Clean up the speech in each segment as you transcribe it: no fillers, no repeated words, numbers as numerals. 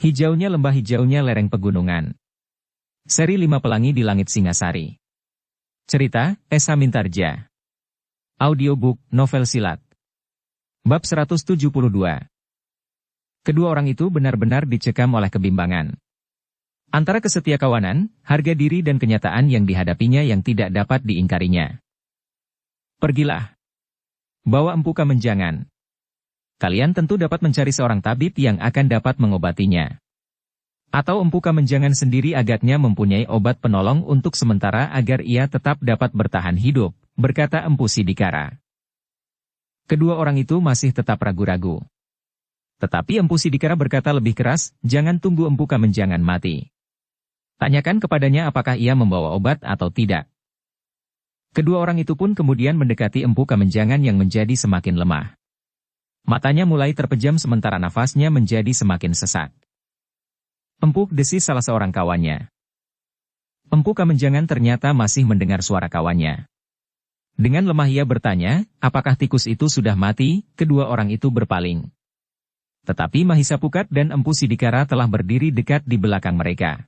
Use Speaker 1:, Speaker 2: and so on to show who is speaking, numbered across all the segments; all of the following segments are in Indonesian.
Speaker 1: Hijaunya lembah, hijaunya lereng pegunungan. Seri 5 Pelangi di Langit Singasari. Cerita, Esa Mintarja. Audiobook, novel silat. Bab 172. Kedua orang itu benar-benar dicekam oleh kebimbangan. Antara kesetiakawanan, harga diri dan kenyataan yang dihadapinya yang tidak dapat diingkarinya. Pergilah. Bawa Empu Kamenjangan. Kalian tentu dapat mencari seorang tabib yang akan dapat mengobatinya. Atau Empu Kamenjangan sendiri agaknya mempunyai obat penolong untuk sementara agar ia tetap dapat bertahan hidup, berkata Empu Sidikara. Kedua orang itu masih tetap ragu-ragu. Tetapi Empu Sidikara berkata lebih keras, jangan tunggu Empu Kamenjangan mati. Tanyakan kepadanya apakah ia membawa obat atau tidak. Kedua orang itu pun kemudian mendekati Empu Kamenjangan yang menjadi semakin lemah. Matanya mulai terpejam sementara nafasnya menjadi semakin sesak. Empu, desis salah seorang kawannya. Empu Kamenjangan ternyata masih mendengar suara kawannya. Dengan lemah ia bertanya, apakah tikus itu sudah mati? Kedua orang itu berpaling. Tetapi Mahisa Pukat dan Empu Sidikara telah berdiri dekat di belakang mereka.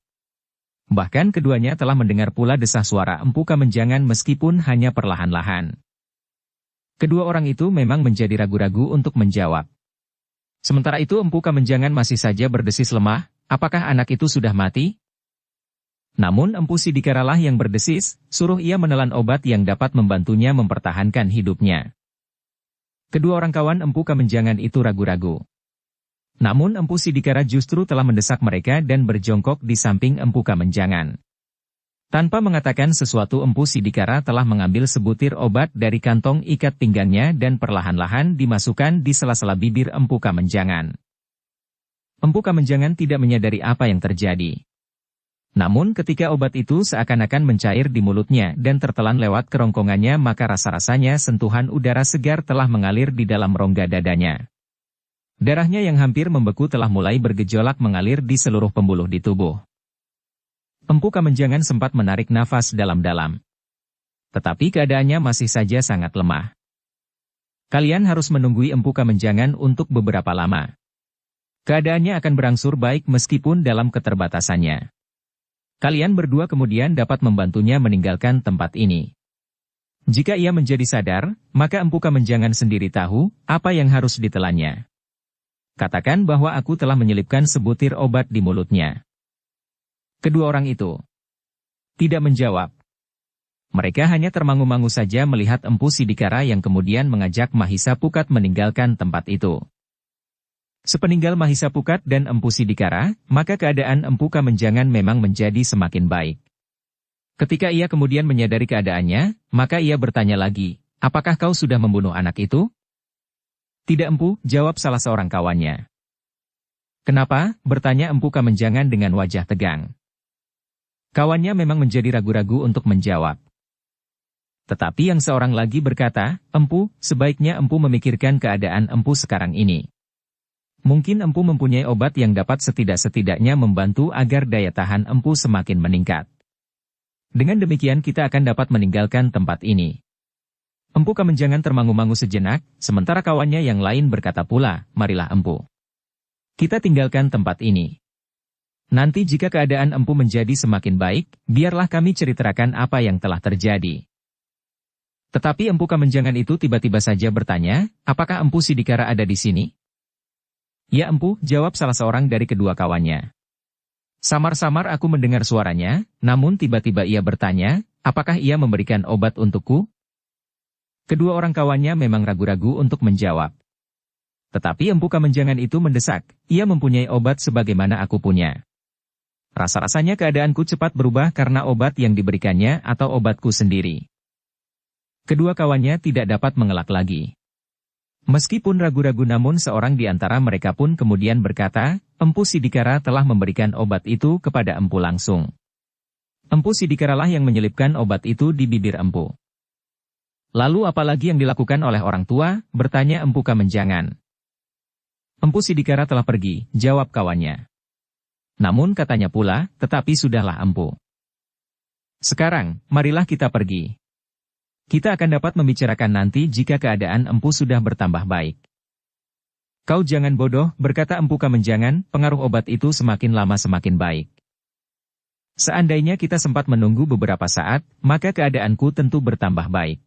Speaker 1: Bahkan keduanya telah mendengar pula desah suara Empu Kamenjangan meskipun hanya perlahan-lahan. Kedua orang itu memang menjadi ragu-ragu untuk menjawab. Sementara itu Empu Kamenjangan masih saja berdesis lemah, apakah anak itu sudah mati? Namun Empu Sidikara lah yang berdesis, suruh ia menelan obat yang dapat membantunya mempertahankan hidupnya. Kedua orang kawan Empu Kamenjangan itu ragu-ragu. Namun Empu Sidikara justru telah mendesak mereka dan berjongkok di samping Empu Kamenjangan. Tanpa mengatakan sesuatu Empu Sidikara telah mengambil sebutir obat dari kantong ikat pinggangnya dan perlahan-lahan dimasukkan di sela-sela bibir Empu Kamenjangan. Empu Kamenjangan tidak menyadari apa yang terjadi. Namun ketika obat itu seakan-akan mencair di mulutnya dan tertelan lewat kerongkongannya maka rasa-rasanya sentuhan udara segar telah mengalir di dalam rongga dadanya. Darahnya yang hampir membeku telah mulai bergejolak mengalir di seluruh pembuluh di tubuh. Empu Kamenjangan sempat menarik nafas dalam-dalam. Tetapi keadaannya masih saja sangat lemah. Kalian harus menunggui Empu Kamenjangan untuk beberapa lama. Keadaannya akan berangsur baik meskipun dalam keterbatasannya. Kalian berdua kemudian dapat membantunya meninggalkan tempat ini. Jika ia menjadi sadar, maka Empu Kamenjangan sendiri tahu apa yang harus ditelannya. Katakan bahwa aku telah menyelipkan sebutir obat di mulutnya. Kedua orang itu tidak menjawab. Mereka hanya termangu-mangu saja melihat Empu Sidikara yang kemudian mengajak Mahisa Pukat meninggalkan tempat itu. Sepeninggal Mahisa Pukat dan Empu Sidikara, maka keadaan Empu Kamenjangan memang menjadi semakin baik. Ketika ia kemudian menyadari keadaannya, maka ia bertanya lagi, apakah kau sudah membunuh anak itu? Tidak Empu, jawab salah seorang kawannya. Kenapa? Bertanya Empu Kamenjangan dengan wajah tegang. Kawannya memang menjadi ragu-ragu untuk menjawab. Tetapi yang seorang lagi berkata, Empu, sebaiknya Empu memikirkan keadaan Empu sekarang ini. Mungkin Empu mempunyai obat yang dapat setidak-setidaknya membantu agar daya tahan Empu semakin meningkat. Dengan demikian kita akan dapat meninggalkan tempat ini. Empu Kamenjangan termangu-mangu sejenak, sementara kawannya yang lain berkata pula, marilah Empu. Kita tinggalkan tempat ini. Nanti jika keadaan Empu menjadi semakin baik, biarlah kami ceritakan apa yang telah terjadi. Tetapi Empu Kamenjangan itu tiba-tiba saja bertanya, apakah Empu Sidikara ada di sini? Ya Empu, jawab salah seorang dari kedua kawannya. Samar-samar aku mendengar suaranya, namun tiba-tiba ia bertanya, apakah ia memberikan obat untukku? Kedua orang kawannya memang ragu-ragu untuk menjawab. Tetapi Empu Kamenjangan itu mendesak, ia mempunyai obat sebagaimana aku punya. Rasa-rasanya keadaanku cepat berubah karena obat yang diberikannya atau obatku sendiri. Kedua kawannya tidak dapat mengelak lagi. Meskipun ragu-ragu namun seorang di antara mereka pun kemudian berkata, Empu Sidikara telah memberikan obat itu kepada Empu langsung. Empu Sidikara lah yang menyelipkan obat itu di bibir Empu. Lalu apalagi yang dilakukan oleh orang tua? Bertanya Empu Kamenjangan. Empu Sidikara telah pergi, jawab kawannya. Namun katanya pula, tetapi sudahlah Empu. Sekarang, marilah kita pergi. Kita akan dapat membicarakan nanti jika keadaan Empu sudah bertambah baik. Kau jangan bodoh, berkata Empu Kamenjangan, pengaruh obat itu semakin lama semakin baik. Seandainya kita sempat menunggu beberapa saat, maka keadaanku tentu bertambah baik.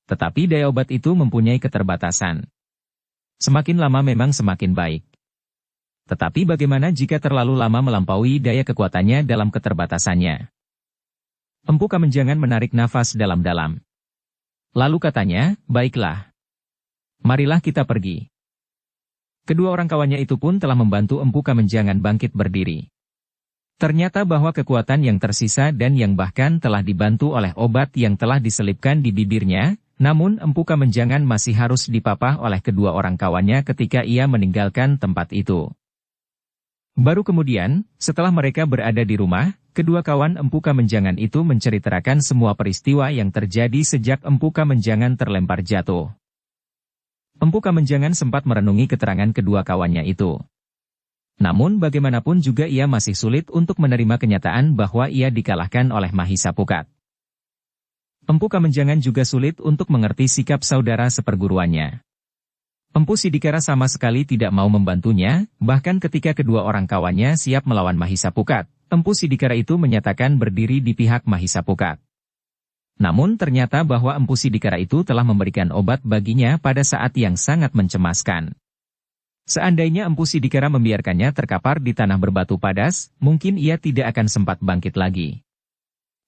Speaker 1: Tetapi daya obat itu mempunyai keterbatasan. Semakin lama memang semakin baik. Tetapi bagaimana jika terlalu lama melampaui daya kekuatannya dalam keterbatasannya? Empu Kamenjangan menarik nafas dalam-dalam. Lalu katanya, baiklah. Marilah kita pergi. Kedua orang kawannya itu pun telah membantu Empu Kamenjangan bangkit berdiri. Ternyata bahwa kekuatan yang tersisa dan yang bahkan telah dibantu oleh obat yang telah diselipkan di bibirnya, namun Empu Kamenjangan masih harus dipapah oleh kedua orang kawannya ketika ia meninggalkan tempat itu. Baru kemudian, setelah mereka berada di rumah, kedua kawan Empu Kamenjangan itu menceritakan semua peristiwa yang terjadi sejak Empu Kamenjangan terlempar jatuh. Empu Kamenjangan sempat merenungi keterangan kedua kawannya itu. Namun bagaimanapun juga ia masih sulit untuk menerima kenyataan bahwa ia dikalahkan oleh Mahisa Pukat. Empu Kamenjangan juga sulit untuk mengerti sikap saudara seperguruannya. Empu Sidikara sama sekali tidak mau membantunya, bahkan ketika kedua orang kawannya siap melawan Mahisa Pukat, Empu Sidikara itu menyatakan berdiri di pihak Mahisa Pukat. Namun ternyata bahwa Empu Sidikara itu telah memberikan obat baginya pada saat yang sangat mencemaskan. Seandainya Empu Sidikara membiarkannya terkapar di tanah berbatu padas, mungkin ia tidak akan sempat bangkit lagi.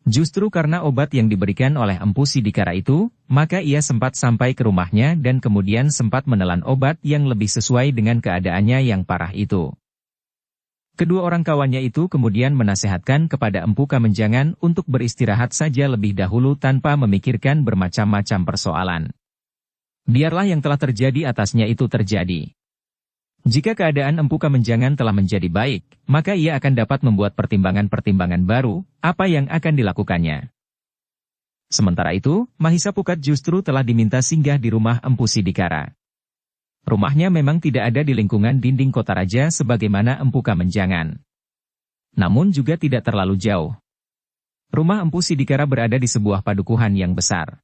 Speaker 1: Justru karena obat yang diberikan oleh Empu Sidikara itu, maka ia sempat sampai ke rumahnya dan kemudian sempat menelan obat yang lebih sesuai dengan keadaannya yang parah itu. Kedua orang kawannya itu kemudian menasehatkan kepada Empu Kamenjangan untuk beristirahat saja lebih dahulu tanpa memikirkan bermacam-macam persoalan. Biarlah yang telah terjadi atasnya itu terjadi. Jika keadaan Empu Kamenjangan telah menjadi baik, maka ia akan dapat membuat pertimbangan-pertimbangan baru, apa yang akan dilakukannya. Sementara itu, Mahisa Pukat justru telah diminta singgah di rumah Empu Sidikara. Rumahnya memang tidak ada di lingkungan dinding kota raja sebagaimana Empu Kamenjangan. Namun juga tidak terlalu jauh. Rumah Empu Sidikara berada di sebuah padukuhan yang besar.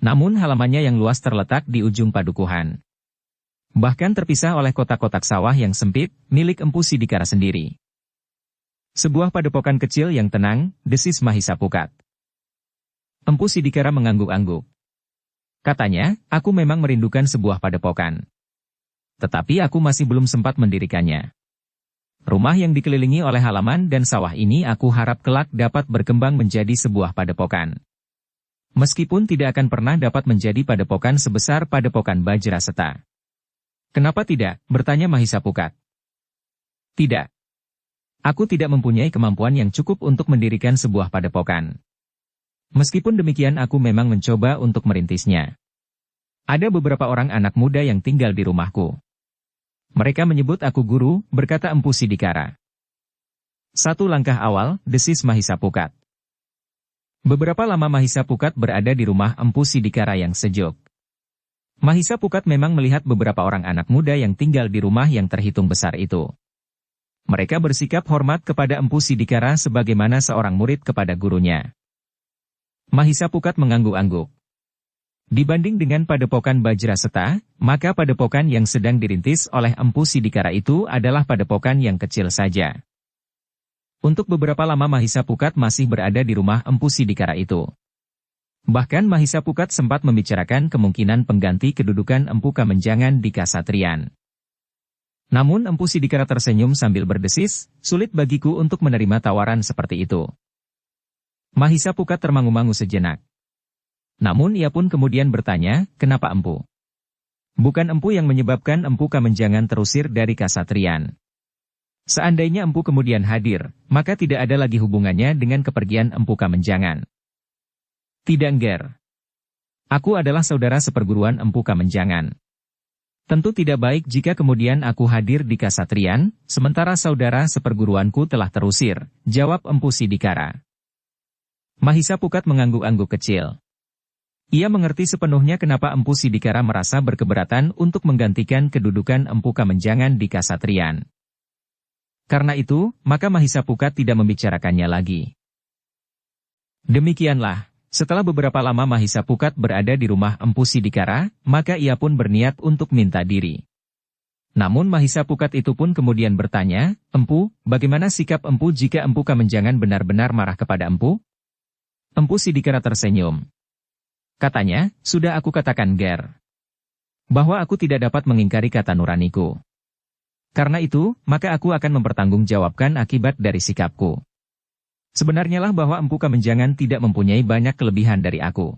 Speaker 1: Namun halamannya yang luas terletak di ujung padukuhan. Bahkan terpisah oleh kotak-kotak sawah yang sempit, milik Empu Sidikara sendiri. Sebuah padepokan kecil yang tenang, desis Mahisa Pukat. Empu Sidikara mengangguk-angguk. Katanya, aku memang merindukan sebuah padepokan. Tetapi aku masih belum sempat mendirikannya. Rumah yang dikelilingi oleh halaman dan sawah ini aku harap kelak dapat berkembang menjadi sebuah padepokan. Meskipun tidak akan pernah dapat menjadi padepokan sebesar padepokan Bajraseta. Kenapa tidak? Bertanya Mahisa Pukat. Tidak. Aku tidak mempunyai kemampuan yang cukup untuk mendirikan sebuah padepokan. Meskipun demikian aku memang mencoba untuk merintisnya. Ada beberapa orang anak muda yang tinggal di rumahku. Mereka menyebut aku guru, berkata Empu Sidikara. Satu langkah awal, desis Mahisa Pukat. Beberapa lama Mahisa Pukat berada di rumah Empu Sidikara yang sejuk. Mahisa Pukat memang melihat beberapa orang anak muda yang tinggal di rumah yang terhitung besar itu. Mereka bersikap hormat kepada Empu Sidikara sebagaimana seorang murid kepada gurunya. Mahisa Pukat mengangguk-angguk. Dibanding dengan padepokan Bajraseta, maka padepokan yang sedang dirintis oleh Empu Sidikara itu adalah padepokan yang kecil saja. Untuk beberapa lama Mahisa Pukat masih berada di rumah Empu Sidikara itu. Bahkan Mahisa Pukat sempat membicarakan kemungkinan pengganti kedudukan Empu Kamenjangan di Kasatriyan. Namun Empu Sidikara tersenyum sambil berdesis, sulit bagiku untuk menerima tawaran seperti itu. Mahisa Pukat termangu-mangu sejenak. Namun ia pun kemudian bertanya, kenapa Empu? Bukan Empu yang menyebabkan Empu Kamenjangan terusir dari Kasatriyan. Seandainya Empu kemudian hadir, maka tidak ada lagi hubungannya dengan kepergian Empu Kamenjangan. Tidak Nger. Aku adalah saudara seperguruan Empu Kamenjangan. Tentu tidak baik jika kemudian aku hadir di Kasatriyan, sementara saudara seperguruanku telah terusir, jawab Empu Sidikara. Mahisa Pukat mengangguk-angguk kecil. Ia mengerti sepenuhnya kenapa Empu Sidikara merasa berkeberatan untuk menggantikan kedudukan Empu Kamenjangan di Kasatriyan. Karena itu, maka Mahisa Pukat tidak membicarakannya lagi. Demikianlah, setelah beberapa lama Mahisa Pukat berada di rumah Empu Sidikara, maka ia pun berniat untuk minta diri. Namun Mahisa Pukat itu pun kemudian bertanya, "Empu, bagaimana sikap Empu jika Empu Kamenjangan benar-benar marah kepada Empu?" Empu Sidikara tersenyum. Katanya, "Sudah aku katakan Ger, bahwa aku tidak dapat mengingkari kata nuraniku. Karena itu, maka aku akan mempertanggungjawabkan akibat dari sikapku. Sebenarnya lah bahwa Empu Kamenjangan tidak mempunyai banyak kelebihan dari aku.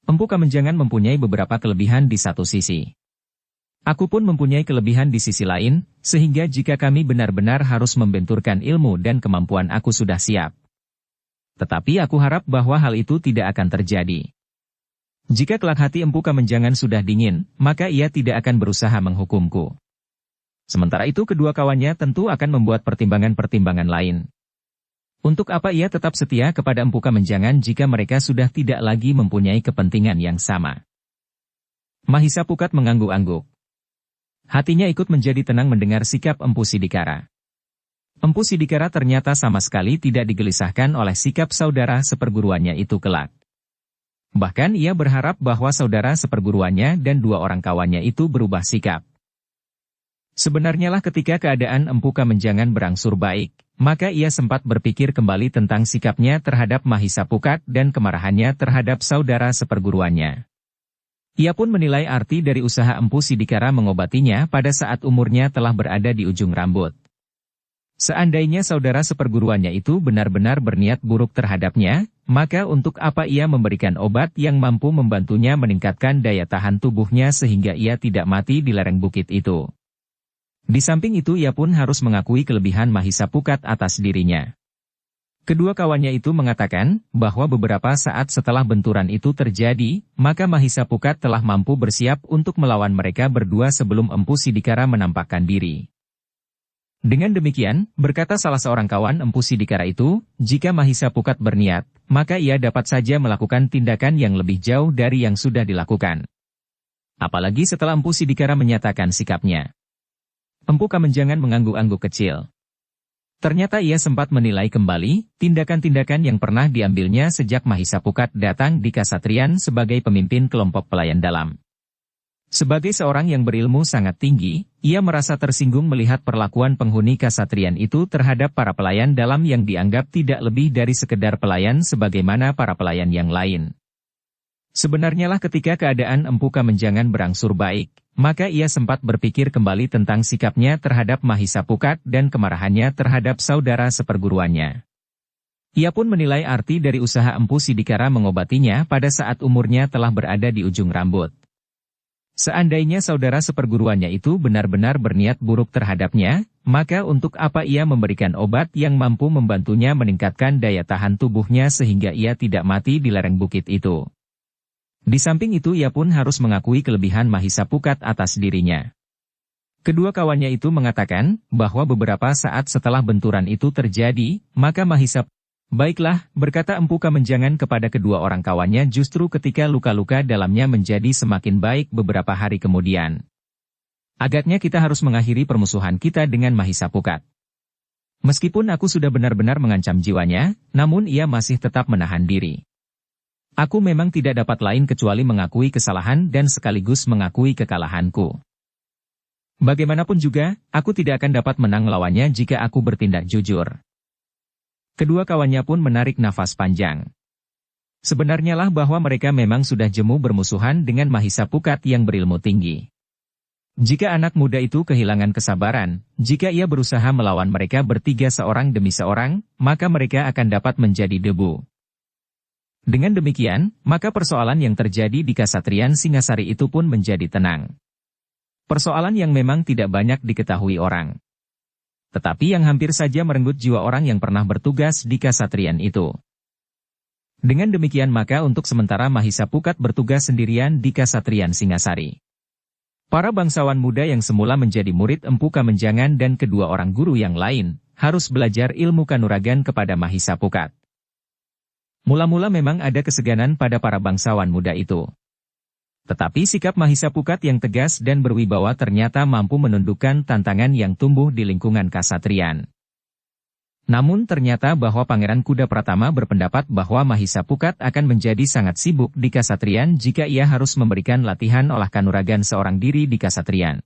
Speaker 1: Empu Kamenjangan mempunyai beberapa kelebihan di satu sisi. Aku pun mempunyai kelebihan di sisi lain, sehingga jika kami benar-benar harus membenturkan ilmu dan kemampuan aku sudah siap. Tetapi aku harap bahwa hal itu tidak akan terjadi. Jika kelak hati Empu Kamenjangan sudah dingin, maka ia tidak akan berusaha menghukumku. Sementara itu kedua kawannya tentu akan membuat pertimbangan-pertimbangan lain. Untuk apa ia tetap setia kepada Empu Kamenjangan jika mereka sudah tidak lagi mempunyai kepentingan yang sama?" Mahisa Pukat mengangguk-angguk. Hatinya ikut menjadi tenang mendengar sikap Empu Sidikara. Empu Sidikara ternyata sama sekali tidak digelisahkan oleh sikap saudara seperguruannya itu kelak. Bahkan ia berharap bahwa saudara seperguruannya dan dua orang kawannya itu berubah sikap. Sebenarnya lah ketika keadaan Empu Kamenjangan berangsur baik, maka ia sempat berpikir kembali tentang sikapnya terhadap Mahisa Pukat dan kemarahannya terhadap saudara seperguruannya. Ia pun menilai arti dari usaha Empu Sidikara mengobatinya pada saat umurnya telah berada di ujung rambut. Seandainya saudara seperguruannya itu benar-benar berniat buruk terhadapnya, maka untuk apa ia memberikan obat yang mampu membantunya meningkatkan daya tahan tubuhnya sehingga ia tidak mati di lereng bukit itu. Di samping itu ia pun harus mengakui kelebihan Mahisa Pukat atas dirinya. Kedua kawannya itu mengatakan bahwa beberapa saat setelah benturan itu terjadi, maka Mahisa Pukat telah mampu bersiap untuk melawan mereka berdua sebelum Empu Sidikara menampakkan diri. Dengan demikian, berkata salah seorang kawan Empu Sidikara itu, jika Mahisa Pukat berniat, maka ia dapat saja melakukan tindakan yang lebih jauh dari yang sudah dilakukan. Apalagi setelah Empu Sidikara menyatakan sikapnya. Empu Kamenjangan mengangguk-angguk kecil. Ternyata ia sempat menilai kembali tindakan-tindakan yang pernah diambilnya sejak Mahisa Pukat datang di Kasatriyan sebagai pemimpin kelompok pelayan dalam. Sebagai seorang yang berilmu sangat tinggi, ia merasa tersinggung melihat perlakuan penghuni Kasatriyan itu terhadap para pelayan dalam yang dianggap tidak lebih dari sekedar pelayan sebagaimana para pelayan yang lain. Sebenarnya lah ketika keadaan Empu Kamenjangan berangsur baik, maka ia sempat berpikir kembali tentang sikapnya terhadap Mahisa Pukat dan kemarahannya terhadap saudara seperguruannya. Ia pun menilai arti dari usaha Empu Sidikara mengobatinya pada saat umurnya telah berada di ujung rambut. Seandainya saudara seperguruannya itu benar-benar berniat buruk terhadapnya, maka untuk apa ia memberikan obat yang mampu membantunya meningkatkan daya tahan tubuhnya sehingga ia tidak mati di lereng bukit itu. Di samping itu ia pun harus mengakui kelebihan Mahisa Pukat atas dirinya. Kedua kawannya itu mengatakan bahwa beberapa saat setelah benturan itu terjadi, maka Mahisa, "Baiklah," berkata Empu Kamenjangan kepada kedua orang kawannya justru ketika luka-luka dalamnya menjadi semakin baik beberapa hari kemudian. "Agaknya kita harus mengakhiri permusuhan kita dengan Mahisa Pukat. Meskipun aku sudah benar-benar mengancam jiwanya, namun ia masih tetap menahan diri. Aku memang tidak dapat lain kecuali mengakui kesalahan dan sekaligus mengakui kekalahanku. Bagaimanapun juga, aku tidak akan dapat menang lawannya jika aku bertindak jujur." Kedua kawannya pun menarik nafas panjang. Sebenarnya lah bahwa mereka memang sudah jemu bermusuhan dengan Mahisa Pukat yang berilmu tinggi. Jika anak muda itu kehilangan kesabaran, jika ia berusaha melawan mereka bertiga seorang demi seorang, maka mereka akan dapat menjadi debu. Dengan demikian, maka persoalan yang terjadi di Kasatriyan Singasari itu pun menjadi tenang. Persoalan yang memang tidak banyak diketahui orang. Tetapi yang hampir saja merenggut jiwa orang yang pernah bertugas di Kasatriyan itu. Dengan demikian maka untuk sementara Mahisa Pukat bertugas sendirian di Kasatriyan Singasari. Para bangsawan muda yang semula menjadi murid Empu Kamenjangan dan kedua orang guru yang lain, harus belajar ilmu kanuragan kepada Mahisa Pukat. Mula-mula memang ada keseganan pada para bangsawan muda itu. Tetapi sikap Mahisa Pukat yang tegas dan berwibawa ternyata mampu menundukkan tantangan yang tumbuh di lingkungan Kasatriyan. Namun ternyata bahwa Pangeran Kuda Pratama berpendapat bahwa Mahisa Pukat akan menjadi sangat sibuk di Kasatriyan jika ia harus memberikan latihan olah kanuragan seorang diri di Kasatriyan.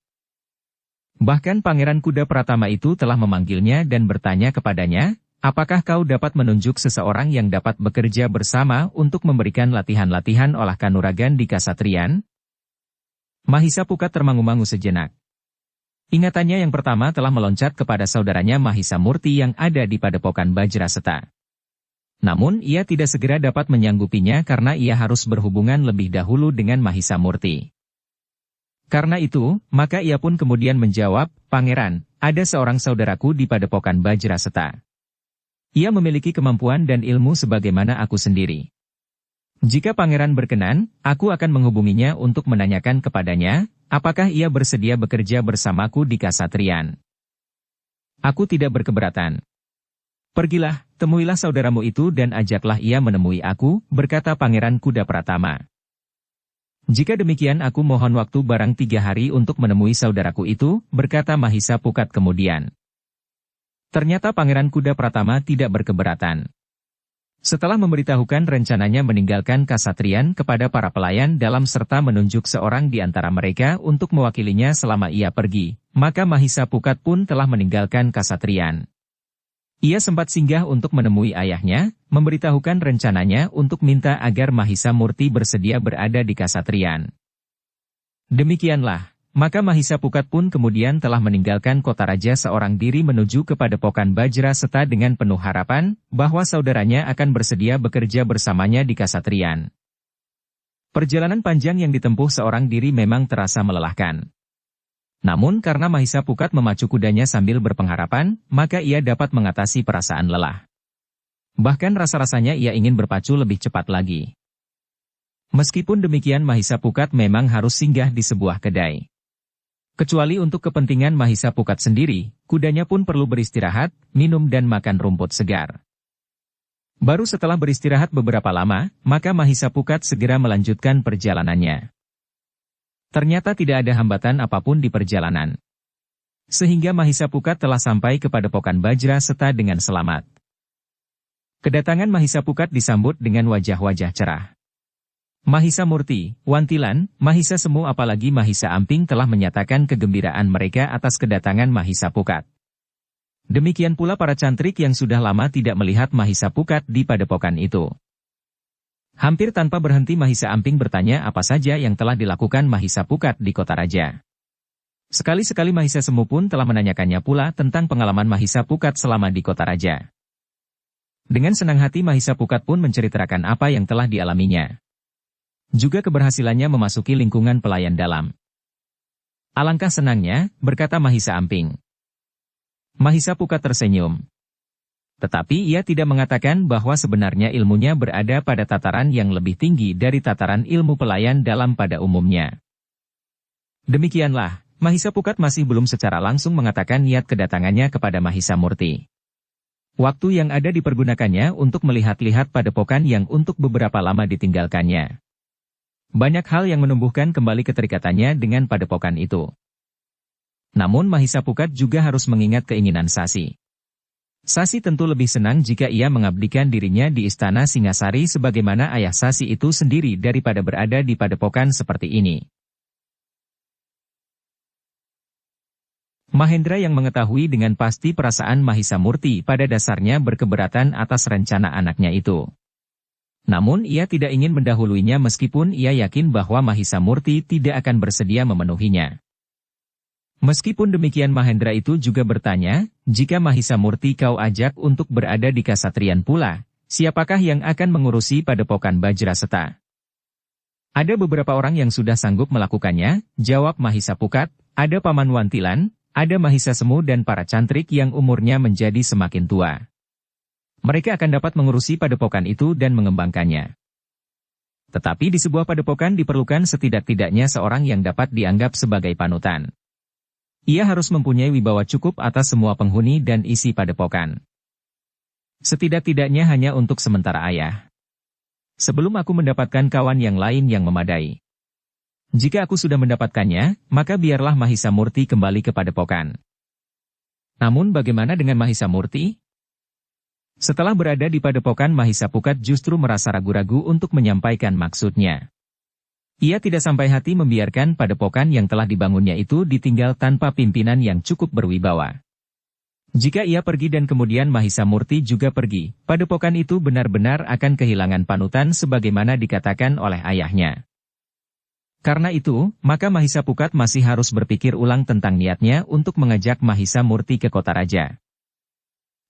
Speaker 1: Bahkan Pangeran Kuda Pratama itu telah memanggilnya dan bertanya kepadanya, apakah kau dapat menunjuk seseorang yang dapat bekerja bersama untuk memberikan latihan-latihan olah kanuragan di Kasatriyan? Mahisa Pukat termangu-mangu sejenak. Ingatannya yang pertama telah meloncat kepada saudaranya Mahisa Murti yang ada di padepokan Bajraseta. Namun ia tidak segera dapat menyanggupinya karena ia harus berhubungan lebih dahulu dengan Mahisa Murti. Karena itu, maka ia pun kemudian menjawab, Pangeran, ada seorang saudaraku di padepokan Bajraseta. Ia memiliki kemampuan dan ilmu sebagaimana aku sendiri. Jika Pangeran berkenan, aku akan menghubunginya untuk menanyakan kepadanya, apakah ia bersedia bekerja bersamaku di Kasatriyan. Aku tidak berkeberatan. Pergilah, temuilah saudaramu itu dan ajaklah ia menemui aku, berkata Pangeran Kuda Pratama. Jika demikian aku mohon waktu barang 3 hari untuk menemui saudaraku itu, berkata Mahisa Pukat kemudian. Ternyata Pangeran Kuda Pratama tidak berkeberatan. Setelah memberitahukan rencananya meninggalkan Kasatriyan kepada para pelayan dalam serta menunjuk seorang di antara mereka untuk mewakilinya selama ia pergi, maka Mahisa Pukat pun telah meninggalkan Kasatriyan. Ia sempat singgah untuk menemui ayahnya, memberitahukan rencananya untuk minta agar Mahisa Murti bersedia berada di Kasatriyan. Demikianlah, maka Mahisa Pukat pun kemudian telah meninggalkan kota raja seorang diri menuju ke padepokan Bajraseta dengan penuh harapan bahwa saudaranya akan bersedia bekerja bersamanya di Kasatriyan. Perjalanan panjang yang ditempuh seorang diri memang terasa melelahkan. Namun karena Mahisa Pukat memacu kudanya sambil berpengharapan, maka ia dapat mengatasi perasaan lelah. Bahkan rasa-rasanya ia ingin berpacu lebih cepat lagi. Meskipun demikian Mahisa Pukat memang harus singgah di sebuah kedai. Kecuali untuk kepentingan Mahisa Pukat sendiri, kudanya pun perlu beristirahat, minum dan makan rumput segar. Baru setelah beristirahat beberapa lama, maka Mahisa Pukat segera melanjutkan perjalanannya. Ternyata tidak ada hambatan apapun di perjalanan. Sehingga Mahisa Pukat telah sampai ke padepokan Bajraseta dengan selamat. Kedatangan Mahisa Pukat disambut dengan wajah-wajah cerah. Mahisa Murti, Wantilan, Mahisa Semu apalagi Mahisa Amping telah menyatakan kegembiraan mereka atas kedatangan Mahisa Pukat. Demikian pula para cantrik yang sudah lama tidak melihat Mahisa Pukat di padepokan itu. Hampir tanpa berhenti Mahisa Amping bertanya apa saja yang telah dilakukan Mahisa Pukat di kota raja. Sekali-sekali Mahisa Semu pun telah menanyakannya pula tentang pengalaman Mahisa Pukat selama di kota raja. Dengan senang hati Mahisa Pukat pun menceritakan apa yang telah dialaminya. Juga keberhasilannya memasuki lingkungan pelayan dalam. Alangkah senangnya, berkata Mahisa Amping. Mahisa Pukat tersenyum. Tetapi ia tidak mengatakan bahwa sebenarnya ilmunya berada pada tataran yang lebih tinggi dari tataran ilmu pelayan dalam pada umumnya. Demikianlah, Mahisa Pukat masih belum secara langsung mengatakan niat kedatangannya kepada Mahisa Murti. Waktu yang ada dipergunakannya untuk melihat-lihat padepokan yang untuk beberapa lama ditinggalkannya. Banyak hal yang menumbuhkan kembali keterikatannya dengan padepokan itu. Namun Mahisa Pukat juga harus mengingat keinginan Sasi. Sasi tentu lebih senang jika ia mengabdikan dirinya di istana Singasari sebagaimana ayah Sasi itu sendiri daripada berada di padepokan seperti ini. Mahendra yang mengetahui dengan pasti perasaan Mahisa Murti pada dasarnya berkeberatan atas rencana anaknya itu. Namun ia tidak ingin mendahuluinya meskipun ia yakin bahwa Mahisa Murti tidak akan bersedia memenuhinya. Meskipun demikian Mahendra itu juga bertanya, jika Mahisa Murti kau ajak untuk berada di Kasatriyan pula, siapakah yang akan mengurusi padepokan Bajraseta? Ada beberapa orang yang sudah sanggup melakukannya, jawab Mahisa Pukat, ada Paman Wantilan, ada Mahisa Semu dan para cantrik yang umurnya menjadi semakin tua. Mereka akan dapat mengurusi padepokan itu dan mengembangkannya. Tetapi di sebuah padepokan diperlukan setidak-tidaknya seorang yang dapat dianggap sebagai panutan. Ia harus mempunyai wibawa cukup atas semua penghuni dan isi padepokan. Setidak-tidaknya hanya untuk sementara ayah. Sebelum aku mendapatkan kawan yang lain yang memadai. Jika aku sudah mendapatkannya, maka biarlah Mahisa Murti kembali ke padepokan. Namun bagaimana dengan Mahisa Murti? Setelah berada di padepokan Mahisa Pukat justru merasa ragu-ragu untuk menyampaikan maksudnya. Ia tidak sampai hati membiarkan padepokan yang telah dibangunnya itu ditinggal tanpa pimpinan yang cukup berwibawa. Jika ia pergi dan kemudian Mahisa Murti juga pergi, padepokan itu benar-benar akan kehilangan panutan sebagaimana dikatakan oleh ayahnya. Karena itu, maka Mahisa Pukat masih harus berpikir ulang tentang niatnya untuk mengajak Mahisa Murti ke kota raja.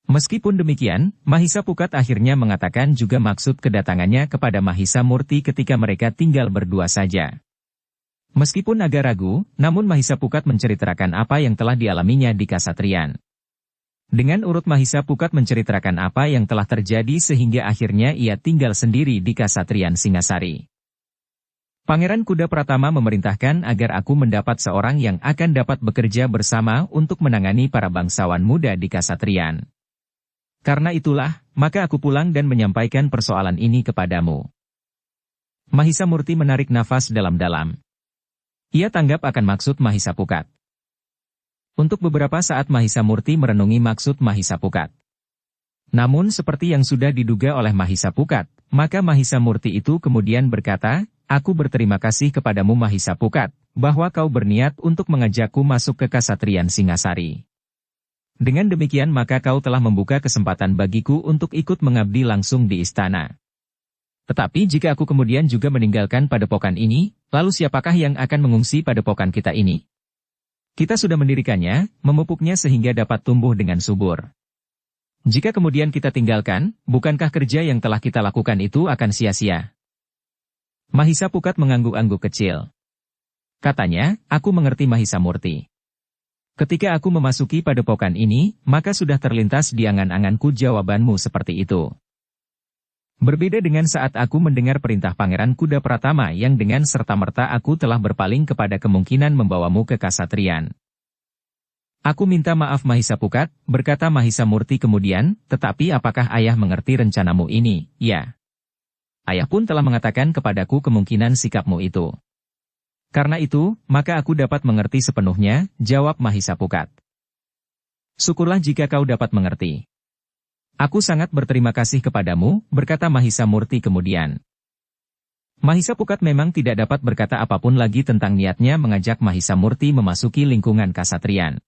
Speaker 1: Meskipun demikian, Mahisa Pukat akhirnya mengatakan juga maksud kedatangannya kepada Mahisa Murti ketika mereka tinggal berdua saja. Meskipun agak ragu, namun Mahisa Pukat menceritakan apa yang telah dialaminya di Kasatriyan. Dengan urut Mahisa Pukat menceritakan apa yang telah terjadi sehingga akhirnya ia tinggal sendiri di Kasatriyan Singasari. Pangeran Kuda Pratama memerintahkan agar aku mendapat seorang yang akan dapat bekerja bersama untuk menangani para bangsawan muda di Kasatriyan. Karena itulah, maka aku pulang dan menyampaikan persoalan ini kepadamu. Mahisa Murti menarik nafas dalam-dalam. Ia tanggap akan maksud Mahisa Pukat. Untuk beberapa saat Mahisa Murti merenungi maksud Mahisa Pukat. Namun seperti yang sudah diduga oleh Mahisa Pukat, maka Mahisa Murti itu kemudian berkata, "Aku berterima kasih kepadamu Mahisa Pukat, bahwa kau berniat untuk mengajakku masuk ke Kasatriyan Singasari. Dengan demikian maka kau telah membuka kesempatan bagiku untuk ikut mengabdi langsung di istana. Tetapi jika aku kemudian juga meninggalkan padepokan ini, lalu siapakah yang akan mengungsi padepokan kita ini? Kita sudah mendirikannya, memupuknya sehingga dapat tumbuh dengan subur. Jika kemudian kita tinggalkan, bukankah kerja yang telah kita lakukan itu akan sia-sia?" Mahisa Pukat mengangguk-angguk kecil. Katanya, "Aku mengerti Mahisa Murti. Ketika aku memasuki padepokan ini, maka sudah terlintas di angan-anganku jawabanmu seperti itu. Berbeda dengan saat aku mendengar perintah Pangeran Kuda Pratama yang dengan serta-merta aku telah berpaling kepada kemungkinan membawamu ke Kasatriyan. Aku minta maaf Mahisa Pukat," berkata Mahisa Murti kemudian, "tetapi apakah ayah mengerti rencanamu ini?" "Ya. Ayah pun telah mengatakan kepadaku kemungkinan sikapmu itu. Karena itu, maka aku dapat mengerti sepenuhnya," jawab Mahisa Pukat. "Syukurlah jika kau dapat mengerti. Aku sangat berterima kasih kepadamu," berkata Mahisa Murti kemudian. Mahisa Pukat memang tidak dapat berkata apapun lagi tentang niatnya mengajak Mahisa Murti memasuki lingkungan Kasatriyan.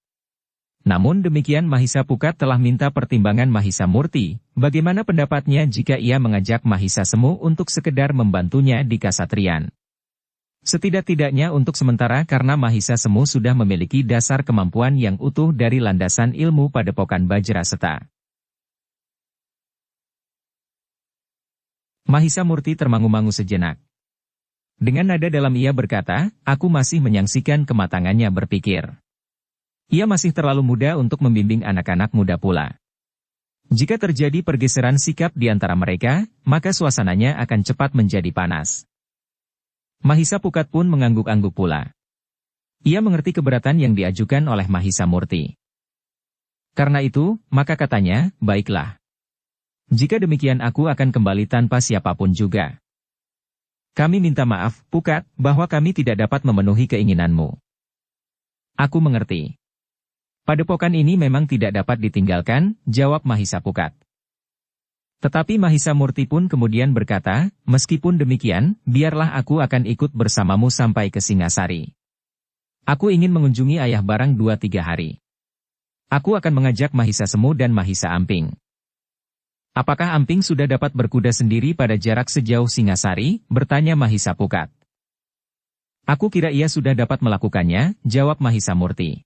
Speaker 1: Namun demikian Mahisa Pukat telah minta pertimbangan Mahisa Murti, bagaimana pendapatnya jika ia mengajak Mahisa Semu untuk sekedar membantunya di Kasatriyan. Setidak-tidaknya untuk sementara karena Mahisa Semu sudah memiliki dasar kemampuan yang utuh dari landasan ilmu padepokan Bajraseta. Mahisa Murti termangu-mangu sejenak. Dengan nada dalam ia berkata, "Aku masih menyaksikan kematangannya berpikir. Ia masih terlalu muda untuk membimbing anak-anak muda pula. Jika terjadi pergeseran sikap di antara mereka, maka suasananya akan cepat menjadi panas." Mahisa Pukat pun mengangguk-angguk pula. Ia mengerti keberatan yang diajukan oleh Mahisa Murti. Karena itu, maka katanya, "Baiklah. Jika demikian aku akan kembali tanpa siapapun juga. Kami minta maaf, Pukat, bahwa kami tidak dapat memenuhi keinginanmu." "Aku mengerti. Padepokan ini memang tidak dapat ditinggalkan," jawab Mahisa Pukat. Tetapi Mahisa Murti pun kemudian berkata, "Meskipun demikian, biarlah aku akan ikut bersamamu sampai ke Singasari. Aku ingin mengunjungi ayah barang 2-3 hari. Aku akan mengajak Mahisa Semu dan Mahisa Amping." "Apakah Amping sudah dapat berkuda sendiri pada jarak sejauh Singasari?" bertanya Mahisa Pukat. "Aku kira ia sudah dapat melakukannya," jawab Mahisa Murti.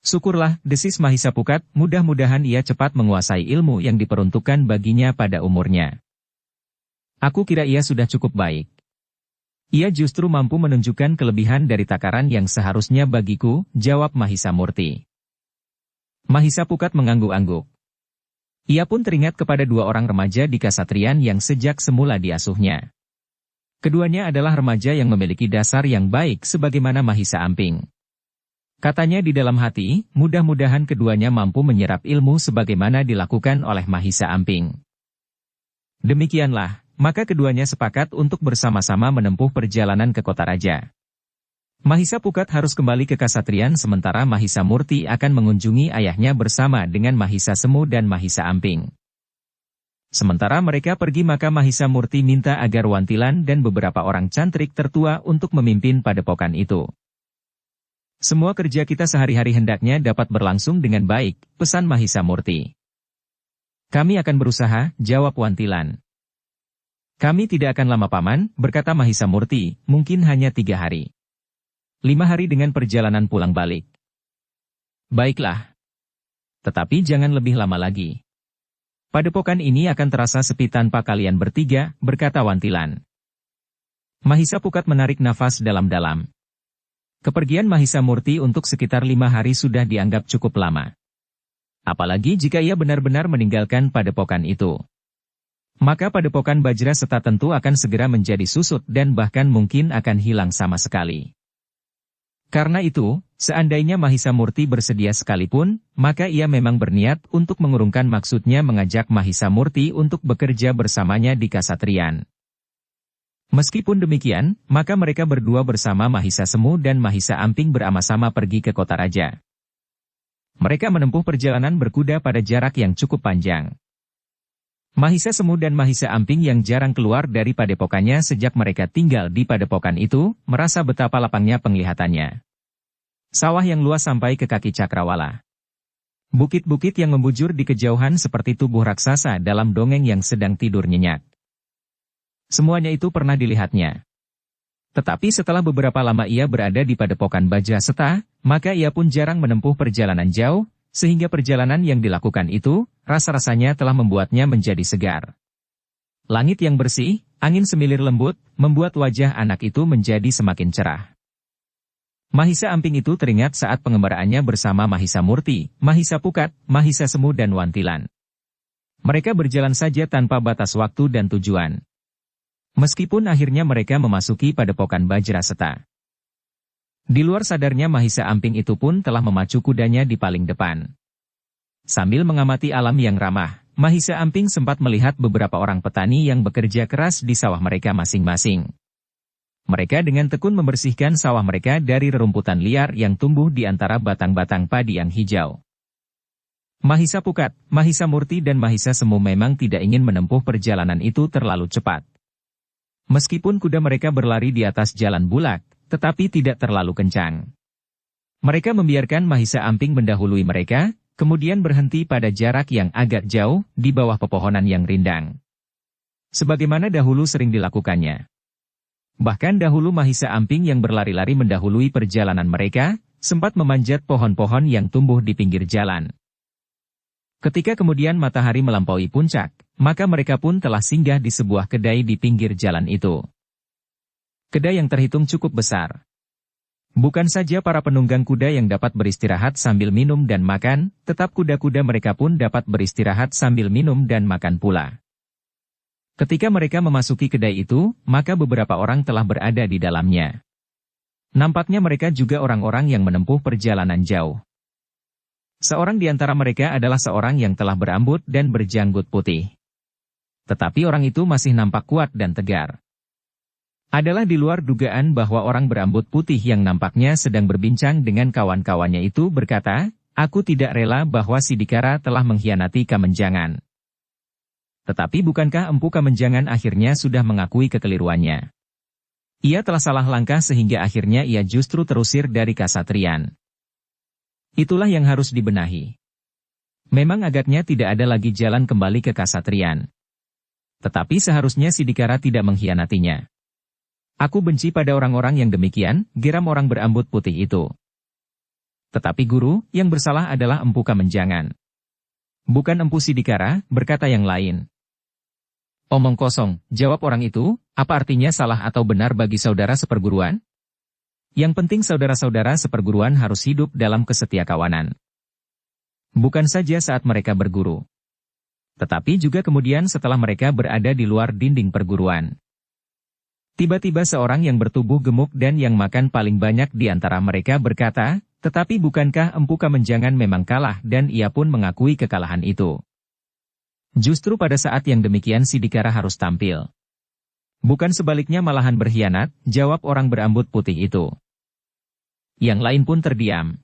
Speaker 1: "Syukurlah," desis Mahisa Pukat, "mudah-mudahan ia cepat menguasai ilmu yang diperuntukkan baginya pada umurnya. Aku kira ia sudah cukup baik. Ia justru mampu menunjukkan kelebihan dari takaran yang seharusnya bagiku," jawab Mahisa Murti. Mahisa Pukat mengangguk-angguk. Ia pun teringat kepada 2 orang remaja di Kasatriyan yang sejak semula diasuhnya. Keduanya adalah remaja yang memiliki dasar yang baik sebagaimana Mahisa Amping. Katanya di dalam hati, mudah-mudahan keduanya mampu menyerap ilmu sebagaimana dilakukan oleh Mahisa Amping. Demikianlah, maka keduanya sepakat untuk bersama-sama menempuh perjalanan ke kota raja. Mahisa Pukat harus kembali ke Kasatriyan sementara Mahisa Murti akan mengunjungi ayahnya bersama dengan Mahisa Semu dan Mahisa Amping. Sementara mereka pergi maka Mahisa Murti minta agar Wantilan dan beberapa orang cantrik tertua untuk memimpin padepokan itu. Semua kerja kita sehari-hari hendaknya dapat berlangsung dengan baik, pesan Mahisa Murti. Kami akan berusaha, jawab Wantilan. Kami tidak akan lama paman, berkata Mahisa Murti, mungkin hanya 3 hari. 5 hari dengan perjalanan pulang balik. Baiklah. Tetapi jangan lebih lama lagi. Padepokan ini akan terasa sepi tanpa kalian bertiga, berkata Wantilan. Mahisa Pukat menarik nafas dalam-dalam. Kepergian Mahisa Murti untuk sekitar 5 hari sudah dianggap cukup lama. Apalagi jika ia benar-benar meninggalkan padepokan itu. Maka padepokan Bajra Seta tentu akan segera menjadi susut dan bahkan mungkin akan hilang sama sekali. Karena itu, seandainya Mahisa Murti bersedia sekalipun, maka ia memang berniat untuk mengurungkan maksudnya mengajak Mahisa Murti untuk bekerja bersamanya di Kasatriyan. Meskipun demikian, maka mereka berdua bersama Mahisa Semu dan Mahisa Amping bersama-sama pergi ke kota raja. Mereka menempuh perjalanan berkuda pada jarak yang cukup panjang. Mahisa Semu dan Mahisa Amping yang jarang keluar dari padepokannya sejak mereka tinggal di padepokan itu, merasa betapa lapangnya penglihatannya. Sawah yang luas sampai ke kaki cakrawala. Bukit-bukit yang membujur di kejauhan seperti tubuh raksasa dalam dongeng yang sedang tidur nyenyak. Semuanya itu pernah dilihatnya. Tetapi setelah beberapa lama ia berada di padepokan Bajra Seta, maka ia pun jarang menempuh perjalanan jauh, sehingga perjalanan yang dilakukan itu, rasa-rasanya telah membuatnya menjadi segar. Langit yang bersih, angin semilir lembut, membuat wajah anak itu menjadi semakin cerah. Mahisa Amping itu teringat saat pengembaraannya bersama Mahisa Murti, Mahisa Pukat, Mahisa Semu dan Wantilan. Mereka berjalan saja tanpa batas waktu dan tujuan. Meskipun akhirnya mereka memasuki padepokan Bajra Seta. Di luar sadarnya Mahisa Amping itu pun telah memacu kudanya di paling depan. Sambil mengamati alam yang ramah, Mahisa Amping sempat melihat beberapa orang petani yang bekerja keras di sawah mereka masing-masing. Mereka dengan tekun membersihkan sawah mereka dari rerumputan liar yang tumbuh di antara batang-batang padi yang hijau. Mahisa Pukat, Mahisa Murti dan Mahisa Semu memang tidak ingin menempuh perjalanan itu terlalu cepat. Meskipun kuda mereka berlari di atas jalan bulak, tetapi tidak terlalu kencang. Mereka membiarkan Mahisa Amping mendahului mereka, kemudian berhenti pada jarak yang agak jauh, di bawah pepohonan yang rindang. Sebagaimana dahulu sering dilakukannya. Bahkan dahulu Mahisa Amping yang berlari-lari mendahului perjalanan mereka, sempat memanjat pohon-pohon yang tumbuh di pinggir jalan. Ketika kemudian matahari melampaui puncak, maka mereka pun telah singgah di sebuah kedai di pinggir jalan itu. Kedai yang terhitung cukup besar. Bukan saja para penunggang kuda yang dapat beristirahat sambil minum dan makan, tetap kuda-kuda mereka pun dapat beristirahat sambil minum dan makan pula. Ketika mereka memasuki kedai itu, maka beberapa orang telah berada di dalamnya. Nampaknya mereka juga orang-orang yang menempuh perjalanan jauh. Seorang di antara mereka adalah seorang yang telah berambut dan berjanggut putih. Tetapi orang itu masih nampak kuat dan tegar. Adalah di luar dugaan bahwa orang berambut putih yang nampaknya sedang berbincang dengan kawan-kawannya itu berkata, "Aku tidak rela bahwa Sidikara telah mengkhianati Kamenjangan." Tetapi bukankah Empu Kamenjangan akhirnya sudah mengakui kekeliruannya? Ia telah salah langkah sehingga akhirnya ia justru terusir dari Kasatriyan. Itulah yang harus dibenahi. Memang agaknya tidak ada lagi jalan kembali ke Kasatriyan. Tetapi seharusnya Sidikara tidak mengkhianatinya. Aku benci pada orang-orang yang demikian, geram orang berambut putih itu. Tetapi guru, yang bersalah adalah Empu Kamenjangan. Bukan Empu Sidikara, berkata yang lain. Omong kosong, jawab orang itu, apa artinya salah atau benar bagi saudara seperguruan? Yang penting saudara-saudara seperguruan harus hidup dalam kesetiakawanan. Bukan saja saat mereka berguru. Tetapi juga kemudian setelah mereka berada di luar dinding perguruan. Tiba-tiba seorang yang bertubuh gemuk dan yang makan paling banyak di antara mereka berkata, tetapi bukankah Empu Kamenjangan memang kalah dan ia pun mengakui kekalahan itu? Justru pada saat yang demikian Sidikara harus tampil. Bukan sebaliknya malahan berkhianat, jawab orang berambut putih itu. Yang lain pun terdiam.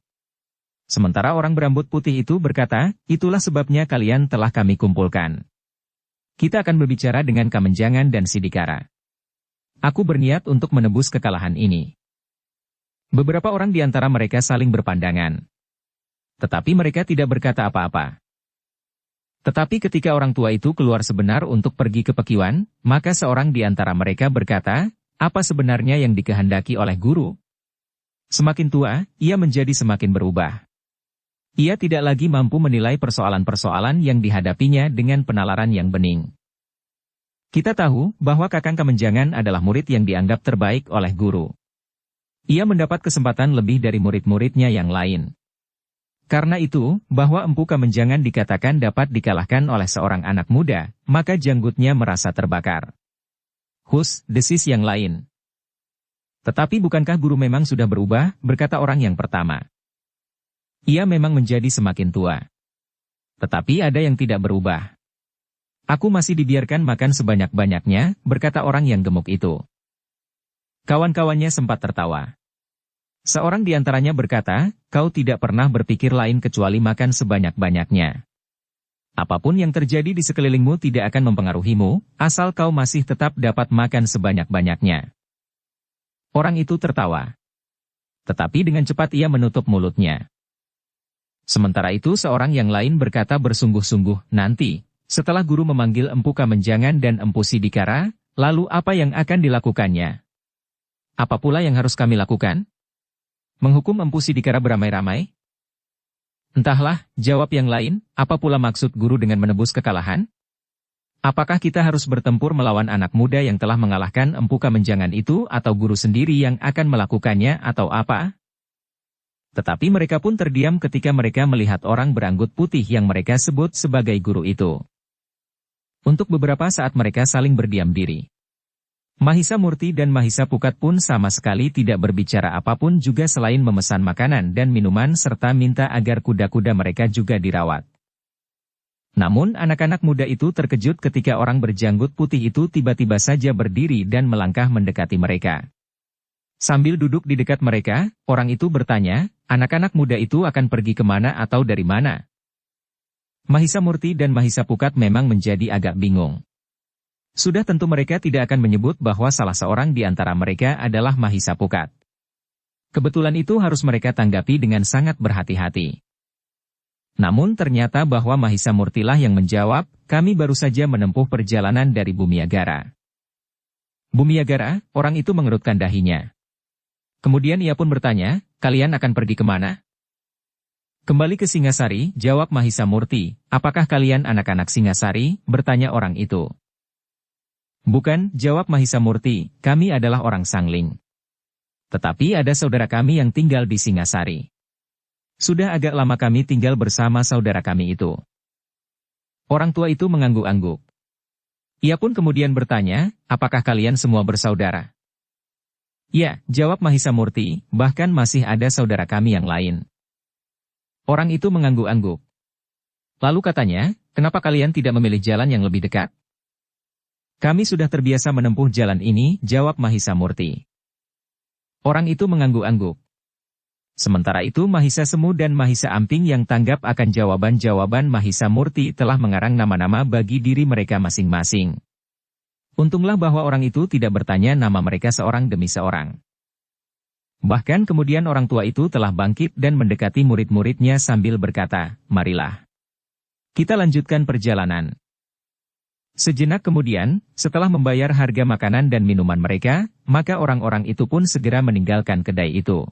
Speaker 1: Sementara orang berambut putih itu berkata, itulah sebabnya kalian telah kami kumpulkan. Kita akan berbicara dengan Kamenjangan dan Sidikara. Aku berniat untuk menebus kekalahan ini. Beberapa orang di antara mereka saling berpandangan. Tetapi mereka tidak berkata apa-apa. Tetapi ketika orang tua itu keluar sebentar untuk pergi ke pekiwan, maka seorang di antara mereka berkata, apa sebenarnya yang dikehendaki oleh guru? Semakin tua, ia menjadi semakin berubah. Ia tidak lagi mampu menilai persoalan-persoalan yang dihadapinya dengan penalaran yang bening. Kita tahu bahwa Kakang Kamenjangan adalah murid yang dianggap terbaik oleh guru. Ia mendapat kesempatan lebih dari murid-muridnya yang lain. Karena itu, bahwa Empu Kamenjangan dikatakan dapat dikalahkan oleh seorang anak muda, maka janggutnya merasa terbakar. Hus, desis yang lain. Tetapi bukankah guru memang sudah berubah, berkata orang yang pertama. Ia memang menjadi semakin tua. Tetapi ada yang tidak berubah. Aku masih dibiarkan makan sebanyak-banyaknya, berkata orang yang gemuk itu. Kawan-kawannya sempat tertawa. Seorang di antaranya berkata, kau tidak pernah berpikir lain kecuali makan sebanyak-banyaknya. Apapun yang terjadi di sekelilingmu tidak akan mempengaruhimu, asal kau masih tetap dapat makan sebanyak-banyaknya. Orang itu tertawa. Tetapi dengan cepat ia menutup mulutnya. Sementara itu seorang yang lain berkata bersungguh-sungguh, nanti, setelah guru memanggil Empu Kamenjangan dan Empu Sidikara, lalu apa yang akan dilakukannya? Apa pula yang harus kami lakukan? Menghukum Empu Sidikara beramai-ramai? Entahlah, jawab yang lain, apa pula maksud guru dengan menebus kekalahan? Apakah kita harus bertempur melawan anak muda yang telah mengalahkan Empu Kamenjangan itu atau guru sendiri yang akan melakukannya atau apa? Tetapi mereka pun terdiam ketika mereka melihat orang beranggut putih yang mereka sebut sebagai guru itu. Untuk beberapa saat mereka saling berdiam diri. Mahisa Murti dan Mahisa Pukat pun sama sekali tidak berbicara apapun juga selain memesan makanan dan minuman serta minta agar kuda-kuda mereka juga dirawat. Namun anak-anak muda itu terkejut ketika orang berjanggut putih itu tiba-tiba saja berdiri dan melangkah mendekati mereka. Sambil duduk di dekat mereka, orang itu bertanya, anak-anak muda itu akan pergi kemana atau dari mana? Mahisa Murti dan Mahisa Pukat memang menjadi agak bingung. Sudah tentu mereka tidak akan menyebut bahwa salah seorang di antara mereka adalah Mahisa Pukat. Kebetulan itu harus mereka tanggapi dengan sangat berhati-hati. Namun ternyata bahwa Mahisa Murtilah yang menjawab, kami baru saja menempuh perjalanan dari Bumiagara. Bumiagara, orang itu mengerutkan dahinya. Kemudian ia pun bertanya, kalian akan pergi kemana? Kembali ke Singasari, jawab Mahisa Murti, apakah kalian anak-anak Singasari? Bertanya orang itu. Bukan, jawab Mahisa Murti, kami adalah orang Sangling. Tetapi ada saudara kami yang tinggal di Singasari. Sudah agak lama kami tinggal bersama saudara kami itu. Orang tua itu mengangguk-angguk. Ia pun kemudian bertanya, apakah kalian semua bersaudara? Ya, jawab Mahisa Murti, bahkan masih ada saudara kami yang lain. Orang itu mengangguk-angguk. Lalu katanya, kenapa kalian tidak memilih jalan yang lebih dekat? Kami sudah terbiasa menempuh jalan ini, jawab Mahisa Murti. Orang itu mengangguk-angguk. Sementara itu Mahisa Semu dan Mahisa Amping yang tanggap akan jawaban-jawaban Mahisa Murti telah mengarang nama-nama bagi diri mereka masing-masing. Untunglah bahwa orang itu tidak bertanya nama mereka seorang demi seorang. Bahkan kemudian orang tua itu telah bangkit dan mendekati murid-muridnya sambil berkata, marilah. Kita lanjutkan perjalanan. Sejenak kemudian, setelah membayar harga makanan dan minuman mereka, maka orang-orang itu pun segera meninggalkan kedai itu.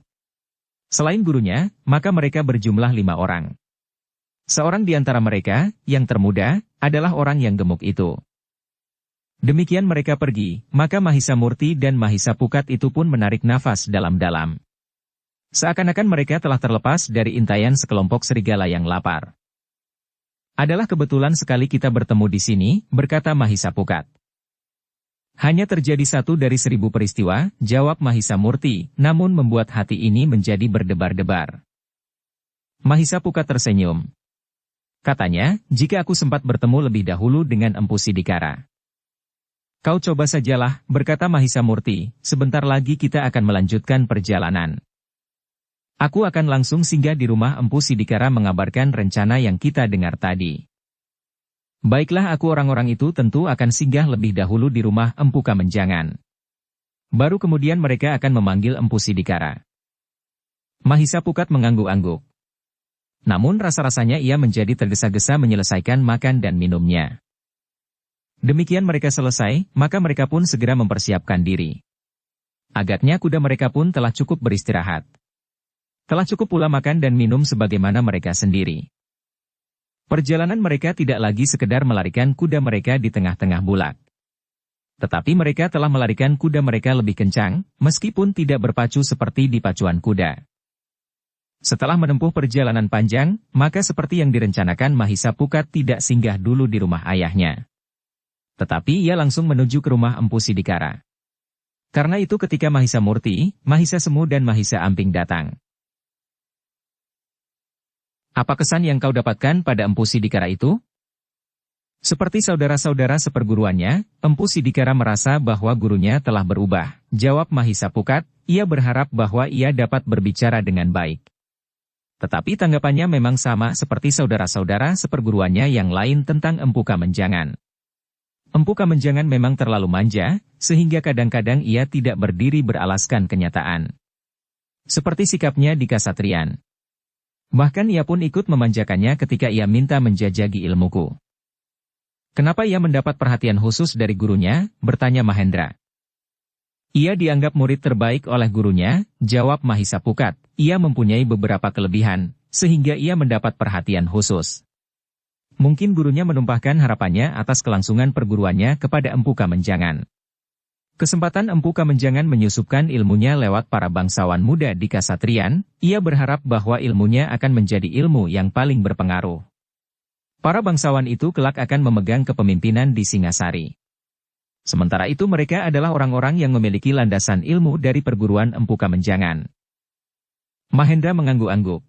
Speaker 1: Selain gurunya, maka mereka berjumlah 5 orang. Seorang di antara mereka, yang termuda, adalah orang yang gemuk itu. Demikian mereka pergi, maka Mahisa Murti dan Mahisa Pukat itu pun menarik nafas dalam-dalam. Seakan-akan mereka telah terlepas dari intaian sekelompok serigala yang lapar. Adalah kebetulan sekali kita bertemu di sini, berkata Mahisa Pukat. Hanya terjadi 1 dari 1000 peristiwa, jawab Mahisa Murti, namun membuat hati ini menjadi berdebar-debar. Mahisa Pukat tersenyum. Katanya, jika aku sempat bertemu lebih dahulu dengan Empu Sidikara. Kau coba sajalah, berkata Mahisa Murti, sebentar lagi kita akan melanjutkan perjalanan. Aku akan langsung singgah di rumah Empu Sidikara mengabarkan rencana yang kita dengar tadi. Baiklah, aku orang-orang itu tentu akan singgah lebih dahulu di rumah Empu Kamenjangan. Baru kemudian mereka akan memanggil Empu Sidikara. Mahisa Pukat mengangguk-angguk. Namun rasa-rasanya ia menjadi tergesa-gesa menyelesaikan makan dan minumnya. Demikian mereka selesai, maka mereka pun segera mempersiapkan diri. Agaknya kuda mereka pun telah cukup beristirahat. Telah cukup pula makan dan minum sebagaimana mereka sendiri. Perjalanan mereka tidak lagi sekedar melarikan kuda mereka di tengah-tengah bulak. Tetapi mereka telah melarikan kuda mereka lebih kencang, meskipun tidak berpacu seperti di pacuan kuda. Setelah menempuh perjalanan panjang, maka seperti yang direncanakan Mahisa Pukat tidak singgah dulu di rumah ayahnya. Tetapi ia langsung menuju ke rumah Empu Sidikara. Karena itu ketika Mahisa Murti, Mahisa Semu dan Mahisa Amping datang. Apa kesan yang kau dapatkan pada Empu Sidikara itu? Seperti saudara-saudara seperguruannya, Empu Sidikara merasa bahwa gurunya telah berubah. Jawab Mahisa Pukat, ia berharap bahwa ia dapat berbicara dengan baik. Tetapi tanggapannya memang sama seperti saudara-saudara seperguruannya yang lain tentang Empu Kamenjangan. Empu Kamenjangan memang terlalu manja, sehingga kadang-kadang ia tidak berdiri beralaskan kenyataan. Seperti sikapnya di Kasatrian. Bahkan ia pun ikut memanjakannya ketika ia minta menjajagi ilmuku. Kenapa ia mendapat perhatian khusus dari gurunya? Bertanya Mahendra. Ia dianggap murid terbaik oleh gurunya, jawab Mahisa Pukat. Ia mempunyai beberapa kelebihan, sehingga ia mendapat perhatian khusus. Mungkin gurunya menumpahkan harapannya atas kelangsungan perguruannya kepada Empu Kamenjangan. Kesempatan Empu Kamenjangan menyusupkan ilmunya lewat para bangsawan muda di Kasatrian, ia berharap bahwa ilmunya akan menjadi ilmu yang paling berpengaruh. Para bangsawan itu kelak akan memegang kepemimpinan di Singasari. Sementara itu mereka adalah orang-orang yang memiliki landasan ilmu dari perguruan Empu Kamenjangan. Mahendra mengangguk-angguk.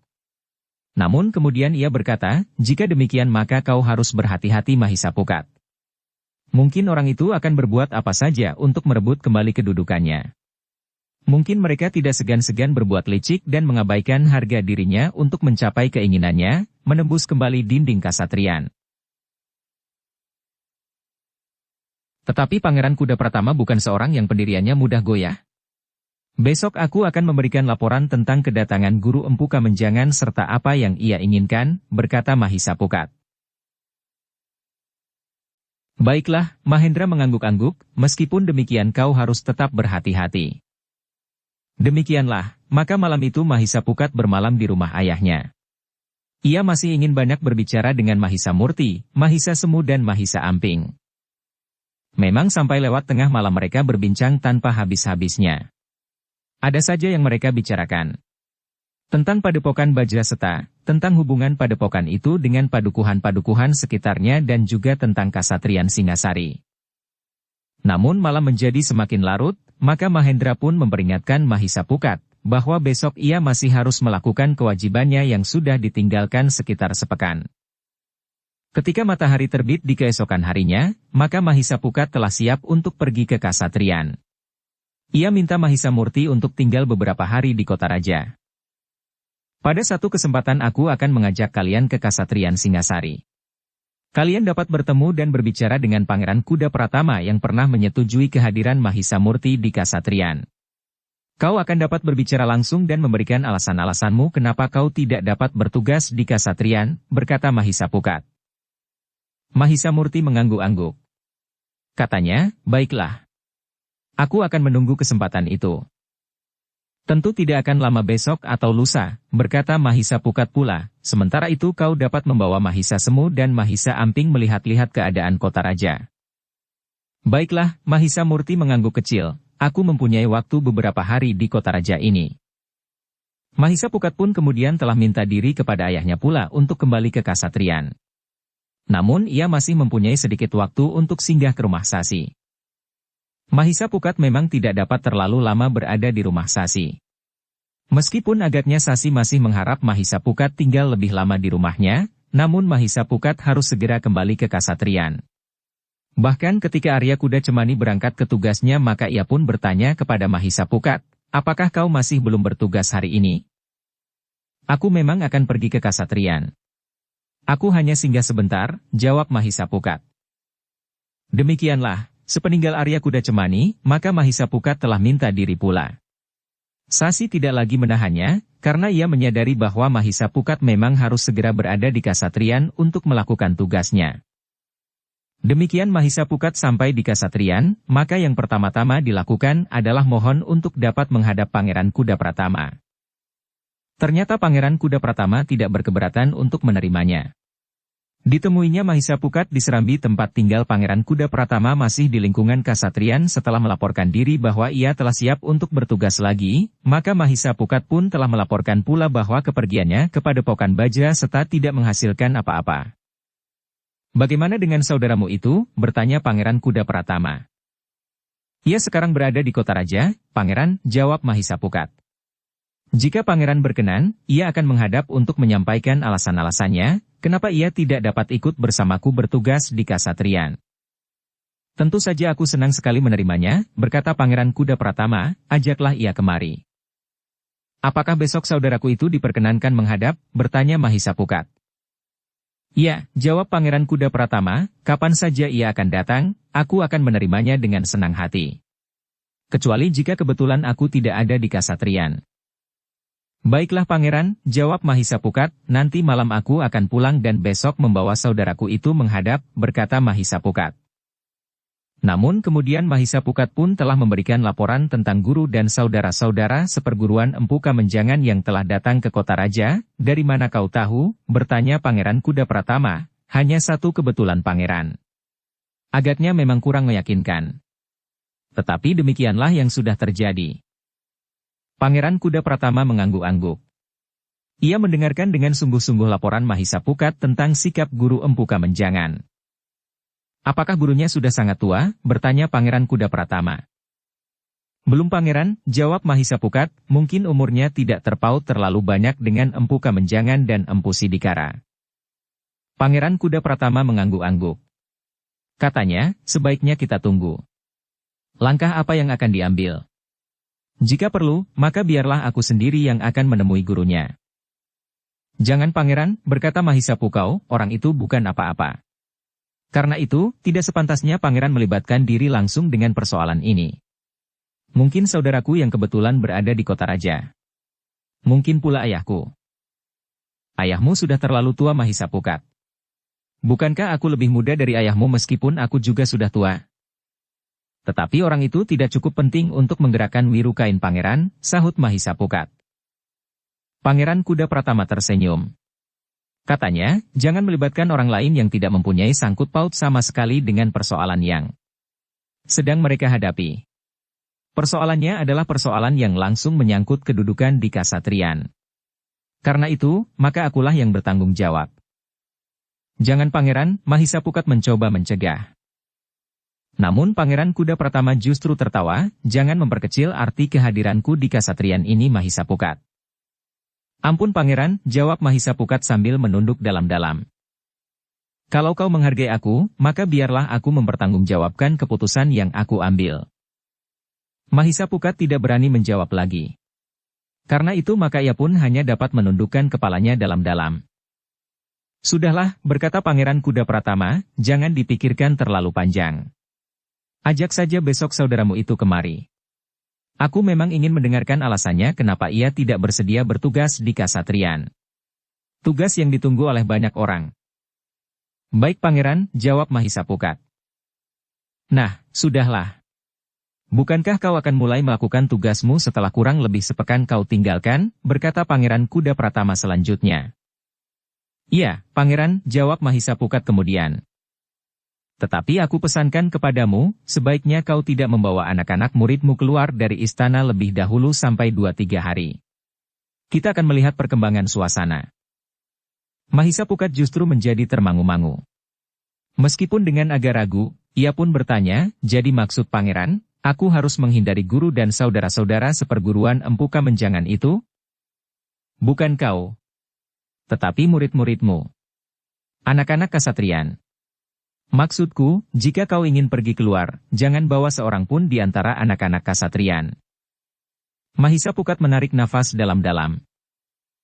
Speaker 1: Namun kemudian ia berkata, jika demikian maka kau harus berhati-hati Mahisa Pukat. Mungkin orang itu akan berbuat apa saja untuk merebut kembali kedudukannya. Mungkin mereka tidak segan-segan berbuat licik dan mengabaikan harga dirinya untuk mencapai keinginannya, menembus kembali dinding Kasatrian. Tetapi Pangeran Kuda Pratama bukan seorang yang pendiriannya mudah goyah. Besok aku akan memberikan laporan tentang kedatangan Guru Empu Kamenjangan serta apa yang ia inginkan, berkata Mahisa Pukat. Baiklah, Mahendra mengangguk-angguk, meskipun demikian kau harus tetap berhati-hati. Demikianlah, maka malam itu Mahisa Pukat bermalam di rumah ayahnya. Ia masih ingin banyak berbicara dengan Mahisa Murti, Mahisa Semu dan Mahisa Amping. Memang sampai lewat tengah malam mereka berbincang tanpa habis-habisnya. Ada saja yang mereka bicarakan. Tentang padepokan Bajraseta, tentang hubungan padepokan itu dengan padukuhan-padukuhan sekitarnya dan juga tentang Kasatrian Singasari. Namun malam menjadi semakin larut, maka Mahendra pun memperingatkan Mahisa Pukat, bahwa besok ia masih harus melakukan kewajibannya yang sudah ditinggalkan sekitar sepekan. Ketika matahari terbit di keesokan harinya, maka Mahisa Pukat telah siap untuk pergi ke Kasatrian. Ia minta Mahisa Murti untuk tinggal beberapa hari di kota raja. Pada satu kesempatan aku akan mengajak kalian ke Kasatrian Singasari. Kalian dapat bertemu dan berbicara dengan Pangeran Kuda Pratama yang pernah menyetujui kehadiran Mahisa Murti di Kasatrian. Kau akan dapat berbicara langsung dan memberikan alasan-alasanmu kenapa kau tidak dapat bertugas di Kasatrian, berkata Mahisa Pukat. Mahisa Murti mengangguk-angguk. Katanya, baiklah. Aku akan menunggu kesempatan itu. Tentu tidak akan lama besok atau lusa, berkata Mahisa Pukat pula, sementara itu kau dapat membawa Mahisa Semu dan Mahisa Amping melihat-lihat keadaan kota raja. Baiklah, Mahisa Murti mengangguk kecil, aku mempunyai waktu beberapa hari di kota raja ini. Mahisa Pukat pun kemudian telah minta diri kepada ayahnya pula untuk kembali ke Kasatrian. Namun ia masih mempunyai sedikit waktu untuk singgah ke rumah Sasi. Mahisa Pukat memang tidak dapat terlalu lama berada di rumah Sasi. Meskipun agaknya Sasi masih mengharap Mahisa Pukat tinggal lebih lama di rumahnya, namun Mahisa Pukat harus segera kembali ke Kasatrian. Bahkan ketika Arya Kuda Cemani berangkat ke tugasnya maka ia pun bertanya kepada Mahisa Pukat, apakah kau masih belum bertugas hari ini? Aku memang akan pergi ke Kasatrian. Aku hanya singgah sebentar, jawab Mahisa Pukat. Demikianlah, sepeninggal Arya Kuda Cemani, maka Mahisa Pukat telah minta diri pula. Sasi tidak lagi menahannya, karena ia menyadari bahwa Mahisa Pukat memang harus segera berada di Kasatriyan untuk melakukan tugasnya. Demikian Mahisa Pukat sampai di Kasatriyan, maka yang pertama-tama dilakukan adalah mohon untuk dapat menghadap Pangeran Kuda Pratama. Ternyata Pangeran Kuda Pratama tidak berkeberatan untuk menerimanya. Ditemuinya Mahisa Pukat di Serambi tempat tinggal Pangeran Kuda Pratama masih di lingkungan Kasatriyan setelah melaporkan diri bahwa ia telah siap untuk bertugas lagi, maka Mahisa Pukat pun telah melaporkan pula bahwa kepergiannya ke Padepokan Baja serta tidak menghasilkan apa-apa. Bagaimana dengan saudaramu itu? Bertanya Pangeran Kuda Pratama. Ia sekarang berada di kota raja, Pangeran, jawab Mahisa Pukat. Jika Pangeran berkenan, ia akan menghadap untuk menyampaikan alasan-alasannya, kenapa ia tidak dapat ikut bersamaku bertugas di Kasatriyan. Tentu saja aku senang sekali menerimanya, berkata Pangeran Kuda Pratama, ajaklah ia kemari. Apakah besok saudaraku itu diperkenankan menghadap? Bertanya Mahisa Pukat. Ya, jawab Pangeran Kuda Pratama, kapan saja ia akan datang, aku akan menerimanya dengan senang hati. Kecuali jika kebetulan aku tidak ada di Kasatriyan. Baiklah Pangeran, jawab Mahisa Pukat, nanti malam aku akan pulang dan besok membawa saudaraku itu menghadap, berkata Mahisa Pukat. Namun kemudian Mahisa Pukat pun telah memberikan laporan tentang guru dan saudara-saudara seperguruan Empu Kamenjangan yang telah datang ke kota raja. Dari mana kau tahu? Bertanya Pangeran Kuda Pratama. Hanya satu kebetulan Pangeran. Agaknya memang kurang meyakinkan. Tetapi demikianlah yang sudah terjadi. Pangeran Kuda Pratama mengangguk-angguk. Ia mendengarkan dengan sungguh-sungguh laporan Mahisa Pukat tentang sikap guru Empu Kamenjangan. Apakah gurunya sudah sangat tua? Bertanya Pangeran Kuda Pratama. Belum Pangeran, jawab Mahisa Pukat, mungkin umurnya tidak terpaut terlalu banyak dengan Empu Kamenjangan dan Empu Sidikara. Pangeran Kuda Pratama mengangguk-angguk. Katanya, sebaiknya kita tunggu. Langkah apa yang akan diambil? Jika perlu, maka biarlah aku sendiri yang akan menemui gurunya. Jangan Pangeran, berkata Mahisa Pukau, orang itu bukan apa-apa. Karena itu, tidak sepantasnya Pangeran melibatkan diri langsung dengan persoalan ini. Mungkin saudaraku yang kebetulan berada di kota raja. Mungkin pula ayahku. Ayahmu sudah terlalu tua Mahisa Pukat. Bukankah aku lebih muda dari ayahmu meskipun aku juga sudah tua? Tetapi orang itu tidak cukup penting untuk menggerakkan wiru kain Pangeran, sahut Mahisa Pukat. Pangeran Kuda Pratama tersenyum. Katanya, jangan melibatkan orang lain yang tidak mempunyai sangkut paut sama sekali dengan persoalan yang sedang mereka hadapi. Persoalannya adalah persoalan yang langsung menyangkut kedudukan di Kasatriyan. Karena itu, maka akulah yang bertanggung jawab. Jangan Pangeran, Mahisa Pukat mencoba mencegah. Namun Pangeran Kuda Pratama justru tertawa, jangan memperkecil arti kehadiranku di Kasatriyan ini Mahisa Pukat. Ampun Pangeran, jawab Mahisa Pukat sambil menunduk dalam-dalam. Kalau kau menghargai aku, maka biarlah aku mempertanggungjawabkan keputusan yang aku ambil. Mahisa Pukat tidak berani menjawab lagi. Karena itu maka ia pun hanya dapat menundukkan kepalanya dalam-dalam. Sudahlah, berkata Pangeran Kuda Pratama, jangan dipikirkan terlalu panjang. Ajak saja besok saudaramu itu kemari. Aku memang ingin mendengarkan alasannya kenapa ia tidak bersedia bertugas di Kasatriyan. Tugas yang ditunggu oleh banyak orang. Baik Pangeran, jawab Mahisa Pukat. Nah, sudahlah. Bukankah kau akan mulai melakukan tugasmu setelah kurang lebih sepekan kau tinggalkan, berkata Pangeran Kuda Pratama selanjutnya. Iya, Pangeran, jawab Mahisa Pukat kemudian. Tetapi aku pesankan kepadamu, sebaiknya kau tidak membawa anak-anak muridmu keluar dari istana lebih dahulu sampai 2-3 hari. Kita akan melihat perkembangan suasana. Mahisa Pukat justru menjadi termangu-mangu. Meskipun dengan agak ragu, ia pun bertanya, jadi maksud Pangeran, aku harus menghindari guru dan saudara-saudara seperguruan Empu Kamenjangan itu? Bukan kau. Tetapi murid-muridmu. Anak-anak Kasatriyan. Maksudku, jika kau ingin pergi keluar, jangan bawa seorang pun di antara anak-anak Kasatriyan. Mahisa Pukat menarik nafas dalam-dalam.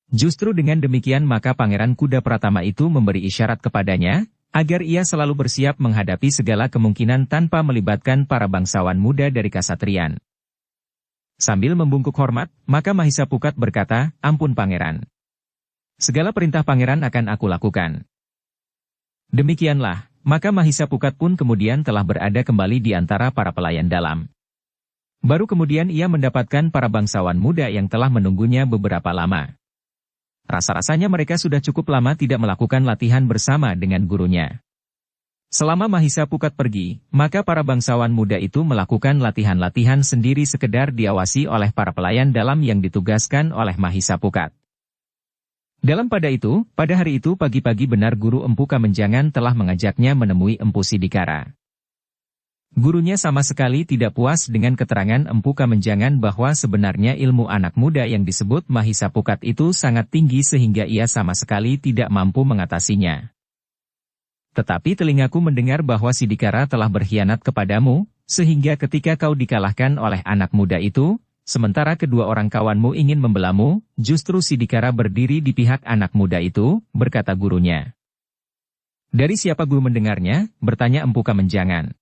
Speaker 1: Justru dengan demikian maka Pangeran Kuda Pratama itu memberi isyarat kepadanya, agar ia selalu bersiap menghadapi segala kemungkinan tanpa melibatkan para bangsawan muda dari Kasatriyan. Sambil membungkuk hormat, maka Mahisa Pukat berkata, "Ampun Pangeran. Segala perintah Pangeran akan aku lakukan." Demikianlah, maka Mahisa Pukat pun kemudian telah berada kembali di antara para pelayan dalam. Baru kemudian ia mendapatkan para bangsawan muda yang telah menunggunya beberapa lama. Rasa-rasanya mereka sudah cukup lama tidak melakukan latihan bersama dengan gurunya. Selama Mahisa Pukat pergi, maka para bangsawan muda itu melakukan latihan-latihan sendiri sekedar diawasi oleh para pelayan dalam yang ditugaskan oleh Mahisa Pukat. Pada hari itu pagi-pagi benar guru Empu Kamenjangan telah mengajaknya menemui Empu Sidikara. Gurunya sama sekali tidak puas dengan keterangan Empu Kamenjangan bahwa sebenarnya ilmu anak muda yang disebut Mahisa Pukat itu sangat tinggi sehingga ia sama sekali tidak mampu mengatasinya. Tetapi telingaku mendengar bahwa Sidikara telah berkhianat kepadamu, sehingga ketika kau dikalahkan oleh anak muda itu, sementara kedua orang kawanmu ingin membelamu, justru Sidikara berdiri di pihak anak muda itu, berkata gurunya. Dari siapa guru mendengarnya? Bertanya Empu Kamenjangan.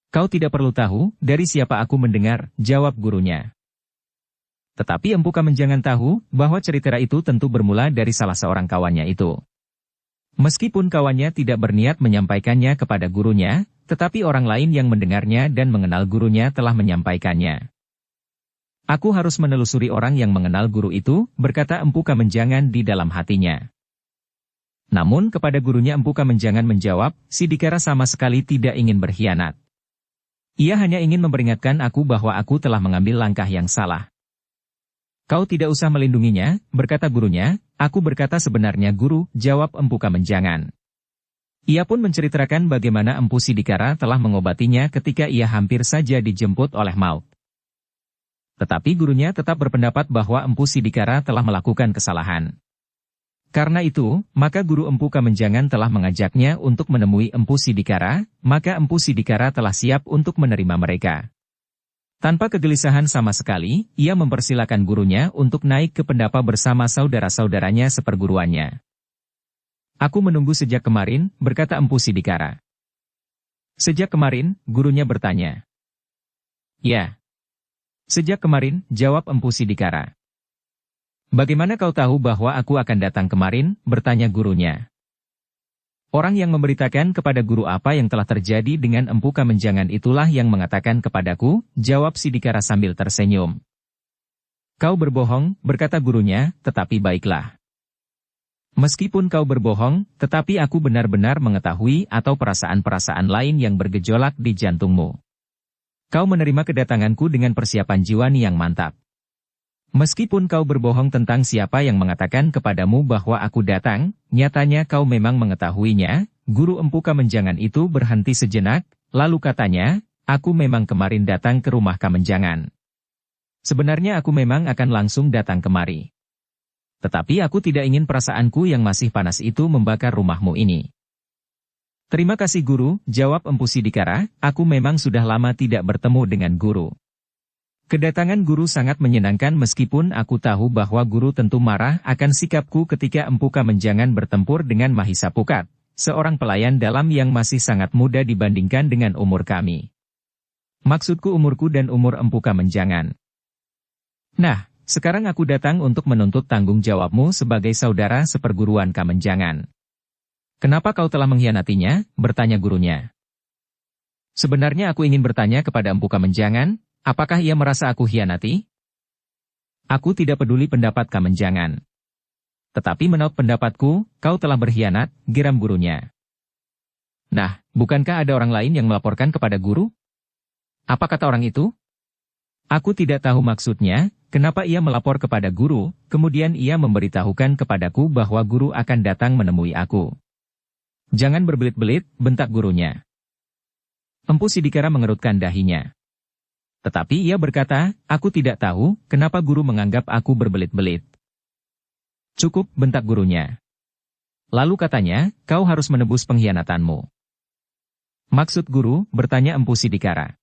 Speaker 1: Kau tidak perlu tahu, dari siapa aku mendengar, jawab gurunya. Tetapi Empu Kamenjangan tahu, bahwa cerita itu tentu bermula dari salah seorang kawannya itu. Meskipun kawannya tidak berniat menyampaikannya kepada gurunya, tetapi orang lain yang mendengarnya dan mengenal gurunya telah menyampaikannya. Aku harus menelusuri orang yang mengenal guru itu, berkata Empu Kamenjangan di dalam hatinya. Namun kepada gurunya Empu Kamenjangan menjawab, Sidikara sama sekali tidak ingin berkhianat. Ia hanya ingin memperingatkan aku bahwa aku telah mengambil langkah yang salah. Kau tidak usah melindunginya, berkata gurunya. Aku berkata sebenarnya guru, jawab Empu Kamenjangan. Ia pun menceritakan bagaimana Empu Sidikara telah mengobatinya ketika ia hampir saja dijemput oleh maut. Tetapi gurunya tetap berpendapat bahwa Empu Sidikara telah melakukan kesalahan. Karena itu, maka guru Empu Kamenjangan telah mengajaknya untuk menemui Empu Sidikara, maka Empu Sidikara telah siap untuk menerima mereka. Tanpa kegelisahan sama sekali, ia mempersilakan gurunya untuk naik ke pendapa bersama saudara-saudaranya seperguruannya. Aku menunggu sejak kemarin, berkata Empu Sidikara. Sejak kemarin, gurunya bertanya. Ya. Sejak kemarin, jawab Empu Sidikara. Bagaimana kau tahu bahwa aku akan datang kemarin, bertanya gurunya. Orang yang memberitakan kepada guru apa yang telah terjadi dengan Empu Kamenjangan itulah yang mengatakan kepadaku, jawab Sidikara sambil tersenyum. Kau berbohong, berkata gurunya, tetapi baiklah. Meskipun kau berbohong, tetapi aku benar-benar mengetahui atau perasaan-perasaan lain yang bergejolak di jantungmu. Kau menerima kedatanganku dengan persiapan jiwani yang mantap. Meskipun kau berbohong tentang siapa yang mengatakan kepadamu bahwa aku datang, nyatanya kau memang mengetahuinya. Guru Empu Kamenjangan itu berhenti sejenak, lalu katanya, aku memang kemarin datang ke rumah Kamenjangan. Sebenarnya aku memang akan langsung datang kemari. Tetapi aku tidak ingin perasaanku yang masih panas itu membakar rumahmu ini. Terima kasih guru, jawab Empu Sidikara, aku memang sudah lama tidak bertemu dengan guru. Kedatangan guru sangat menyenangkan meskipun aku tahu bahwa guru tentu marah akan sikapku ketika Empu Kamenjangan bertempur dengan Mahisa Pukat, seorang pelayan dalam yang masih sangat muda dibandingkan dengan umur kami. Maksudku umurku dan umur Empu Kamenjangan. Nah, sekarang aku datang untuk menuntut tanggung jawabmu sebagai saudara seperguruan Kamenjangan. Kenapa kau telah mengkhianatinya? Bertanya gurunya. Sebenarnya aku ingin bertanya kepada Empu Kamenjangan, apakah ia merasa aku khianati? Aku tidak peduli pendapat Kamenjangan. Tetapi menurut pendapatku, kau telah berkhianat, geram gurunya. Nah, bukankah ada orang lain yang melaporkan kepada guru? Apa kata orang itu? Aku tidak tahu maksudnya, kenapa ia melapor kepada guru, kemudian ia memberitahukan kepadaku bahwa guru akan datang menemui aku. Jangan berbelit-belit, bentak gurunya. Empu Sidikara mengerutkan dahinya. Tetapi ia berkata, aku tidak tahu, kenapa guru menganggap aku berbelit-belit. Cukup, bentak gurunya. Lalu katanya, kau harus menebus pengkhianatanmu. Maksud guru, bertanya Empu Sidikara.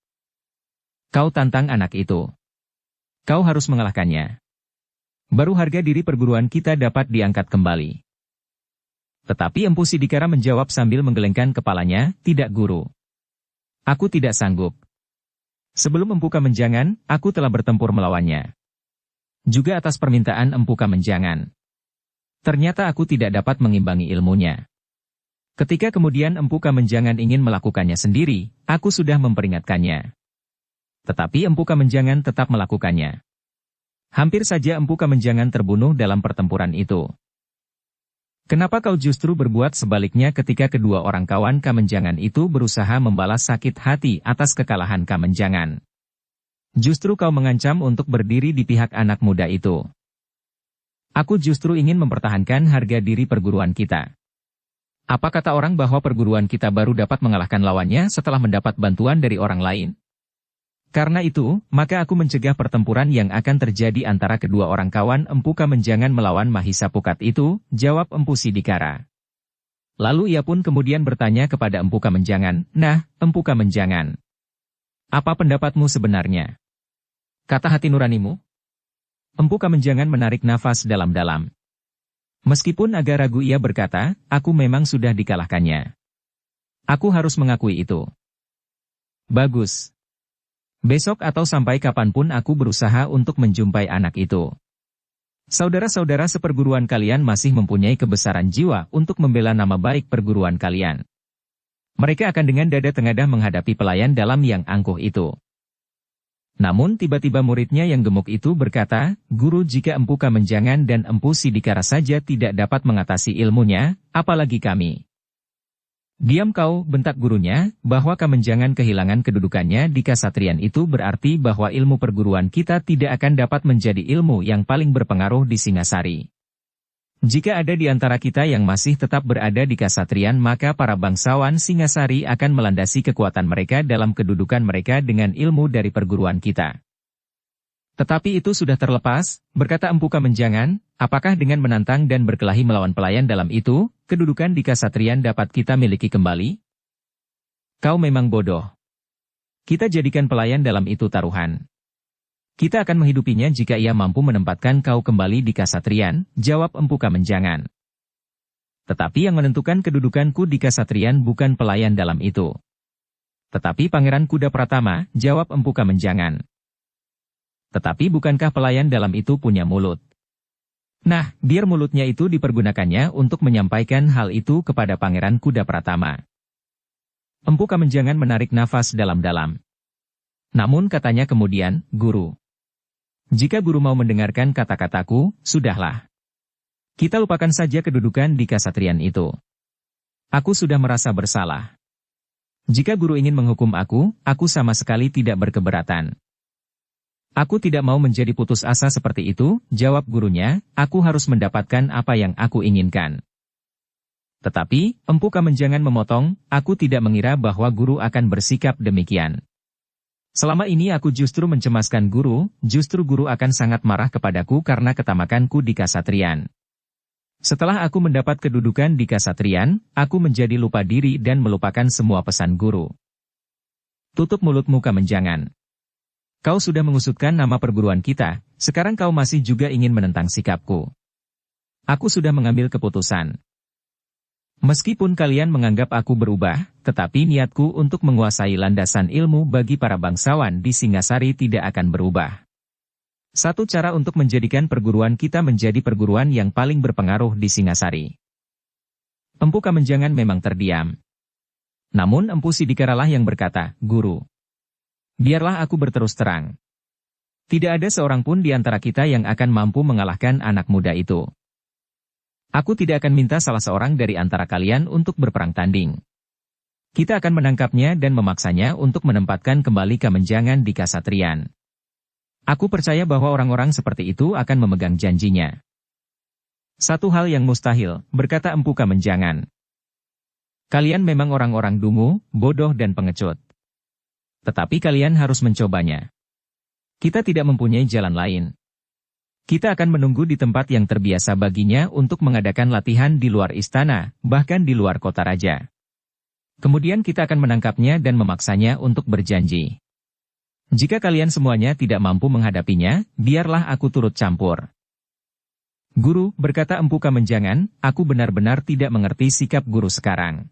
Speaker 1: Kau tantang anak itu. Kau harus mengalahkannya. Baru harga diri perguruan kita dapat diangkat kembali. Tetapi Empu Sidikara menjawab sambil menggelengkan kepalanya, tidak guru. Aku tidak sanggup. Sebelum Empu Kamenjangan, aku telah bertempur melawannya. Juga atas permintaan Empu Kamenjangan. Ternyata aku tidak dapat mengimbangi ilmunya. Ketika kemudian Empu Kamenjangan ingin melakukannya sendiri, aku sudah memperingatkannya. Tetapi Empu Kamenjangan tetap melakukannya. Hampir saja Empu Kamenjangan terbunuh dalam pertempuran itu. Kenapa kau justru berbuat sebaliknya ketika kedua orang kawan Kamenjangan itu berusaha membalas sakit hati atas kekalahan Kamenjangan? Justru kau mengancam untuk berdiri di pihak anak muda itu. Aku justru ingin mempertahankan harga diri perguruan kita. Apa kata orang bahwa perguruan kita baru dapat mengalahkan lawannya setelah mendapat bantuan dari orang lain? Karena itu, maka aku mencegah pertempuran yang akan terjadi antara kedua orang kawan Empu Kamenjangan melawan Mahisa Pukat itu, jawab Empu Sidikara. Lalu ia pun kemudian bertanya kepada Empu Kamenjangan, nah, Empu Kamenjangan, apa pendapatmu sebenarnya? Kata hati nuranimu? Empu Kamenjangan menarik nafas dalam-dalam. Meskipun agak ragu ia berkata, aku memang sudah dikalahkannya. Aku harus mengakui itu. Bagus. Besok atau sampai kapanpun aku berusaha untuk menjumpai anak itu. Saudara-saudara seperguruan kalian masih mempunyai kebesaran jiwa untuk membela nama baik perguruan kalian. Mereka akan dengan dada tengadah menghadapi pelayan dalam yang angkuh itu. Namun tiba-tiba muridnya yang gemuk itu berkata, Guru, jika Empu Kamenjangan dan Empu Sidikara saja tidak dapat mengatasi ilmunya, apalagi kami. Diam kau, bentak gurunya, bahwa Kamenjangan kehilangan kedudukannya di kasatrian itu berarti bahwa ilmu perguruan kita tidak akan dapat menjadi ilmu yang paling berpengaruh di Singasari. Jika ada di antara kita yang masih tetap berada di kasatrian maka para bangsawan Singasari akan melandasi kekuatan mereka dalam kedudukan mereka dengan ilmu dari perguruan kita. Tetapi itu sudah terlepas, berkata Empu Kamenjangan, apakah dengan menantang dan berkelahi melawan pelayan dalam itu, kedudukan di kasatrian dapat kita miliki kembali? Kau memang bodoh. Kita jadikan pelayan dalam itu taruhan. Kita akan menghidupinya jika ia mampu menempatkan kau kembali di kasatrian, jawab Empu Kamenjangan. Tetapi yang menentukan kedudukanku di kasatrian bukan pelayan dalam itu. Tetapi Pangeran Kuda Pratama, jawab Empu Kamenjangan. Tetapi bukankah pelayan dalam itu punya mulut? Nah, biar mulutnya itu dipergunakannya untuk menyampaikan hal itu kepada Pangeran Kuda Pratama. Empu Kamenjangan menarik nafas dalam-dalam. Namun katanya kemudian, Guru. Jika guru mau mendengarkan kata-kataku, sudahlah. Kita lupakan saja kedudukan di kasatrian itu. Aku sudah merasa bersalah. Jika guru ingin menghukum aku sama sekali tidak berkeberatan. Aku tidak mau menjadi putus asa seperti itu, jawab gurunya, aku harus mendapatkan apa yang aku inginkan. Tetapi, Empu Kamenjangan memotong, aku tidak mengira bahwa guru akan bersikap demikian. Selama ini aku justru mencemaskan guru, justru guru akan sangat marah kepadaku karena ketamakanku di kasatrian. Setelah aku mendapat kedudukan di kasatrian, aku menjadi lupa diri dan melupakan semua pesan guru. Tutup mulutmu Kamenjangan. Kau sudah mengusutkan nama perguruan kita, sekarang kau masih juga ingin menentang sikapku. Aku sudah mengambil keputusan. Meskipun kalian menganggap aku berubah, tetapi niatku untuk menguasai landasan ilmu bagi para bangsawan di Singasari tidak akan berubah. Satu cara untuk menjadikan perguruan kita menjadi perguruan yang paling berpengaruh di Singasari. Empu Kamenjangan memang terdiam. Namun Empu Sidikaralah yang berkata, Guru. Biarlah aku berterus terang. Tidak ada seorang pun di antara kita yang akan mampu mengalahkan anak muda itu. Aku tidak akan minta salah seorang dari antara kalian untuk berperang tanding. Kita akan menangkapnya dan memaksanya untuk menempatkan kembali Kamenjangan di kasatrian. Aku percaya bahwa orang-orang seperti itu akan memegang janjinya. Satu hal yang mustahil, berkata Empu Kamenjangan. Kalian memang orang-orang dungu, bodoh dan pengecut. Tetapi kalian harus mencobanya. Kita tidak mempunyai jalan lain. Kita akan menunggu di tempat yang terbiasa baginya untuk mengadakan latihan di luar istana, bahkan di luar kota raja. Kemudian kita akan menangkapnya dan memaksanya untuk berjanji. Jika kalian semuanya tidak mampu menghadapinya, biarlah aku turut campur. Guru, berkata Empu Kamenjangan, aku benar-benar tidak mengerti sikap guru sekarang.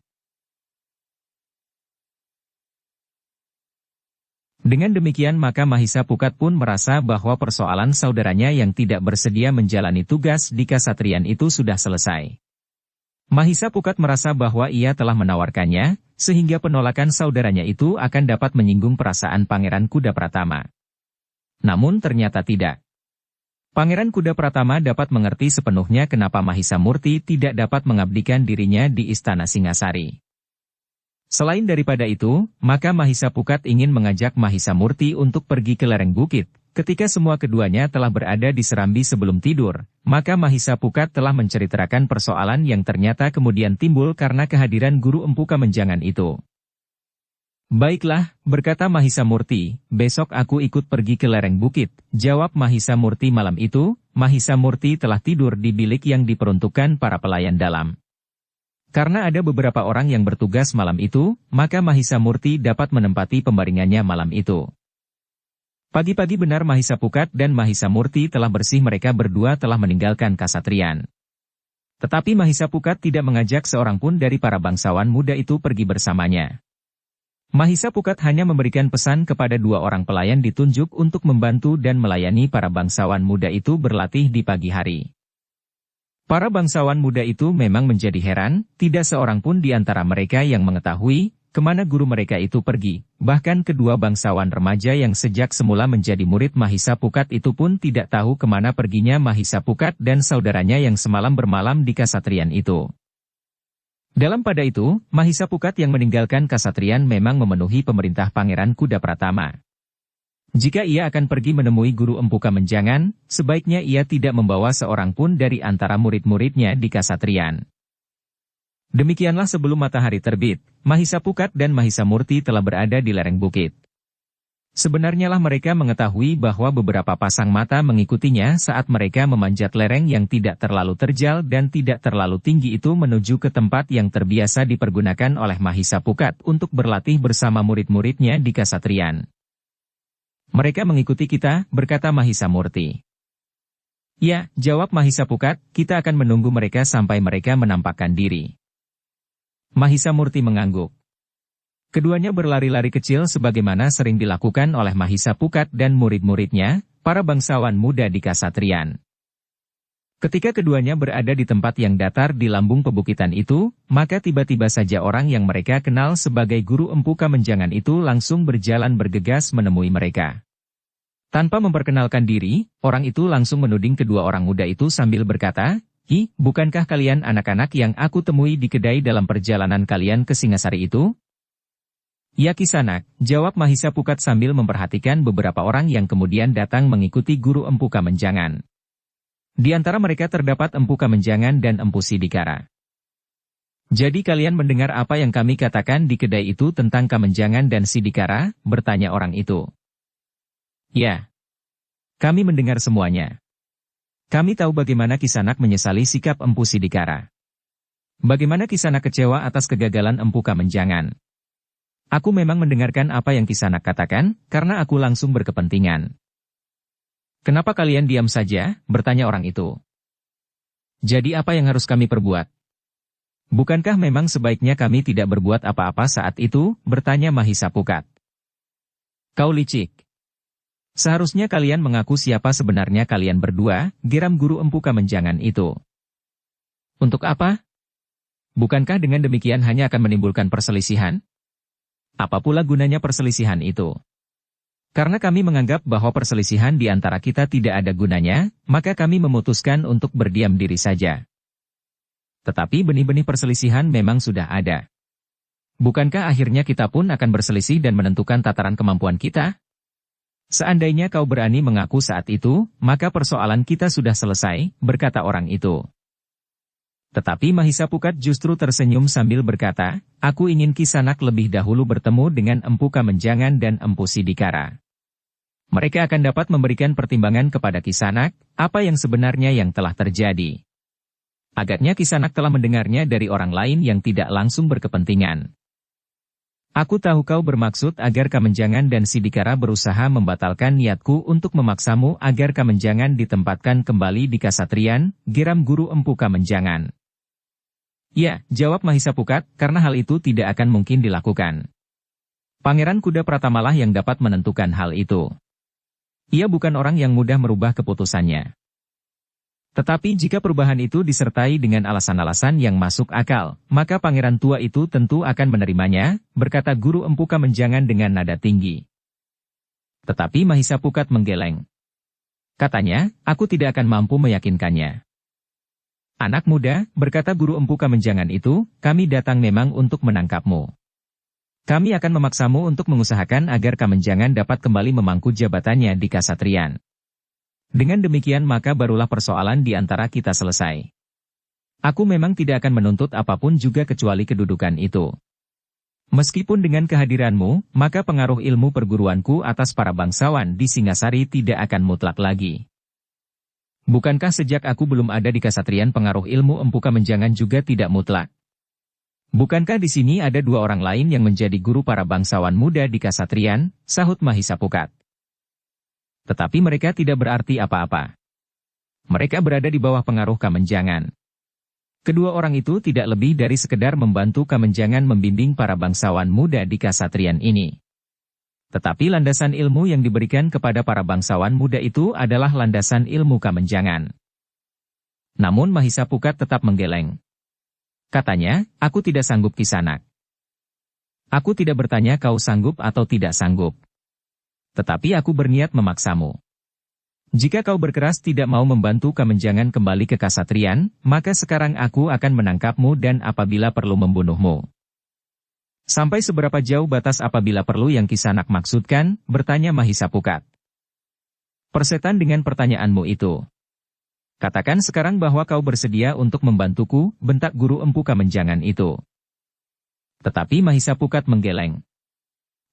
Speaker 1: Dengan demikian maka Mahisa Pukat pun merasa bahwa persoalan saudaranya yang tidak bersedia menjalani tugas di Kasatriyan itu sudah selesai. Mahisa Pukat merasa bahwa ia telah menawarkannya, sehingga penolakan saudaranya itu akan dapat menyinggung perasaan Pangeran Kuda Pratama. Namun ternyata tidak. Pangeran Kuda Pratama dapat mengerti sepenuhnya kenapa Mahisa Murti tidak dapat mengabdikan dirinya di Istana Singasari. Selain daripada itu, maka Mahisa Pukat ingin mengajak Mahisa Murti untuk pergi ke lereng bukit. Ketika semua keduanya telah berada di serambi sebelum tidur, maka Mahisa Pukat telah menceritakan persoalan yang ternyata kemudian timbul karena kehadiran guru Empu Kamenjangan itu. Baiklah, berkata Mahisa Murti, besok aku ikut pergi ke lereng bukit, jawab Mahisa Murti. Malam itu, Mahisa Murti telah tidur di bilik yang diperuntukkan para pelayan dalam. Karena ada beberapa orang yang bertugas malam itu, maka Mahisa Murti dapat menempati pembaringannya malam itu. Pagi-pagi benar Mahisa Pukat dan Mahisa Murti telah bersih, mereka berdua telah meninggalkan Kasatriyan. Tetapi Mahisa Pukat tidak mengajak seorang pun dari para bangsawan muda itu pergi bersamanya. Mahisa Pukat hanya memberikan pesan kepada 2 orang pelayan ditunjuk untuk membantu dan melayani para bangsawan muda itu berlatih di pagi hari. Para bangsawan muda itu memang menjadi heran, tidak seorang pun di antara mereka yang mengetahui kemana guru mereka itu pergi. Bahkan kedua bangsawan remaja yang sejak semula menjadi murid Mahisa Pukat itu pun tidak tahu kemana perginya Mahisa Pukat dan saudaranya yang semalam bermalam di Kasatriyan itu. Dalam pada itu, Mahisa Pukat yang meninggalkan Kasatriyan memang memenuhi pemerintah Pangeran Kuda Pratama. Jika ia akan pergi menemui guru Empu Kamenjangan, sebaiknya ia tidak membawa seorang pun dari antara murid-muridnya di Kasatriyan. Demikianlah sebelum matahari terbit, Mahisa Pukat dan Mahisa Murti telah berada di lereng bukit. Sebenarnya lah mereka mengetahui bahwa beberapa pasang mata mengikutinya saat mereka memanjat lereng yang tidak terlalu terjal dan tidak terlalu tinggi itu menuju ke tempat yang terbiasa dipergunakan oleh Mahisa Pukat untuk berlatih bersama murid-muridnya di Kasatriyan. Mereka mengikuti kita, berkata Mahisa Murti. Ya, jawab Mahisa Pukat, kita akan menunggu mereka sampai mereka menampakkan diri. Mahisa Murti mengangguk. Keduanya berlari-lari kecil sebagaimana sering dilakukan oleh Mahisa Pukat dan murid-muridnya, para bangsawan muda di Kasatriyan. Ketika keduanya berada di tempat yang datar di lambung pebukitan itu, maka tiba-tiba saja orang yang mereka kenal sebagai guru Empu Kamenjangan itu langsung berjalan bergegas menemui mereka. Tanpa memperkenalkan diri, orang itu langsung menuding kedua orang muda itu sambil berkata, "Hi, bukankah kalian anak-anak yang aku temui di kedai dalam perjalanan kalian ke Singasari itu?" "Ya Kisanak," jawab Mahisa Pukat sambil memperhatikan beberapa orang yang kemudian datang mengikuti guru Empu Kamenjangan. Di antara mereka terdapat Empu Kamenjangan dan Empu Sidikara. "Jadi kalian mendengar apa yang kami katakan di kedai itu tentang Kamenjangan dan Sidikara?" bertanya orang itu. "Ya. Kami mendengar semuanya. Kami tahu bagaimana Kisanak menyesali sikap Empu Sidikara. Bagaimana Kisanak kecewa atas kegagalan Empu Kamenjangan. Aku memang mendengarkan apa yang Kisanak katakan, karena aku langsung berkepentingan." "Kenapa kalian diam saja?" bertanya orang itu. "Jadi apa yang harus kami perbuat?" "Bukankah memang sebaiknya kami tidak berbuat apa-apa saat itu?" bertanya Mahisa Pukat. "Kau licik. Seharusnya kalian mengaku siapa sebenarnya kalian berdua," geram guru Empu Kamenjangan itu. "Untuk apa? Bukankah dengan demikian hanya akan menimbulkan perselisihan? Apa pula gunanya perselisihan itu? Karena kami menganggap bahwa perselisihan di antara kita tidak ada gunanya, maka kami memutuskan untuk berdiam diri saja. Tetapi benih-benih perselisihan memang sudah ada. Bukankah akhirnya kita pun akan berselisih dan menentukan tataran kemampuan kita? Seandainya kau berani mengaku saat itu, maka persoalan kita sudah selesai," berkata orang itu. Tetapi Mahisa Pukat justru tersenyum sambil berkata, "Aku ingin Kisanak lebih dahulu bertemu dengan Empu Kamenjangan dan Empu Sidikara. Mereka akan dapat memberikan pertimbangan kepada Kisanak, apa yang sebenarnya yang telah terjadi. Agaknya Kisanak telah mendengarnya dari orang lain yang tidak langsung berkepentingan." Aku tahu kau bermaksud agar Kamenjangan dan Sidikara berusaha membatalkan niatku untuk memaksamu agar Kamenjangan ditempatkan kembali di Kasatriyan, geram Guru Empu Kamenjangan. Ya, jawab Mahisapukat, karena hal itu tidak akan mungkin dilakukan. Pangeran Kuda Pratamalah yang dapat menentukan hal itu. Ia bukan orang yang mudah merubah keputusannya. Tetapi jika perubahan itu disertai dengan alasan-alasan yang masuk akal, maka pangeran tua itu tentu akan menerimanya, berkata Guru Empu Kamenjangan dengan nada tinggi. Tetapi Mahisapukat menggeleng. Katanya, aku tidak akan mampu meyakinkannya. Anak muda, berkata Guru Empu Kamenjangan itu, kami datang memang untuk menangkapmu. Kami akan memaksamu untuk mengusahakan agar Kamenjangan dapat kembali memangku jabatannya di Kasatriyan. Dengan demikian maka barulah persoalan di antara kita selesai. Aku memang tidak akan menuntut apapun juga kecuali kedudukan itu. Meskipun dengan kehadiranmu, maka pengaruh ilmu perguruanku atas para bangsawan di Singasari tidak akan mutlak lagi. Bukankah sejak aku belum ada di Kasatriyan pengaruh ilmu Empu Kamenjangan juga tidak mutlak? Bukankah di sini ada dua orang lain yang menjadi guru para bangsawan muda di Kasatriyan, sahut Mahisapukat. Tetapi mereka tidak berarti apa-apa. Mereka berada di bawah pengaruh Kamenjangan. Kedua orang itu tidak lebih dari sekedar membantu Kamenjangan membimbing para bangsawan muda di Kasatriyan ini. Tetapi landasan ilmu yang diberikan kepada para bangsawan muda itu adalah landasan ilmu Kamenjangan. Namun Mahisapukat tetap menggeleng. Katanya, aku tidak sanggup Kisanak. Aku tidak bertanya kau sanggup atau tidak sanggup. Tetapi aku berniat memaksamu. Jika kau berkeras tidak mau membantu Kamenjangan kembali ke Kasatriyan, maka sekarang aku akan menangkapmu dan apabila perlu membunuhmu. Sampai seberapa jauh batas apabila perlu yang Kisanak maksudkan, bertanya Mahisapukat. Persetan dengan pertanyaanmu itu. Katakan sekarang bahwa kau bersedia untuk membantuku, bentak Guru Empu Kamenjangan itu. Tetapi Mahisapukat menggeleng.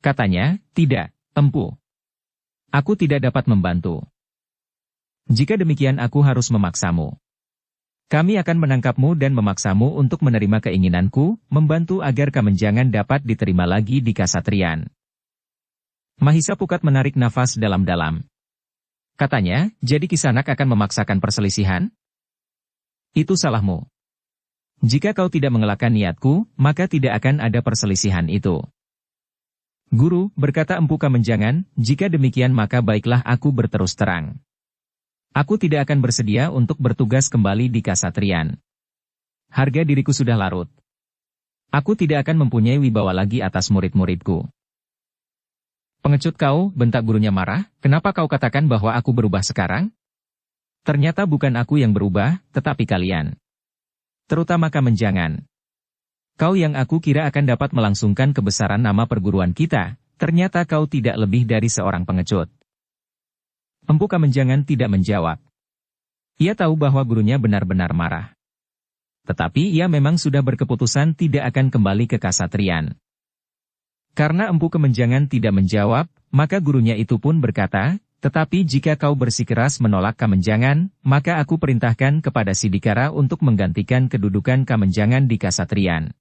Speaker 1: Katanya, tidak, Empu. Aku tidak dapat membantu. Jika demikian aku harus memaksamu. Kami akan menangkapmu dan memaksamu untuk menerima keinginanku, membantu agar Kamenjangan dapat diterima lagi di Kasatriyan. Mahisapukat menarik nafas dalam-dalam. Katanya, jadi Kisanak akan memaksakan perselisihan? Itu salahmu. Jika kau tidak mengelakkan niatku, maka tidak akan ada perselisihan itu. Guru, berkata Empu Kamenjangan, jika demikian maka baiklah aku berterus terang. Aku tidak akan bersedia untuk bertugas kembali di Kasatriyan. Harga diriku sudah larut. Aku tidak akan mempunyai wibawa lagi atas murid-muridku. Pengecut kau, bentak gurunya marah, kenapa kau katakan bahwa aku berubah sekarang? Ternyata bukan aku yang berubah, tetapi kalian. Terutama Kamenjangan. Kau yang aku kira akan dapat melangsungkan kebesaran nama perguruan kita, ternyata kau tidak lebih dari seorang pengecut. Empu Kamenjangan tidak menjawab. Ia tahu bahwa gurunya benar-benar marah. Tetapi ia memang sudah berkeputusan tidak akan kembali ke Kasatriyan. Karena Empu Kamenjangan tidak menjawab, maka gurunya itu pun berkata, tetapi jika kau bersikeras menolak Kamenjangan, maka aku perintahkan kepada Sidikara untuk menggantikan kedudukan Kamenjangan di Kasatriyan.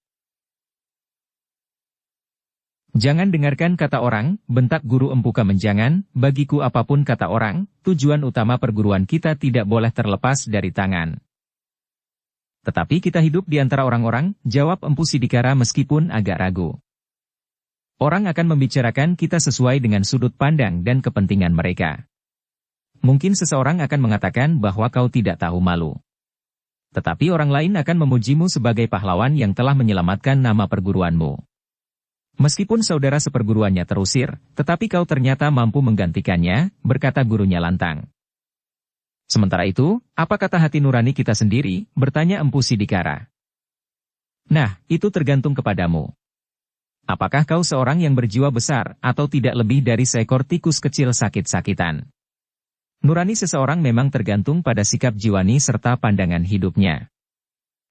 Speaker 1: Jangan dengarkan kata orang, bentak Guru Empu Kamenjangan, bagiku apapun kata orang, tujuan utama perguruan kita tidak boleh terlepas dari tangan. Tetapi kita hidup di antara orang-orang, jawab Empu Sidikara meskipun agak ragu. Orang akan membicarakan kita sesuai dengan sudut pandang dan kepentingan mereka. Mungkin seseorang akan mengatakan bahwa kau tidak tahu malu. Tetapi orang lain akan memujimu sebagai pahlawan yang telah menyelamatkan nama perguruanmu. Meskipun saudara seperguruannya terusir, tetapi kau ternyata mampu menggantikannya, berkata gurunya lantang. Sementara itu, apa kata hati nurani kita sendiri, bertanya Empu Sidikara. Nah, itu tergantung kepadamu. Apakah kau seorang yang berjiwa besar, atau tidak lebih dari seekor tikus kecil sakit-sakitan? Nurani seseorang memang tergantung pada sikap jiwani serta pandangan hidupnya.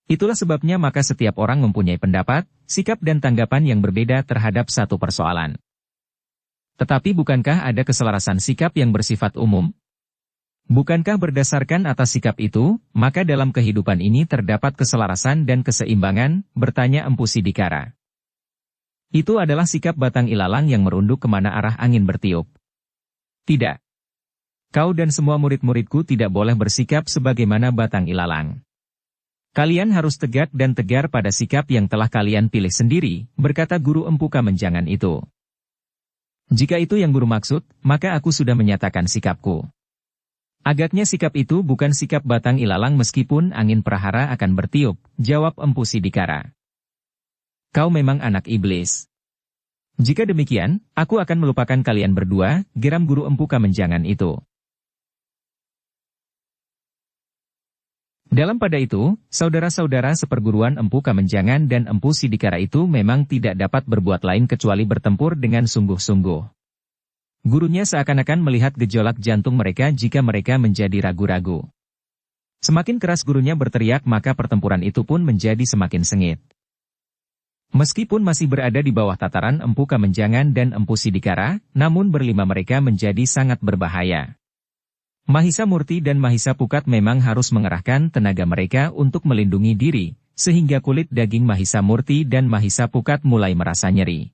Speaker 1: Itulah sebabnya maka setiap orang mempunyai pendapat, sikap dan tanggapan yang berbeda terhadap satu persoalan. Tetapi bukankah ada keselarasan sikap yang bersifat umum? Bukankah berdasarkan atas sikap itu, maka dalam kehidupan ini terdapat keselarasan dan keseimbangan, bertanya Empu Sidikara. Itu adalah sikap batang ilalang yang merunduk kemana arah angin bertiup. Tidak. Kau dan semua murid-muridku tidak boleh bersikap sebagaimana batang ilalang. Kalian harus tegak dan tegar pada sikap yang telah kalian pilih sendiri, berkata guru Empu Kamenjangan itu. Jika itu yang guru maksud, maka aku sudah menyatakan sikapku. Agaknya sikap itu bukan sikap batang ilalang meskipun angin prahara akan bertiup, jawab Empu Sidikara. Kau memang anak iblis. Jika demikian, aku akan melupakan kalian berdua, geram guru Empu Kamenjangan itu. Dalam pada itu, saudara-saudara seperguruan Empu Kamenjangan dan Empu Sidikara itu memang tidak dapat berbuat lain kecuali bertempur dengan sungguh-sungguh. Gurunya seakan-akan melihat gejolak jantung mereka jika mereka menjadi ragu-ragu. Semakin keras gurunya berteriak maka pertempuran itu pun menjadi semakin sengit. Meskipun masih berada di bawah tataran Empu Kamenjangan dan Empu Sidikara, namun berlima mereka menjadi sangat berbahaya. Mahisa Murti dan Mahisa Pukat memang harus mengerahkan tenaga mereka untuk melindungi diri, sehingga kulit daging Mahisa Murti dan Mahisa Pukat mulai merasa nyeri.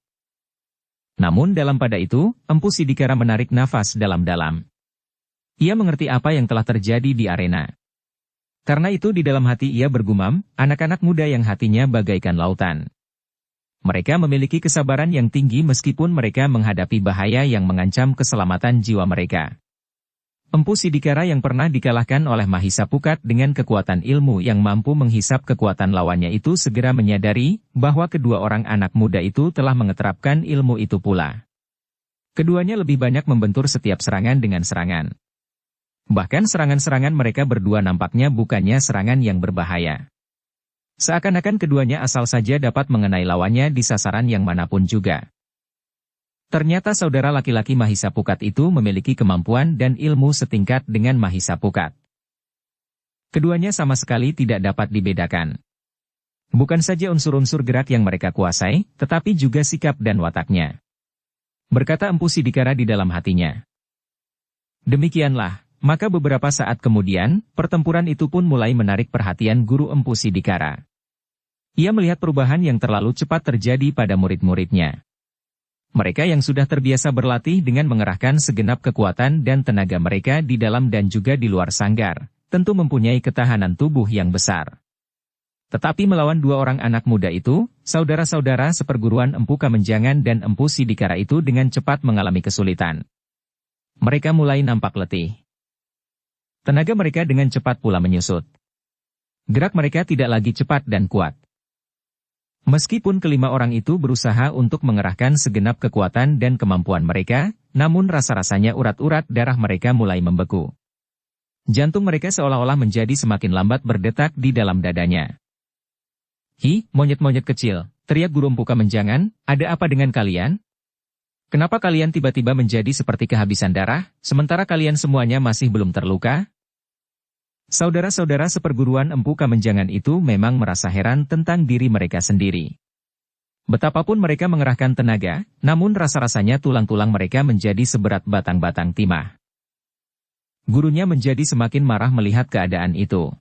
Speaker 1: Namun dalam pada itu, Empu Sidikara menarik nafas dalam-dalam. Ia mengerti apa yang telah terjadi di arena. Karena itu di dalam hati ia bergumam, anak-anak muda yang hatinya bagaikan lautan. Mereka memiliki kesabaran yang tinggi meskipun mereka menghadapi bahaya yang mengancam keselamatan jiwa mereka. Empu Sidikara yang pernah dikalahkan oleh Mahisa Pukat dengan kekuatan ilmu yang mampu menghisap kekuatan lawannya itu segera menyadari bahwa kedua orang anak muda itu telah mengeterapkan ilmu itu pula. Keduanya lebih banyak membentur setiap serangan dengan serangan. Bahkan serangan-serangan mereka berdua nampaknya bukannya serangan yang berbahaya. Seakan-akan keduanya asal saja dapat mengenai lawannya di sasaran yang manapun juga. Ternyata saudara laki-laki Mahisa Pukat itu memiliki kemampuan dan ilmu setingkat dengan Mahisa Pukat. Keduanya sama sekali tidak dapat dibedakan. Bukan saja unsur-unsur gerak yang mereka kuasai, tetapi juga sikap dan wataknya. Berkata Empu Sidikara di dalam hatinya. Demikianlah, maka beberapa saat kemudian, pertempuran itu pun mulai menarik perhatian guru Empu Sidikara. Ia melihat perubahan yang terlalu cepat terjadi pada murid-muridnya. Mereka yang sudah terbiasa berlatih dengan mengerahkan segenap kekuatan dan tenaga mereka di dalam dan juga di luar sanggar, tentu mempunyai ketahanan tubuh yang besar. Tetapi melawan dua orang anak muda itu, saudara-saudara seperguruan Empu Kamenjangan dan Empu Sidikara itu dengan cepat mengalami kesulitan. Mereka mulai nampak letih. Tenaga mereka dengan cepat pula menyusut. Gerak mereka tidak lagi cepat dan kuat. Meskipun kelima orang itu berusaha untuk mengerahkan segenap kekuatan dan kemampuan mereka, namun rasa-rasanya urat-urat darah mereka mulai membeku. Jantung mereka seolah-olah menjadi semakin lambat berdetak di dalam dadanya. "Hi, monyet-monyet kecil," teriak guru Empu Kamenjangan, "ada apa dengan kalian? Kenapa kalian tiba-tiba menjadi seperti kehabisan darah, sementara kalian semuanya masih belum terluka?" Saudara-saudara seperguruan Empu Kamenjangan itu memang merasa heran tentang diri mereka sendiri. Betapapun mereka mengerahkan tenaga, namun rasa-rasanya tulang-tulang mereka menjadi seberat batang-batang timah. Gurunya menjadi semakin marah melihat keadaan itu.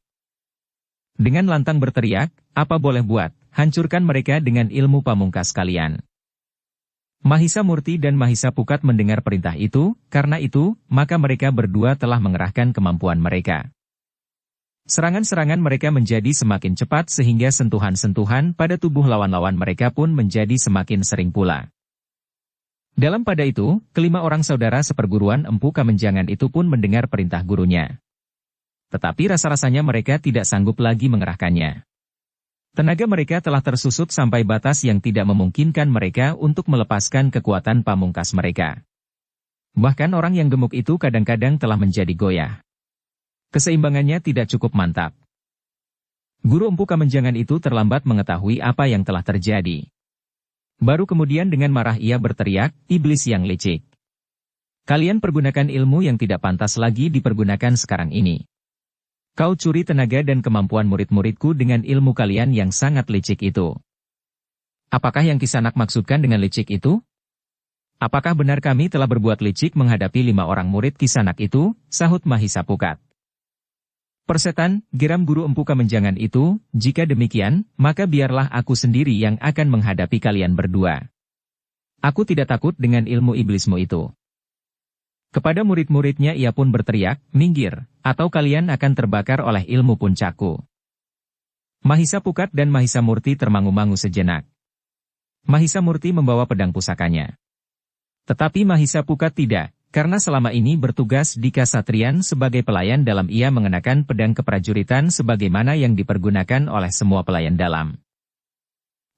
Speaker 1: Dengan lantang berteriak, "Apa boleh buat, hancurkan mereka dengan ilmu pamungkas kalian." Mahisa Murti dan Mahisa Pukat mendengar perintah itu, karena itu, maka mereka berdua telah mengerahkan kemampuan mereka. Serangan-serangan mereka menjadi semakin cepat sehingga sentuhan-sentuhan pada tubuh lawan-lawan mereka pun menjadi semakin sering pula. Dalam pada itu, kelima orang saudara seperguruan Empu Kamenjangan itu pun mendengar perintah gurunya. Tetapi rasa-rasanya mereka tidak sanggup lagi mengerahkannya. Tenaga mereka telah tersusut sampai batas yang tidak memungkinkan mereka untuk melepaskan kekuatan pamungkas mereka. Bahkan orang yang gemuk itu kadang-kadang telah menjadi goyah. Keseimbangannya tidak cukup mantap. Guru Empu Kamenjangan itu terlambat mengetahui apa yang telah terjadi. Baru kemudian dengan marah ia berteriak, "Iblis yang licik. Kalian pergunakan ilmu yang tidak pantas lagi dipergunakan sekarang ini. Kau curi tenaga dan kemampuan murid-muridku dengan ilmu kalian yang sangat licik itu. Apakah yang Kisanak maksudkan dengan licik itu? Apakah benar kami telah berbuat licik menghadapi 5 orang murid Kisanak itu?" sahut Mahisa Pukat. "Persetan," geram guru Empu Kamenjangan itu, "jika demikian, maka biarlah aku sendiri yang akan menghadapi kalian berdua." Aku tidak takut dengan ilmu iblismu itu. Kepada murid-muridnya ia pun berteriak, minggir, atau kalian akan terbakar oleh ilmu puncakku. Mahisa Pukat dan Mahisa Murti termangu-mangu sejenak. Mahisa Murti membawa pedang pusakanya. Tetapi Mahisa Pukat tidak, karena selama ini bertugas di Kasatriyan sebagai pelayan dalam, ia mengenakan pedang keprajuritan sebagaimana yang dipergunakan oleh semua pelayan dalam.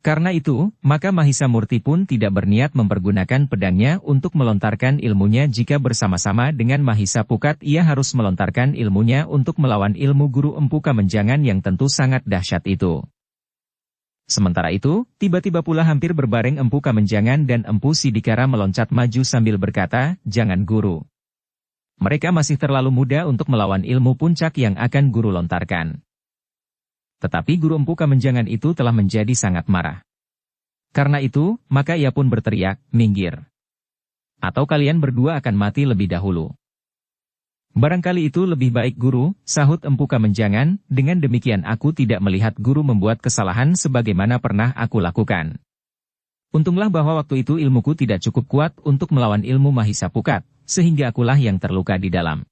Speaker 1: Karena itu, maka Mahisa Murti pun tidak berniat mempergunakan pedangnya untuk melontarkan ilmunya jika bersama-sama dengan Mahisa Pukat ia harus melontarkan ilmunya untuk melawan ilmu Guru Empu Kamenjangan yang tentu sangat dahsyat itu. Sementara itu, tiba-tiba pula hampir berbareng Empu Kamenjangan dan Empu Sidikara meloncat maju sambil berkata, jangan Guru. Mereka masih terlalu muda untuk melawan ilmu puncak yang akan Guru lontarkan. Tetapi Guru Empu Kamenjangan itu telah menjadi sangat marah. Karena itu, maka ia pun berteriak, minggir. Atau kalian berdua akan mati lebih dahulu. Barangkali itu lebih baik Guru, sahut Empu Kamenjangan, dengan demikian aku tidak melihat Guru membuat kesalahan sebagaimana pernah aku lakukan. Untunglah bahwa waktu itu ilmuku tidak cukup kuat untuk melawan ilmu Mahisa Pukat, sehingga akulah yang terluka di dalam.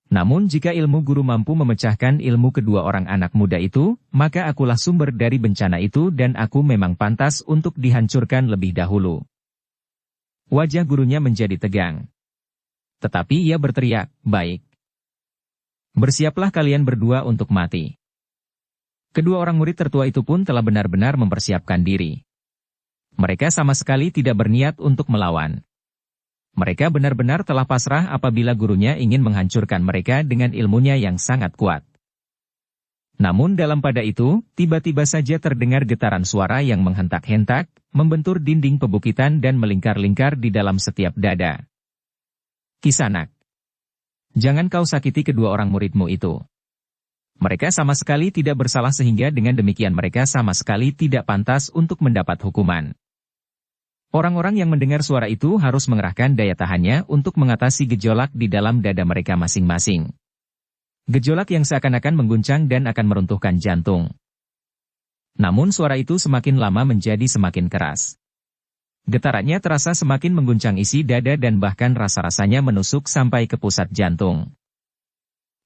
Speaker 1: Namun jika ilmu Guru mampu memecahkan ilmu kedua orang anak muda itu, maka akulah sumber dari bencana itu dan aku memang pantas untuk dihancurkan lebih dahulu. Wajah gurunya menjadi tegang. Tetapi ia berteriak, baik. Bersiaplah kalian berdua untuk mati. Kedua orang murid tertua itu pun telah benar-benar mempersiapkan diri. Mereka sama sekali tidak berniat untuk melawan. Mereka benar-benar telah pasrah apabila gurunya ingin menghancurkan mereka dengan ilmunya yang sangat kuat. Namun dalam pada itu, tiba-tiba saja terdengar getaran suara yang menghentak-hentak, membentur dinding pebukitan dan melingkar-lingkar di dalam setiap dada. Kisanak, jangan kau sakiti kedua orang muridmu itu. Mereka sama sekali tidak bersalah sehingga dengan demikian mereka sama sekali tidak pantas untuk mendapat hukuman. Orang-orang yang mendengar suara itu harus mengerahkan daya tahannya untuk mengatasi gejolak di dalam dada mereka masing-masing. Gejolak yang seakan-akan mengguncang dan akan meruntuhkan jantung. Namun suara itu semakin lama menjadi semakin keras. Getarannya terasa semakin mengguncang isi dada dan bahkan rasa-rasanya menusuk sampai ke pusat jantung.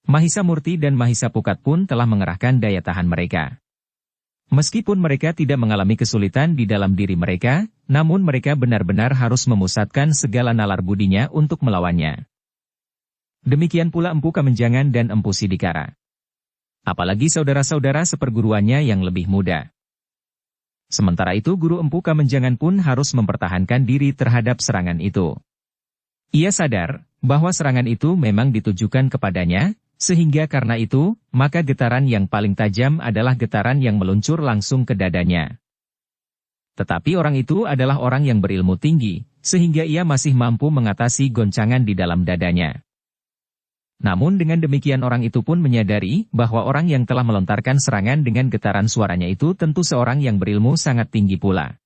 Speaker 1: Mahisa Murti dan Mahisa Pukat pun telah mengerahkan daya tahan mereka. Meskipun mereka tidak mengalami kesulitan di dalam diri mereka, namun mereka benar-benar harus memusatkan segala nalar budinya untuk melawannya. Demikian pula Empu Kamenjangan dan Empu Sidikara. Apalagi saudara-saudara seperguruannya yang lebih muda. Sementara itu Guru Empu Kamenjangan pun harus mempertahankan diri terhadap serangan itu. Ia sadar bahwa serangan itu memang ditujukan kepadanya, sehingga karena itu, maka getaran yang paling tajam adalah getaran yang meluncur langsung ke dadanya. Tetapi orang itu adalah orang yang berilmu tinggi, sehingga ia masih mampu mengatasi goncangan di dalam dadanya. Namun dengan demikian orang itu pun menyadari bahwa orang yang telah melontarkan serangan dengan getaran suaranya itu tentu seorang yang berilmu sangat tinggi pula.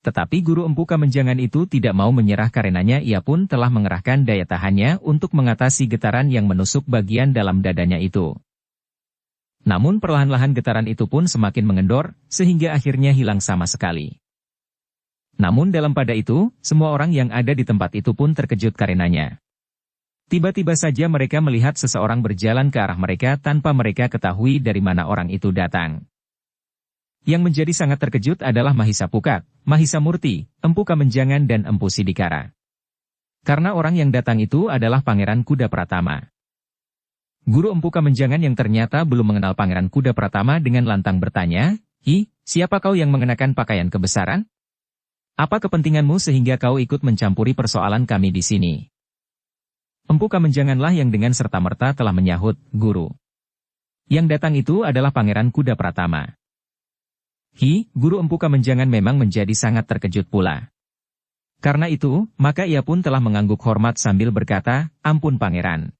Speaker 1: Tetapi Guru Empu Kamenjangan itu tidak mau menyerah karenanya ia pun telah mengerahkan daya tahannya untuk mengatasi getaran yang menusuk bagian dalam dadanya itu. Namun perlahan-lahan getaran itu pun semakin mengendor, sehingga akhirnya hilang sama sekali. Namun dalam pada itu, semua orang yang ada di tempat itu pun terkejut karenanya. Tiba-tiba saja mereka melihat seseorang berjalan ke arah mereka tanpa mereka ketahui dari mana orang itu datang. Yang menjadi sangat terkejut adalah Mahisa Pukat, Mahisa Murti, Empu Kamenjangan dan Empu Sidikara. Karena orang yang datang itu adalah Pangeran Kuda Pratama. Guru Empu Kamenjangan yang ternyata belum mengenal Pangeran Kuda Pratama dengan lantang bertanya, siapa kau yang mengenakan pakaian kebesaran? Apa kepentinganmu sehingga kau ikut mencampuri persoalan kami di sini? Empu Kamenjanganlah yang dengan serta-merta telah menyahut, Guru. Yang datang itu adalah Pangeran Kuda Pratama. Guru Empu Kamenjangan memang menjadi sangat terkejut pula. Karena itu, maka ia pun telah mengangguk hormat sambil berkata, ampun Pangeran.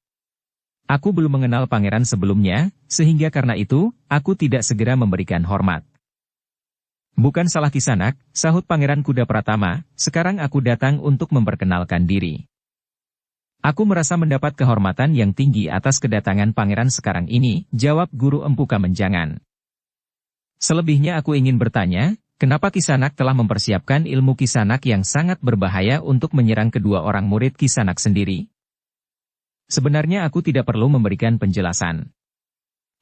Speaker 1: Aku belum mengenal Pangeran sebelumnya, sehingga karena itu, aku tidak segera memberikan hormat. Bukan salah Kisanak, sahut Pangeran Kuda Pratama, sekarang aku datang untuk memperkenalkan diri. Aku merasa mendapat kehormatan yang tinggi atas kedatangan Pangeran sekarang ini, jawab Guru Empu Kamenjangan. Selebihnya aku ingin bertanya, Kenapa Kisanak telah mempersiapkan ilmu Kisanak yang sangat berbahaya untuk menyerang kedua orang murid Kisanak sendiri? Sebenarnya aku tidak perlu memberikan penjelasan.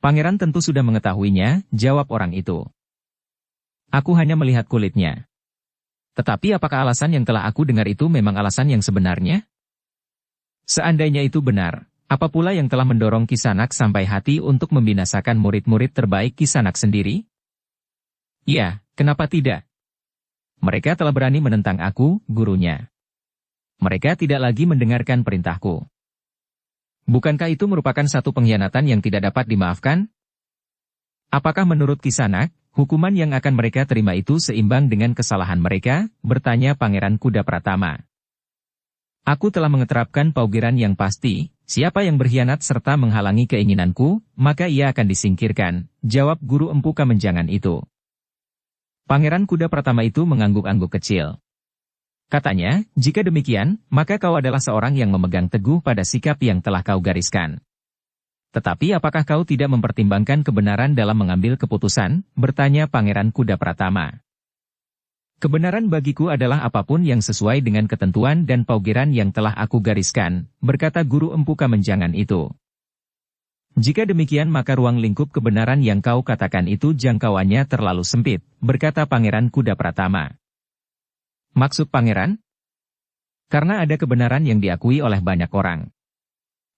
Speaker 1: Pangeran tentu sudah mengetahuinya, jawab orang itu. Aku hanya melihat kulitnya. Tetapi apakah alasan yang telah aku dengar itu memang alasan yang sebenarnya? Seandainya itu benar, apa pula yang telah mendorong Kisanak sampai hati untuk membinasakan murid-murid terbaik Kisanak sendiri? Ya, kenapa tidak? Mereka telah berani menentang aku, gurunya. Mereka tidak lagi mendengarkan perintahku. Bukankah itu merupakan satu pengkhianatan yang tidak dapat dimaafkan? Apakah menurut Kisanak, hukuman yang akan mereka terima itu seimbang dengan kesalahan mereka? Bertanya Pangeran Kuda Pratama. Aku telah mengeterapkan paugeran yang pasti, siapa yang berkhianat serta menghalangi keinginanku, maka ia akan disingkirkan, jawab guru empu kamenjangan itu. Pangeran Kuda Pratama itu mengangguk-angguk kecil. Katanya, jika demikian, maka kau adalah seorang yang memegang teguh pada sikap yang telah kau gariskan. Tetapi apakah kau tidak mempertimbangkan kebenaran dalam mengambil keputusan? Bertanya Pangeran Kuda Pratama. Kebenaran bagiku adalah apapun yang sesuai dengan ketentuan dan paugeran yang telah aku gariskan, berkata guru empu kamenjangan itu. Jika demikian maka ruang lingkup kebenaran yang kau katakan itu jangkauannya terlalu sempit, berkata Pangeran Kuda Pratama. Maksud Pangeran? Karena ada kebenaran yang diakui oleh banyak orang.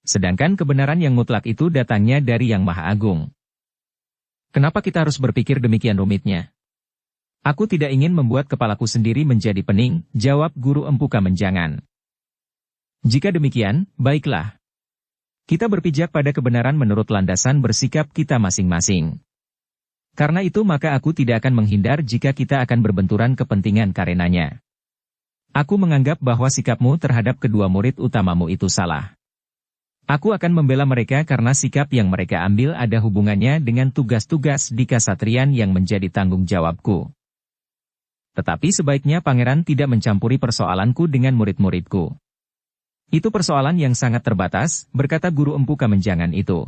Speaker 1: Sedangkan kebenaran yang mutlak itu datangnya dari Yang Maha Agung. Kenapa kita harus berpikir demikian rumitnya? Aku tidak ingin membuat kepalaku sendiri menjadi pening, jawab guru empu kamenjangan. Jika demikian, baiklah. Kita berpijak pada kebenaran menurut landasan bersikap kita masing-masing. Karena itu maka aku tidak akan menghindar jika kita akan berbenturan kepentingan karenanya. Aku menganggap bahwa sikapmu terhadap kedua murid utamamu itu salah. Aku akan membela mereka karena sikap yang mereka ambil ada hubungannya dengan tugas-tugas di kasatrian yang menjadi tanggung jawabku. Tetapi sebaiknya pangeran tidak mencampuri persoalanku dengan murid-muridku. Itu persoalan yang sangat terbatas, berkata guru empu kamenjangan itu.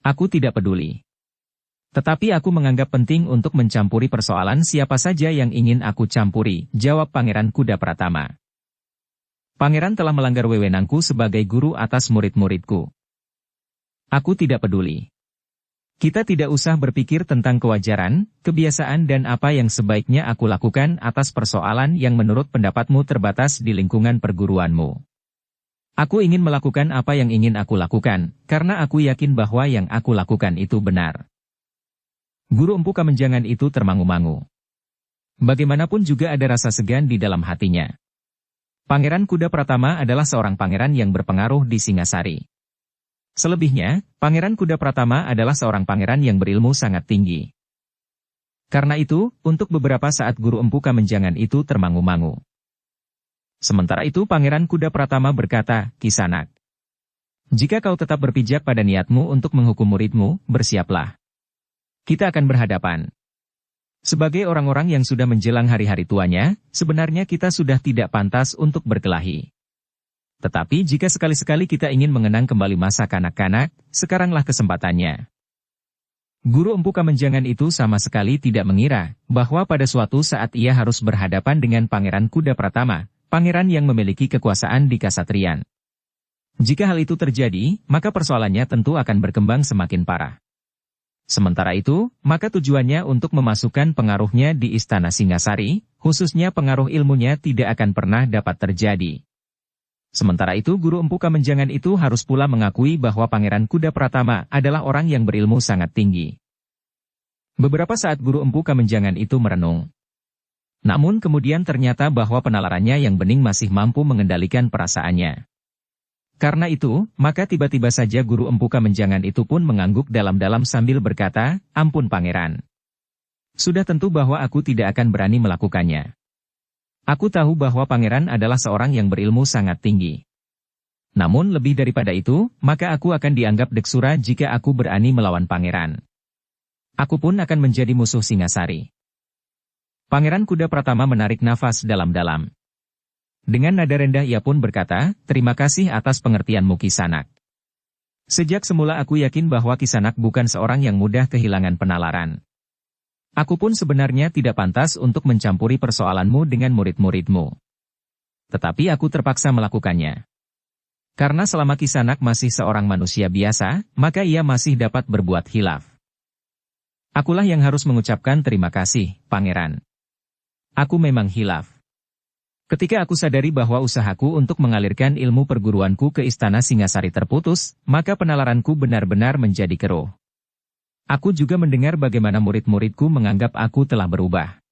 Speaker 1: Aku tidak peduli. Tetapi aku menganggap penting untuk mencampuri persoalan siapa saja yang ingin aku campuri, jawab Pangeran Kuda Pratama. Pangeran telah melanggar wewenangku sebagai guru atas murid-muridku. Aku tidak peduli. Kita tidak usah berpikir tentang kewajaran, kebiasaan dan apa yang sebaiknya aku lakukan atas persoalan yang menurut pendapatmu terbatas di lingkungan perguruanmu. Aku ingin melakukan apa yang ingin aku lakukan, karena aku yakin bahwa yang aku lakukan itu benar. Guru empu kamenjangan itu termangu-mangu. Bagaimanapun juga ada rasa segan di dalam hatinya. Pangeran Kuda Pratama adalah seorang pangeran yang berpengaruh di Singasari. Selebihnya, Pangeran Kuda Pratama adalah seorang pangeran yang berilmu sangat tinggi. Karena itu, untuk beberapa saat guru empu kamenjangan itu termangu-mangu. Sementara itu Pangeran Kuda Pratama berkata, Kisanak. Jika kau tetap berpijak pada niatmu untuk menghukum muridmu, bersiaplah. Kita akan berhadapan. Sebagai orang-orang yang sudah menjelang hari-hari tuanya, sebenarnya kita sudah tidak pantas untuk berkelahi. Tetapi jika sekali-sekali kita ingin mengenang kembali masa kanak-kanak, sekaranglah kesempatannya. Guru empu kamenjangan itu sama sekali tidak mengira bahwa pada suatu saat ia harus berhadapan dengan Pangeran Kuda Pratama, pangeran yang memiliki kekuasaan di kasatrian. Jika hal itu terjadi, maka persoalannya tentu akan berkembang semakin parah. Sementara itu, maka tujuannya untuk memasukkan pengaruhnya di Istana Singasari, khususnya pengaruh ilmunya tidak akan pernah dapat terjadi. Sementara itu guru empu kamenjangan itu harus pula mengakui bahwa Pangeran Kuda Pratama adalah orang yang berilmu sangat tinggi. Beberapa saat guru empu kamenjangan itu merenung. Namun kemudian ternyata bahwa penalarannya yang bening masih mampu mengendalikan perasaannya. Karena itu, maka tiba-tiba saja guru empu kamenjangan itu pun mengangguk dalam-dalam sambil berkata, ampun pangeran. Sudah tentu bahwa aku tidak akan berani melakukannya. Aku tahu bahwa pangeran adalah seorang yang berilmu sangat tinggi. Namun lebih daripada itu, maka aku akan dianggap deksura jika aku berani melawan pangeran. Aku pun akan menjadi musuh Singasari. Pangeran Kuda Pratama menarik nafas dalam-dalam. Dengan nada rendah ia pun berkata, terima kasih atas pengertianmu Kisanak. Sejak semula aku yakin bahwa Kisanak bukan seorang yang mudah kehilangan penalaran. Aku pun sebenarnya tidak pantas untuk mencampuri persoalanmu dengan murid-muridmu. Tetapi aku terpaksa melakukannya. Karena selama Kisanak masih seorang manusia biasa, maka ia masih dapat berbuat khilaf. Akulah yang harus mengucapkan terima kasih, Pangeran. Aku memang khilaf. Ketika aku sadari bahwa usahaku untuk mengalirkan ilmu perguruanku ke Istana Singasari terputus, maka penalaranku benar-benar menjadi keruh. Aku juga mendengar bagaimana murid-muridku menganggap aku telah berubah.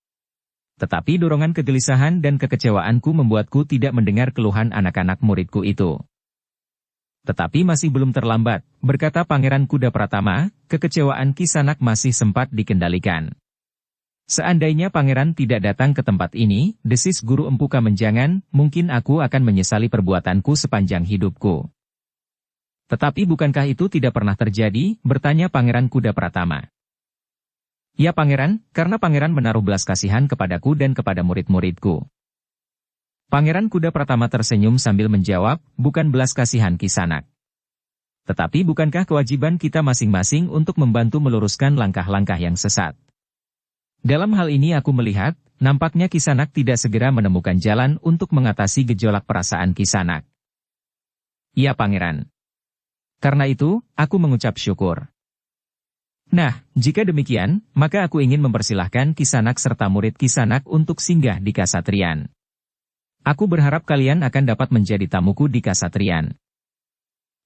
Speaker 1: Tetapi dorongan kegelisahan dan kekecewaanku membuatku tidak mendengar keluhan anak-anak muridku itu. Tetapi masih belum terlambat, berkata Pangeran Kuda Pratama, kekecewaan Kisanak masih sempat dikendalikan. Seandainya Pangeran tidak datang ke tempat ini, desis Guru Empu Kamenjangan, mungkin aku akan menyesali perbuatanku sepanjang hidupku. Tetapi bukankah itu tidak pernah terjadi, bertanya Pangeran Kuda Pratama. Ya Pangeran, karena Pangeran menaruh belas kasihan kepadaku dan kepada murid-muridku. Pangeran Kuda Pratama tersenyum sambil menjawab, bukan belas kasihan Kisanak. Tetapi bukankah kewajiban kita masing-masing untuk membantu meluruskan langkah-langkah yang sesat? Dalam hal ini aku melihat, nampaknya Kisanak tidak segera menemukan jalan untuk mengatasi gejolak perasaan Kisanak. Ya Pangeran. Karena itu, aku mengucap syukur. Nah, jika demikian, maka aku ingin mempersilahkan Kisanak serta murid Kisanak untuk singgah di Kasatriyan. Aku berharap kalian akan dapat menjadi tamuku di Kasatriyan.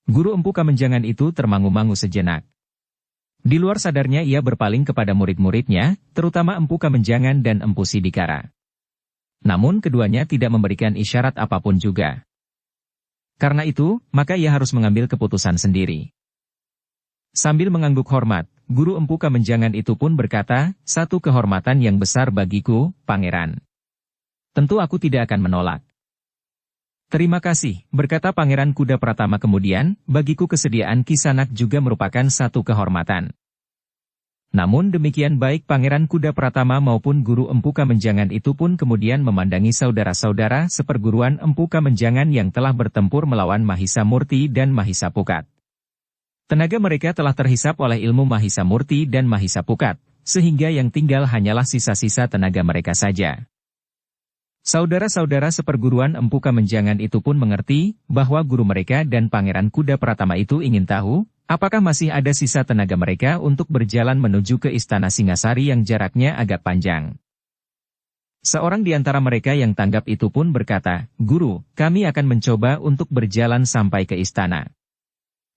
Speaker 1: Guru Empu Kamenjangan itu termangu-mangu sejenak. Di luar sadarnya ia berpaling kepada murid-muridnya, terutama Empu Kamenjangan dan Empu Sidikara. Namun keduanya tidak memberikan isyarat apapun juga. Karena itu, maka ia harus mengambil keputusan sendiri. Sambil mengangguk hormat, Guru Empu Kamenjangan itu pun berkata, satu kehormatan yang besar bagiku, Pangeran. Tentu aku tidak akan menolak. Terima kasih, berkata Pangeran Kuda Pratama kemudian, bagiku kesediaan Kisanak juga merupakan satu kehormatan. Namun demikian baik Pangeran Kuda Pratama maupun Guru Empu Kamenjangan itu pun kemudian memandangi saudara-saudara seperguruan Empu Kamenjangan yang telah bertempur melawan Mahisa Murti dan Mahisa Pukat. Tenaga mereka telah terhisap oleh ilmu Mahisa Murti dan Mahisa Pukat, sehingga yang tinggal hanyalah sisa-sisa tenaga mereka saja. Saudara-saudara seperguruan Empu Kamenjangan itu pun mengerti bahwa guru mereka dan Pangeran Kuda Pratama itu ingin tahu, apakah masih ada sisa tenaga mereka untuk berjalan menuju ke Istana Singasari yang jaraknya agak panjang. Seorang di antara mereka yang tanggap itu pun berkata, Guru, kami akan mencoba untuk berjalan sampai ke istana.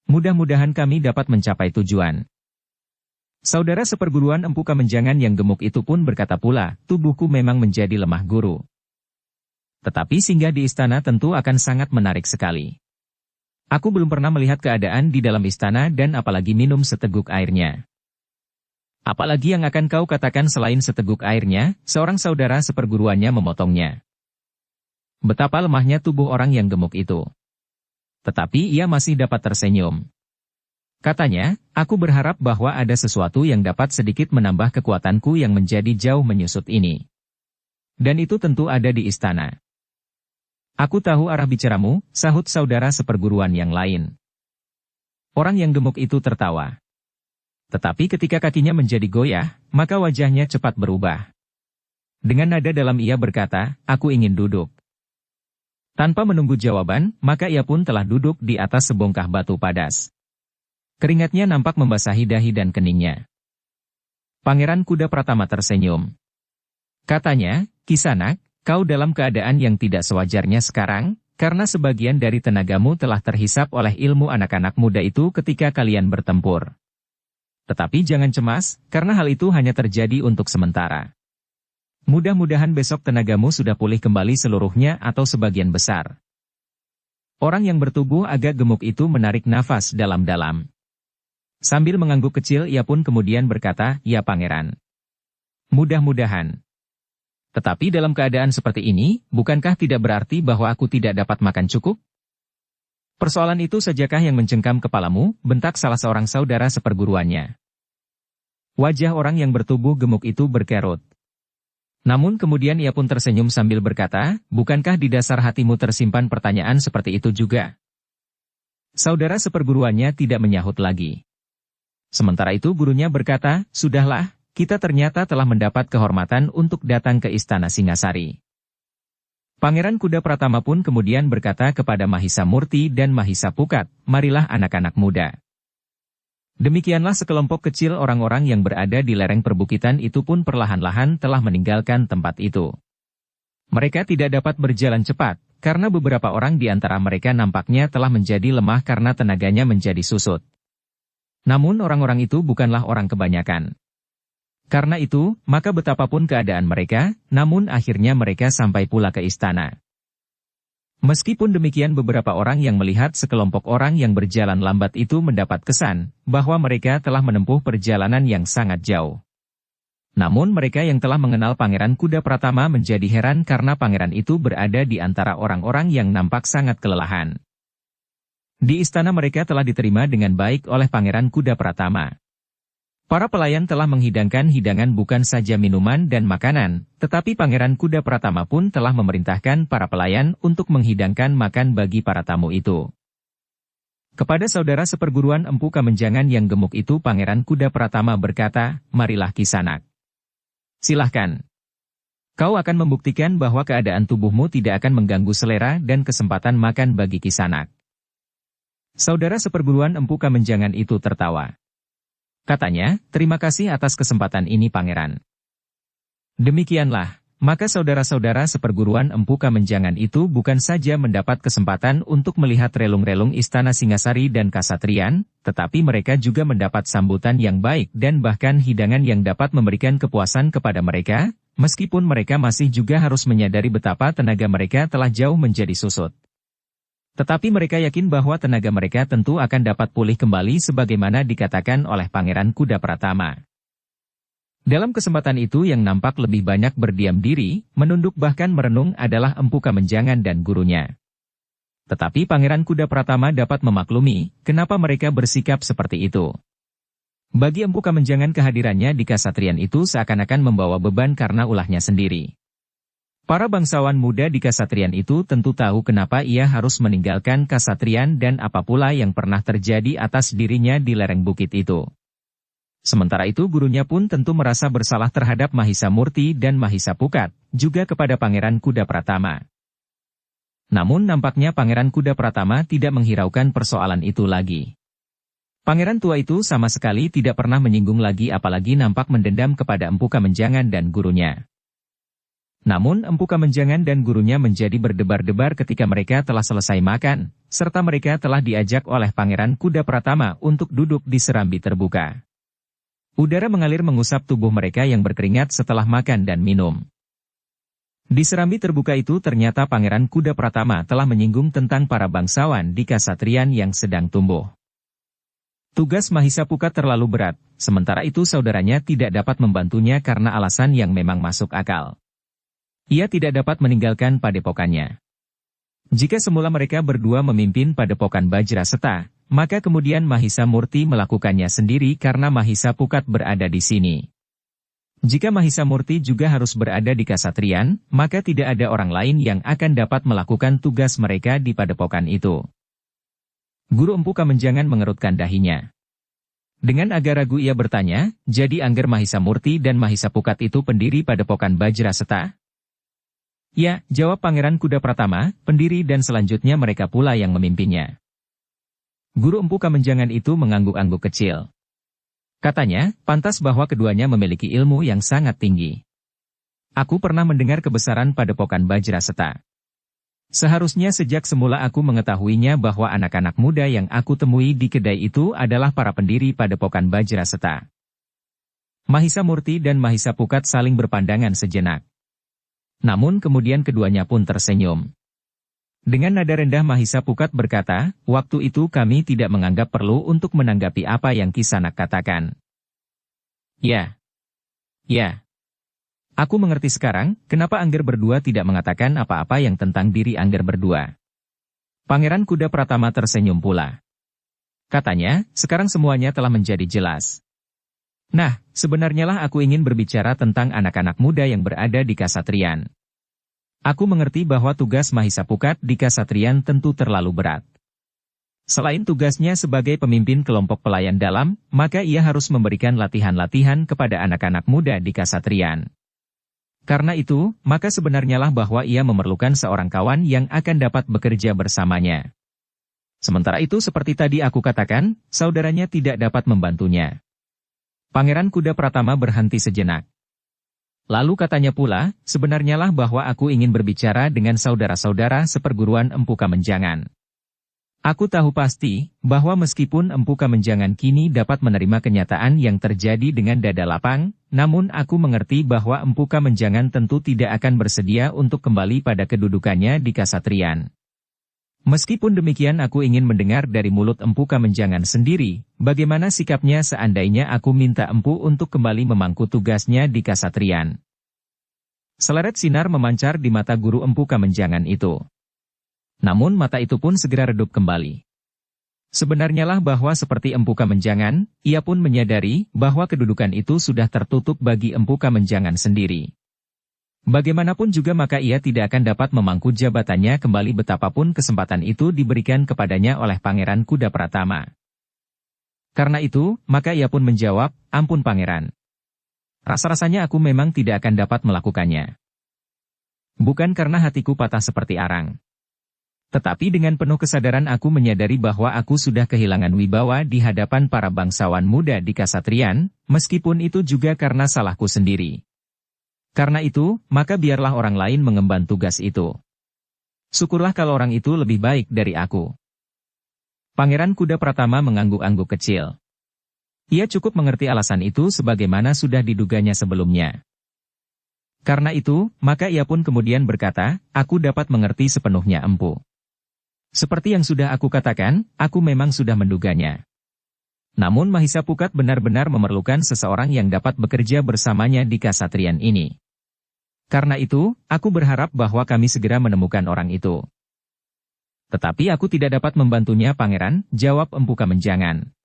Speaker 1: Mudah-mudahan kami dapat mencapai tujuan. Saudara seperguruan Empu Kamenjangan yang gemuk itu pun berkata pula, tubuhku memang menjadi lemah guru. Tetapi singgah di istana tentu akan sangat menarik sekali. Aku belum pernah melihat keadaan di dalam istana dan apalagi minum seteguk airnya. Apalagi yang akan kau katakan selain seteguk airnya, seorang saudara seperguruannya memotongnya. Betapa lemahnya tubuh orang yang gemuk itu. Tetapi ia masih dapat tersenyum. Katanya, aku berharap bahwa ada sesuatu yang dapat sedikit menambah kekuatanku yang menjadi jauh menyusut ini. Dan itu tentu ada di istana. Aku tahu arah bicaramu, sahut saudara seperguruan yang lain. Orang yang gemuk itu tertawa. Tetapi ketika kakinya menjadi goyah, maka wajahnya cepat berubah. Dengan nada dalam ia berkata, aku ingin duduk. Tanpa menunggu jawaban, maka ia pun telah duduk di atas sebongkah batu padas. Keringatnya nampak membasahi dahi dan keningnya. Pangeran Kuda Pratama tersenyum. Katanya, Kisanak, kau dalam keadaan yang tidak sewajarnya sekarang, karena sebagian dari tenagamu telah terhisap oleh ilmu anak-anak muda itu ketika kalian bertempur. Tetapi jangan cemas, karena hal itu hanya terjadi untuk sementara. Mudah-mudahan besok tenagamu sudah pulih kembali seluruhnya atau sebagian besar. Orang yang bertubuh agak gemuk itu menarik nafas dalam-dalam. Sambil mengangguk kecil ia pun kemudian berkata, ya Pangeran. Mudah-mudahan. Tetapi dalam keadaan seperti ini, bukankah tidak berarti bahwa aku tidak dapat makan cukup? Persoalan itu sajakah yang mencengkam kepalamu, bentak salah seorang saudara seperguruannya. Wajah orang yang bertubuh gemuk itu berkerut. Namun kemudian ia pun tersenyum sambil berkata, bukankah di dasar hatimu tersimpan pertanyaan seperti itu juga? Saudara seperguruannya tidak menyahut lagi. Sementara itu gurunya berkata, sudahlah, kita ternyata telah mendapat kehormatan untuk datang ke Istana Singasari. Pangeran Kuda Pratama pun kemudian berkata kepada Mahisa Murti dan Mahisa Pukat, marilah anak-anak muda. Demikianlah sekelompok kecil orang-orang yang berada di lereng perbukitan itu pun perlahan-lahan telah meninggalkan tempat itu. Mereka tidak dapat berjalan cepat, karena beberapa orang di antara mereka nampaknya telah menjadi lemah karena tenaganya menjadi susut. Namun orang-orang itu bukanlah orang kebanyakan. Karena itu, maka betapapun keadaan mereka, namun akhirnya mereka sampai pula ke istana. Meskipun demikian beberapa orang yang melihat sekelompok orang yang berjalan lambat itu mendapat kesan, bahwa mereka telah menempuh perjalanan yang sangat jauh. Namun mereka yang telah mengenal Pangeran Kuda Pratama menjadi heran karena pangeran itu berada di antara orang-orang yang nampak sangat kelelahan. Di istana mereka telah diterima dengan baik oleh Pangeran Kuda Pratama. Para pelayan telah menghidangkan hidangan bukan saja minuman dan makanan, tetapi Pangeran Kuda Pratama pun telah memerintahkan para pelayan untuk menghidangkan makan bagi para tamu itu. Kepada saudara seperguruan Empu Kamenjangan yang gemuk itu Pangeran Kuda Pratama berkata, marilah Kisanak. Silahkan. Kau akan membuktikan bahwa keadaan tubuhmu tidak akan mengganggu selera dan kesempatan makan bagi Kisanak. Saudara seperguruan Empu Kamenjangan itu tertawa. Katanya, terima kasih atas kesempatan ini Pangeran. Demikianlah, maka saudara-saudara seperguruan Empu Kamenjangan itu bukan saja mendapat kesempatan untuk melihat relung-relung Istana Singasari dan Kasatrian, tetapi mereka juga mendapat sambutan yang baik dan bahkan hidangan yang dapat memberikan kepuasan kepada mereka, meskipun mereka masih juga harus menyadari betapa tenaga mereka telah jauh menjadi susut. Tetapi mereka yakin bahwa tenaga mereka tentu akan dapat pulih kembali sebagaimana dikatakan oleh Pangeran Kuda Pratama. Dalam kesempatan itu yang nampak lebih banyak berdiam diri, menunduk bahkan merenung adalah Empu Kamenjangan dan gurunya. Tetapi Pangeran Kuda Pratama dapat memaklumi, kenapa mereka bersikap seperti itu. Bagi Empu Kamenjangan kehadirannya di Kasatrian itu seakan-akan membawa beban karena ulahnya sendiri. Para bangsawan muda di Kasatrian itu tentu tahu kenapa ia harus meninggalkan Kasatrian dan apa pula yang pernah terjadi atas dirinya di lereng bukit itu. Sementara itu gurunya pun tentu merasa bersalah terhadap Mahisa Murti dan Mahisa Pukat, juga kepada Pangeran Kuda Pratama. Namun nampaknya Pangeran Kuda Pratama tidak menghiraukan persoalan itu lagi. Pangeran tua itu sama sekali tidak pernah menyinggung lagi apalagi nampak mendendam kepada Empu Kamenjangan dan gurunya. Namun Empu Kamenjangan dan gurunya menjadi berdebar-debar ketika mereka telah selesai makan, serta mereka telah diajak oleh Pangeran Kuda Pratama untuk duduk di serambi terbuka. Udara mengalir mengusap tubuh mereka yang berkeringat setelah makan dan minum. Di serambi terbuka itu ternyata Pangeran Kuda Pratama telah menyinggung tentang para bangsawan di Kasatrian yang sedang tumbuh. Tugas Mahisa Pukat terlalu berat, sementara itu saudaranya tidak dapat membantunya karena alasan yang memang masuk akal. Ia tidak dapat meninggalkan padepokannya. Jika semula mereka berdua memimpin padepokan Bajraseta, maka kemudian Mahisa Murti melakukannya sendiri karena Mahisa Pukat berada di sini. Jika Mahisa Murti juga harus berada di Kasatrian, maka tidak ada orang lain yang akan dapat melakukan tugas mereka di padepokan itu. Guru Empu Kamenjangan mengerutkan dahinya. Dengan agak ragu ia bertanya, jadi Angger Mahisa Murti dan Mahisa Pukat itu pendiri padepokan Bajraseta? Ya, jawab Pangeran Kuda Pratama, pendiri dan selanjutnya mereka pula yang memimpinnya. Guru Empu Kamenjangan itu mengangguk-angguk kecil. Katanya, pantas bahwa keduanya memiliki ilmu yang sangat tinggi. Aku pernah mendengar kebesaran padepokan Bajraseta. Seharusnya sejak semula aku mengetahuinya bahwa anak-anak muda yang aku temui di kedai itu adalah para pendiri padepokan Bajraseta. Mahisa Murti dan Mahisa Pukat saling berpandangan sejenak. Namun kemudian keduanya pun tersenyum. Dengan nada rendah Mahisa Pukat berkata, waktu itu kami tidak menganggap perlu untuk menanggapi apa yang Kisanak katakan. Ya. Aku mengerti sekarang, kenapa Angger berdua tidak mengatakan apa-apa yang tentang diri Angger berdua. Pangeran Kuda Pratama tersenyum pula. Katanya, sekarang semuanya telah menjadi jelas. Nah, sebenarnya lah aku ingin berbicara tentang anak-anak muda yang berada di Kasatrian. Aku mengerti bahwa tugas Mahisa Pukat di Kasatrian tentu terlalu berat. Selain tugasnya sebagai pemimpin kelompok pelayan dalam, maka ia harus memberikan latihan-latihan kepada anak-anak muda di Kasatriyan. Karena itu, maka sebenarnya lah bahwa ia memerlukan seorang kawan yang akan dapat bekerja bersamanya. Sementara itu seperti tadi aku katakan, saudaranya tidak dapat membantunya. Pangeran Kuda Pratama berhenti sejenak. Lalu katanya pula, sebenarnya lah bahwa aku ingin berbicara dengan saudara-saudara seperguruan Empu Kamenjangan. Aku tahu pasti, bahwa meskipun Empu Kamenjangan kini dapat menerima kenyataan yang terjadi dengan dada lapang, namun aku mengerti bahwa Empu Kamenjangan tentu tidak akan bersedia untuk kembali pada kedudukannya di Kasatriyan. Meskipun demikian aku ingin mendengar dari mulut Empu Kamenjangan sendiri, bagaimana sikapnya seandainya aku minta Empu untuk kembali memangku tugasnya di Kasatriyan. Seleret sinar memancar di mata guru Empu Kamenjangan itu. Namun mata itu pun segera redup kembali. Sebenarnya lah bahwa seperti Empu Kamenjangan, ia pun menyadari bahwa kedudukan itu sudah tertutup bagi Empu Kamenjangan sendiri. Bagaimanapun juga maka ia tidak akan dapat memangku jabatannya kembali betapapun kesempatan itu diberikan kepadanya oleh Pangeran Kuda Pratama. Karena itu, maka ia pun menjawab, ampun Pangeran. Rasa-rasanya aku memang tidak akan dapat melakukannya. Bukan karena hatiku patah seperti arang. Tetapi dengan penuh kesadaran aku menyadari bahwa aku sudah kehilangan wibawa di hadapan para bangsawan muda di Kasatriyan, meskipun itu juga karena salahku sendiri. Karena itu, maka biarlah orang lain mengemban tugas itu. Syukurlah kalau orang itu lebih baik dari aku. Pangeran Kuda Pratama mengangguk-angguk kecil. Ia cukup mengerti alasan itu sebagaimana sudah diduganya sebelumnya. Karena itu, maka ia pun kemudian berkata, aku dapat mengerti sepenuhnya Empu. Seperti yang sudah aku katakan, aku memang sudah menduganya. Namun Mahisa Pukat benar-benar memerlukan seseorang yang dapat bekerja bersamanya di Kasatriyan ini. Karena itu, aku berharap bahwa kami segera menemukan orang itu. Tetapi aku tidak dapat membantunya Pangeran, jawab Empu Kamenjangan.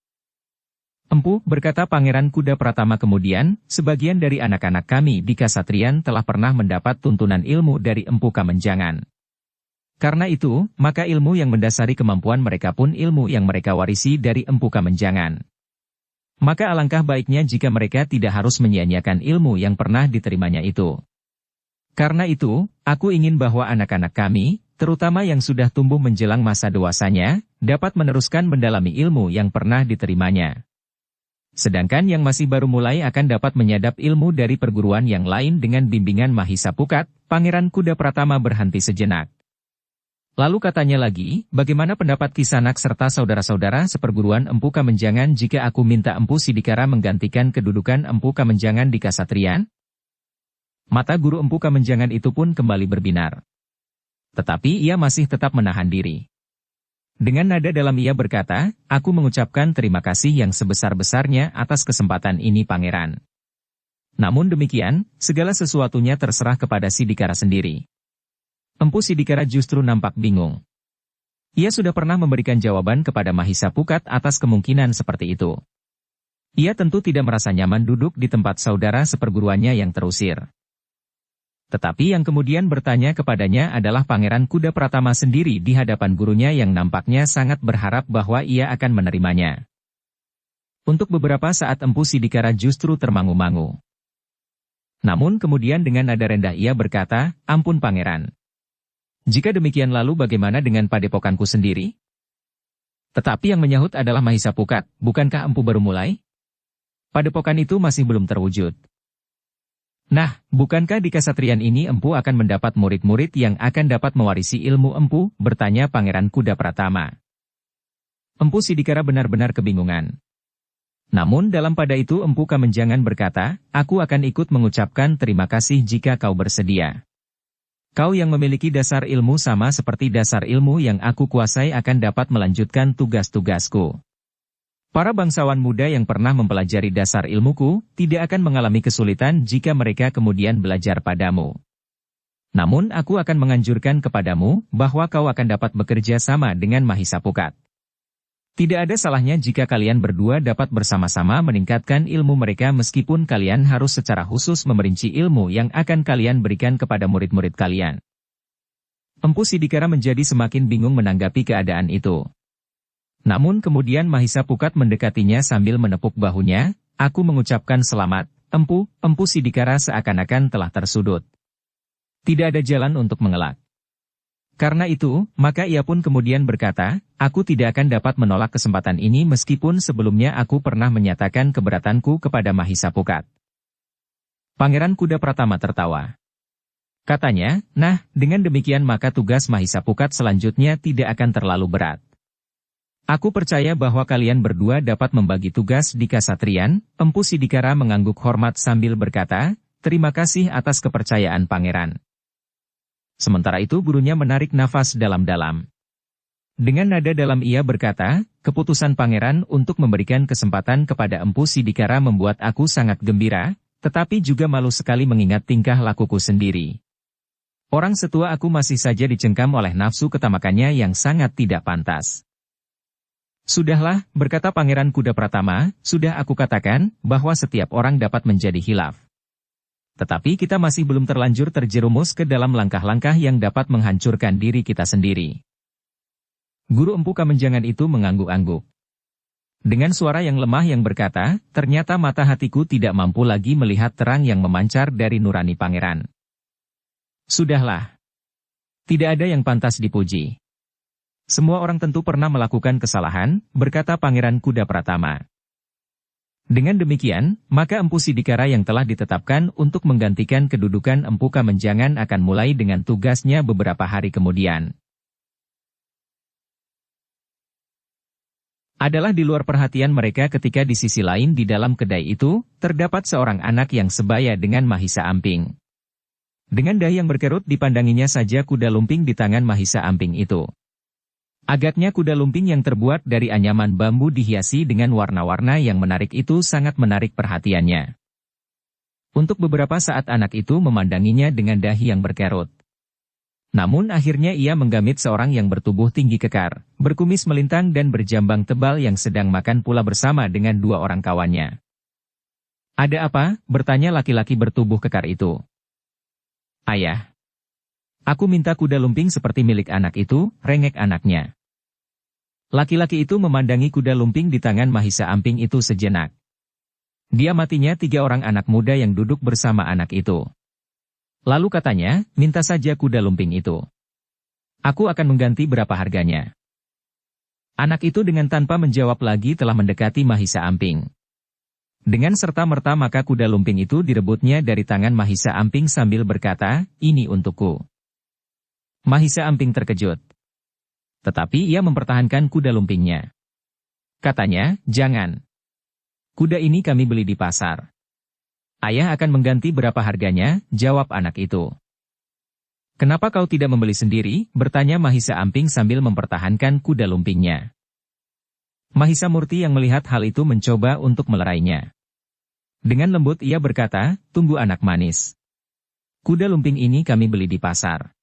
Speaker 1: Empu, berkata Pangeran Kuda Pratama kemudian, sebagian dari anak-anak kami di Kasatriyan telah pernah mendapat tuntunan ilmu dari Empu Kamenjangan. Karena itu, maka ilmu yang mendasari kemampuan mereka pun ilmu yang mereka warisi dari Empu Kamenjangan. Maka alangkah baiknya jika mereka tidak harus menyia-nyiakan ilmu yang pernah diterimanya itu. Karena itu, aku ingin bahwa anak-anak kami, terutama yang sudah tumbuh menjelang masa dewasanya, dapat meneruskan mendalami ilmu yang pernah diterimanya. Sedangkan yang masih baru mulai akan dapat menyadap ilmu dari perguruan yang lain dengan bimbingan Mahisa Pukat. Pangeran Kuda Pratama berhenti sejenak. Lalu katanya lagi, bagaimana pendapat Kisanak serta saudara-saudara seperguruan Empu Kamenjangan jika aku minta Empu Sidikara menggantikan kedudukan Empu Kamenjangan di Kasatriyan? Mata guru Empu Kamenjangan itu pun kembali berbinar. Tetapi ia masih tetap menahan diri. Dengan nada dalam ia berkata, aku mengucapkan terima kasih yang sebesar-besarnya atas kesempatan ini Pangeran. Namun demikian, segala sesuatunya terserah kepada Sidikara sendiri. Empu Sidikara justru nampak bingung. Ia sudah pernah memberikan jawaban kepada Mahisa Pukat atas kemungkinan seperti itu. Ia tentu tidak merasa nyaman duduk di tempat saudara seperguruannya yang terusir. Tetapi yang kemudian bertanya kepadanya adalah Pangeran Kuda Pratama sendiri di hadapan gurunya yang nampaknya sangat berharap bahwa ia akan menerimanya. Untuk beberapa saat Empu Sidikara justru termangu-mangu. Namun kemudian dengan nada rendah ia berkata, ampun Pangeran. Jika demikian lalu bagaimana dengan padepokanku sendiri? Tetapi yang menyahut adalah Mahisa Pukat, bukankah Empu baru mulai? Padepokan itu masih belum terwujud. Nah, bukankah di Kasatriyan ini Empu akan mendapat murid-murid yang akan dapat mewarisi ilmu Empu? Bertanya Pangeran Kuda Pratama. Empu Sidikara benar-benar kebingungan. Namun dalam pada itu Empu Kamenjangan berkata, aku akan ikut mengucapkan terima kasih jika kau bersedia. Kau yang memiliki dasar ilmu sama seperti dasar ilmu yang aku kuasai akan dapat melanjutkan tugas-tugasku. Para bangsawan muda yang pernah mempelajari dasar ilmuku, tidak akan mengalami kesulitan jika mereka kemudian belajar padamu. Namun aku akan menganjurkan kepadamu, bahwa kau akan dapat bekerja sama dengan Mahisa Pukat. Tidak ada salahnya jika kalian berdua dapat bersama-sama meningkatkan ilmu mereka meskipun kalian harus secara khusus memerinci ilmu yang akan kalian berikan kepada murid-murid kalian. Empu Sidikara menjadi semakin bingung menanggapi keadaan itu. Namun kemudian Mahisa Pukat mendekatinya sambil menepuk bahunya, aku mengucapkan selamat, empu Sidikara seakan-akan telah tersudut. Tidak ada jalan untuk mengelak. Karena itu, maka ia pun kemudian berkata, aku tidak akan dapat menolak kesempatan ini meskipun sebelumnya aku pernah menyatakan keberatanku kepada Mahisa Pukat. Pangeran Kuda Pratama tertawa. Katanya, nah, dengan demikian maka tugas Mahisa Pukat selanjutnya tidak akan terlalu berat. Aku percaya bahwa kalian berdua dapat membagi tugas di Kasatriyan. Empu Sidikara mengangguk hormat sambil berkata, terima kasih atas kepercayaan pangeran. Sementara itu gurunya menarik nafas dalam-dalam. Dengan nada dalam ia berkata, keputusan pangeran untuk memberikan kesempatan kepada Empu Sidikara membuat aku sangat gembira, tetapi juga malu sekali mengingat tingkah lakuku sendiri. Orang setua aku masih saja dicengkam oleh nafsu ketamakannya yang sangat tidak pantas. Sudahlah, berkata Pangeran Kuda Pratama, sudah aku katakan, bahwa setiap orang dapat menjadi khilaf. Tetapi kita masih belum terlanjur terjerumus ke dalam langkah-langkah yang dapat menghancurkan diri kita sendiri. Guru Empu Kamenjangan itu mengangguk-angguk. Dengan suara yang lemah yang berkata, ternyata mata hatiku tidak mampu lagi melihat terang yang memancar dari nurani pangeran. Sudahlah. Tidak ada yang pantas dipuji. Semua orang tentu pernah melakukan kesalahan, berkata Pangeran Kuda Pratama. Dengan demikian, maka Empu Sidikara yang telah ditetapkan untuk menggantikan kedudukan Empu Kamenjangan akan mulai dengan tugasnya beberapa hari kemudian. Adalah di luar perhatian mereka ketika di sisi lain di dalam kedai itu, terdapat seorang anak yang sebaya dengan Mahisa Amping. Dengan dahi yang berkerut dipandanginya saja kuda lumping di tangan Mahisa Amping itu. Agaknya kuda lumping yang terbuat dari anyaman bambu dihiasi dengan warna-warna yang menarik itu sangat menarik perhatiannya. Untuk beberapa saat anak itu memandanginya dengan dahi yang berkerut. Namun akhirnya ia menggamit seorang yang bertubuh tinggi kekar, berkumis melintang dan berjambang tebal yang sedang makan pula bersama dengan dua orang kawannya. Ada apa? Bertanya laki-laki bertubuh kekar itu. Ayah. Aku minta kuda lumping seperti milik anak itu, rengek anaknya. Laki-laki itu memandangi kuda lumping di tangan Mahisa Amping itu sejenak. Dia matinya 3 orang anak muda yang duduk bersama anak itu. Lalu katanya, minta saja kuda lumping itu. Aku akan mengganti berapa harganya. Anak itu dengan tanpa menjawab lagi telah mendekati Mahisa Amping. Dengan serta-merta maka kuda lumping itu direbutnya dari tangan Mahisa Amping sambil berkata, ini untukku. Mahisa Amping terkejut. Tetapi ia mempertahankan kuda lumpingnya. Katanya, jangan. Kuda ini kami beli di pasar. Ayah akan mengganti berapa harganya, jawab anak itu. Kenapa kau tidak membeli sendiri, bertanya Mahisa Amping sambil mempertahankan kuda lumpingnya. Mahisa Murti yang melihat hal itu mencoba untuk melerainya. Dengan lembut ia berkata, tunggu anak manis. Kuda lumping ini kami beli di pasar.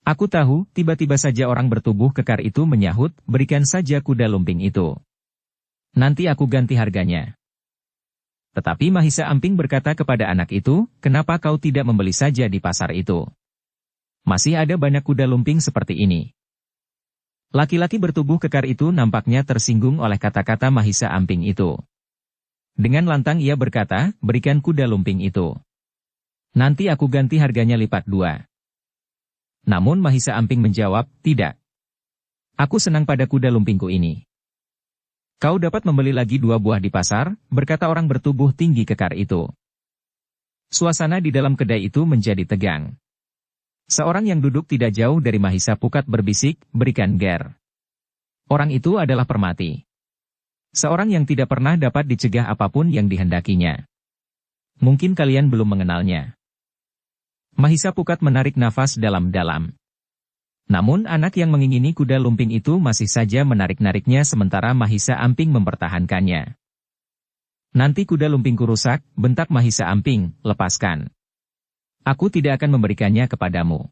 Speaker 1: Aku tahu, tiba-tiba saja orang bertubuh kekar itu menyahut, berikan saja kuda lumping itu. Nanti aku ganti harganya. Tetapi Mahisa Amping berkata kepada anak itu, kenapa kau tidak membeli saja di pasar itu? Masih ada banyak kuda lumping seperti ini. Laki-laki bertubuh kekar itu nampaknya tersinggung oleh kata-kata Mahisa Amping itu. Dengan lantang ia berkata, berikan kuda lumping itu. Nanti aku ganti harganya lipat 2. Namun Mahisa Amping menjawab, tidak. Aku senang pada kuda lumpingku ini. Kau dapat membeli lagi 2 buah di pasar, berkata orang bertubuh tinggi kekar itu. Suasana di dalam kedai itu menjadi tegang. Seorang yang duduk tidak jauh dari Mahisa Pukat berbisik, berikan ger. Orang itu adalah Permati. Seorang yang tidak pernah dapat dicegah apapun yang dihendakinya. Mungkin kalian belum mengenalnya. Mahisa Pukat menarik nafas dalam-dalam. Namun anak yang mengingini kuda lumping itu masih saja menarik-nariknya sementara Mahisa Amping mempertahankannya. Nanti kuda lumpingku rusak, bentak Mahisa Amping, lepaskan. Aku tidak akan memberikannya kepadamu.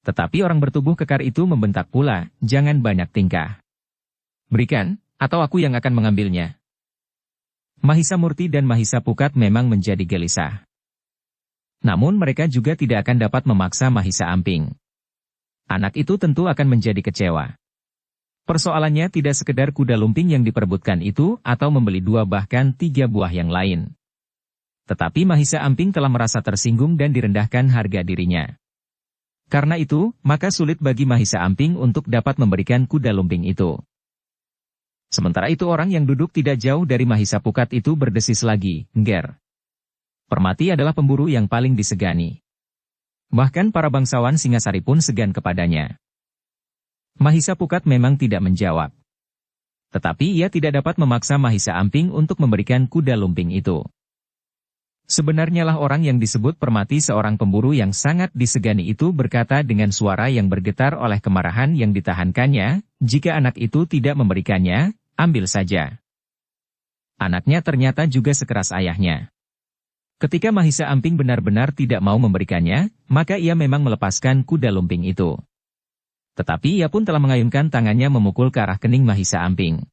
Speaker 1: Tetapi orang bertubuh kekar itu membentak pula, jangan banyak tingkah. Berikan, atau aku yang akan mengambilnya. Mahisa Murti dan Mahisa Pukat memang menjadi gelisah. Namun mereka juga tidak akan dapat memaksa Mahisa Amping. Anak itu tentu akan menjadi kecewa. Persoalannya tidak sekedar kuda lumping yang diperebutkan itu atau membeli 2 bahkan 3 buah yang lain. Tetapi Mahisa Amping telah merasa tersinggung dan direndahkan harga dirinya. Karena itu, maka sulit bagi Mahisa Amping untuk dapat memberikan kuda lumping itu. Sementara itu orang yang duduk tidak jauh dari Mahisa Pukat itu berdesis lagi, "Ngger. Permati adalah pemburu yang paling disegani." Bahkan para bangsawan Singasari pun segan kepadanya. Mahisa Pukat memang tidak menjawab. Tetapi ia tidak dapat memaksa Mahisa Amping untuk memberikan kuda lumping itu. Sebenarnya lah orang yang disebut Permati seorang pemburu yang sangat disegani itu berkata dengan suara yang bergetar oleh kemarahan yang ditahankannya, "Jika anak itu tidak memberikannya, ambil saja." Anaknya ternyata juga sekeras ayahnya. Ketika Mahisa Amping benar-benar tidak mau memberikannya, maka ia memang melepaskan kuda lumping itu. Tetapi ia pun telah mengayunkan tangannya memukul ke arah kening Mahisa Amping.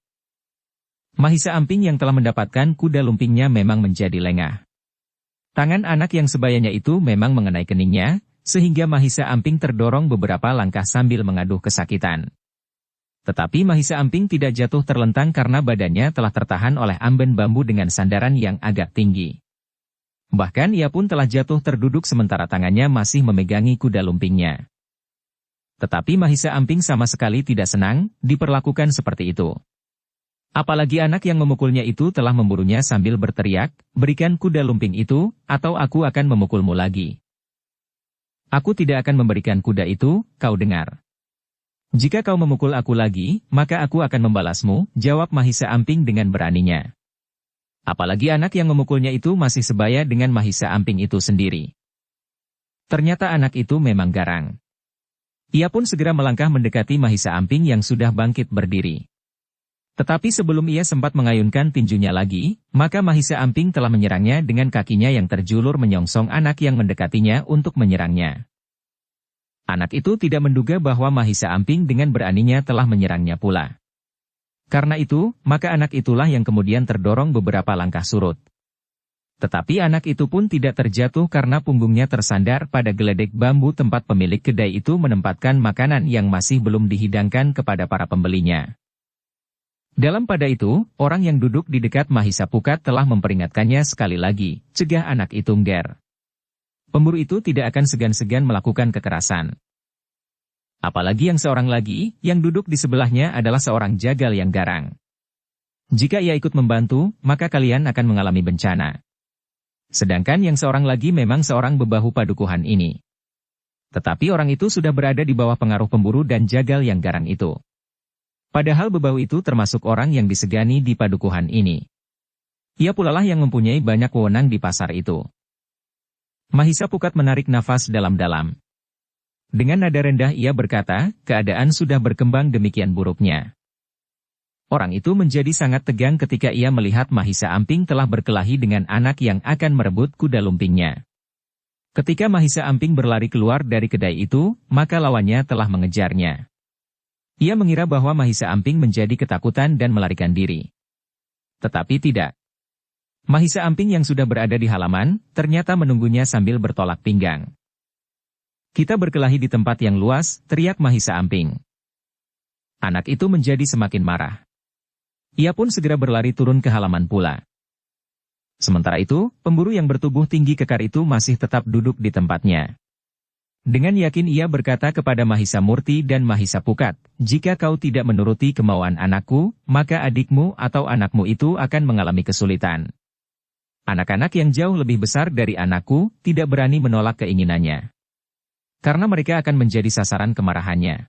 Speaker 1: Mahisa Amping yang telah mendapatkan kuda lumpingnya memang menjadi lengah. Tangan anak yang sebayanya itu memang mengenai keningnya, sehingga Mahisa Amping terdorong beberapa langkah sambil mengaduh kesakitan. Tetapi Mahisa Amping tidak jatuh terlentang karena badannya telah tertahan oleh amben bambu dengan sandaran yang agak tinggi. Bahkan ia pun telah jatuh terduduk sementara tangannya masih memegangi kuda lumpingnya. Tetapi Mahisa Amping sama sekali tidak senang diperlakukan seperti itu. Apalagi anak yang memukulnya itu telah memburunya sambil berteriak, "Berikan kuda lumping itu, atau aku akan memukulmu lagi." "Aku tidak akan memberikan kuda itu, kau dengar. Jika kau memukul aku lagi, maka aku akan membalasmu," jawab Mahisa Amping dengan beraninya. Apalagi anak yang memukulnya itu masih sebaya dengan Mahisa Amping itu sendiri. Ternyata anak itu memang garang. Ia pun segera melangkah mendekati Mahisa Amping yang sudah bangkit berdiri. Tetapi sebelum ia sempat mengayunkan tinjunya lagi, maka Mahisa Amping telah menyerangnya dengan kakinya yang terjulur menyongsong anak yang mendekatinya untuk menyerangnya. Anak itu tidak menduga bahwa Mahisa Amping dengan beraninya telah menyerangnya pula. Karena itu, maka anak itulah yang kemudian terdorong beberapa langkah surut. Tetapi anak itu pun tidak terjatuh karena punggungnya tersandar pada geledek bambu tempat pemilik kedai itu menempatkan makanan yang masih belum dihidangkan kepada para pembelinya. Dalam pada itu, orang yang duduk di dekat Mahisa Pukat telah memperingatkannya sekali lagi, "Cegah anak itu, Ngger. Pemburu itu tidak akan segan-segan melakukan kekerasan." Apalagi yang seorang lagi, yang duduk di sebelahnya adalah seorang jagal yang garang. "Jika ia ikut membantu, maka kalian akan mengalami bencana." Sedangkan yang seorang lagi memang seorang bebahu padukuhan ini. Tetapi orang itu sudah berada di bawah pengaruh pemburu dan jagal yang garang itu. Padahal bebahu itu termasuk orang yang disegani di padukuhan ini. Ia pula lah yang mempunyai banyak wewenang di pasar itu. Mahisa Pukat menarik nafas dalam-dalam. Dengan nada rendah ia berkata, "Keadaan sudah berkembang demikian buruknya." Orang itu menjadi sangat tegang ketika ia melihat Mahisa Amping telah berkelahi dengan anak yang akan merebut kuda lumpingnya. Ketika Mahisa Amping berlari keluar dari kedai itu, maka lawannya telah mengejarnya. Ia mengira bahwa Mahisa Amping menjadi ketakutan dan melarikan diri. Tetapi tidak. Mahisa Amping yang sudah berada di halaman, ternyata menunggunya sambil bertolak pinggang. "Kita berkelahi di tempat yang luas," teriak Mahisa Amping. Anak itu menjadi semakin marah. Ia pun segera berlari turun ke halaman pula. Sementara itu, pemburu yang bertubuh tinggi kekar itu masih tetap duduk di tempatnya. Dengan yakin ia berkata kepada Mahisa Murti dan Mahisa Pukat, "Jika kau tidak menuruti kemauan anakku, maka adikmu atau anakmu itu akan mengalami kesulitan. Anak-anak yang jauh lebih besar dari anakku tidak berani menolak keinginannya. Karena mereka akan menjadi sasaran kemarahannya.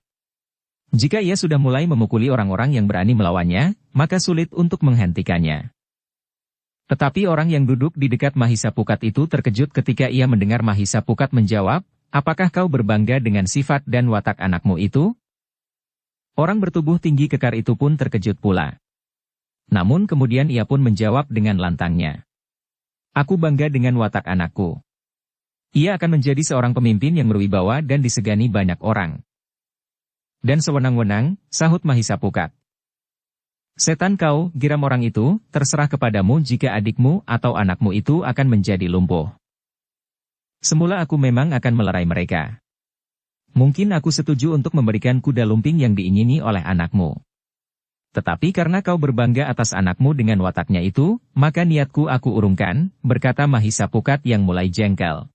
Speaker 1: Jika ia sudah mulai memukuli orang-orang yang berani melawannya, maka sulit untuk menghentikannya." Tetapi orang yang duduk di dekat Mahisa Pukat itu terkejut ketika ia mendengar Mahisa Pukat menjawab, "Apakah kau berbangga dengan sifat dan watak anakmu itu?" Orang bertubuh tinggi kekar itu pun terkejut pula. Namun kemudian ia pun menjawab dengan lantangnya, "Aku bangga dengan watak anakku. Ia akan menjadi seorang pemimpin yang berwibawa dan disegani banyak orang." "Dan sewenang-wenang," sahut Mahisa Pukat. "Setan kau," geram orang itu, "terserah kepadamu jika adikmu atau anakmu itu akan menjadi lumpuh. Semula aku memang akan melerai mereka. Mungkin aku setuju untuk memberikan kuda lumping yang diingini oleh anakmu. Tetapi karena kau berbangga atas anakmu dengan wataknya itu, maka niatku aku urungkan, berkata Mahisa Pukat yang mulai jengkel.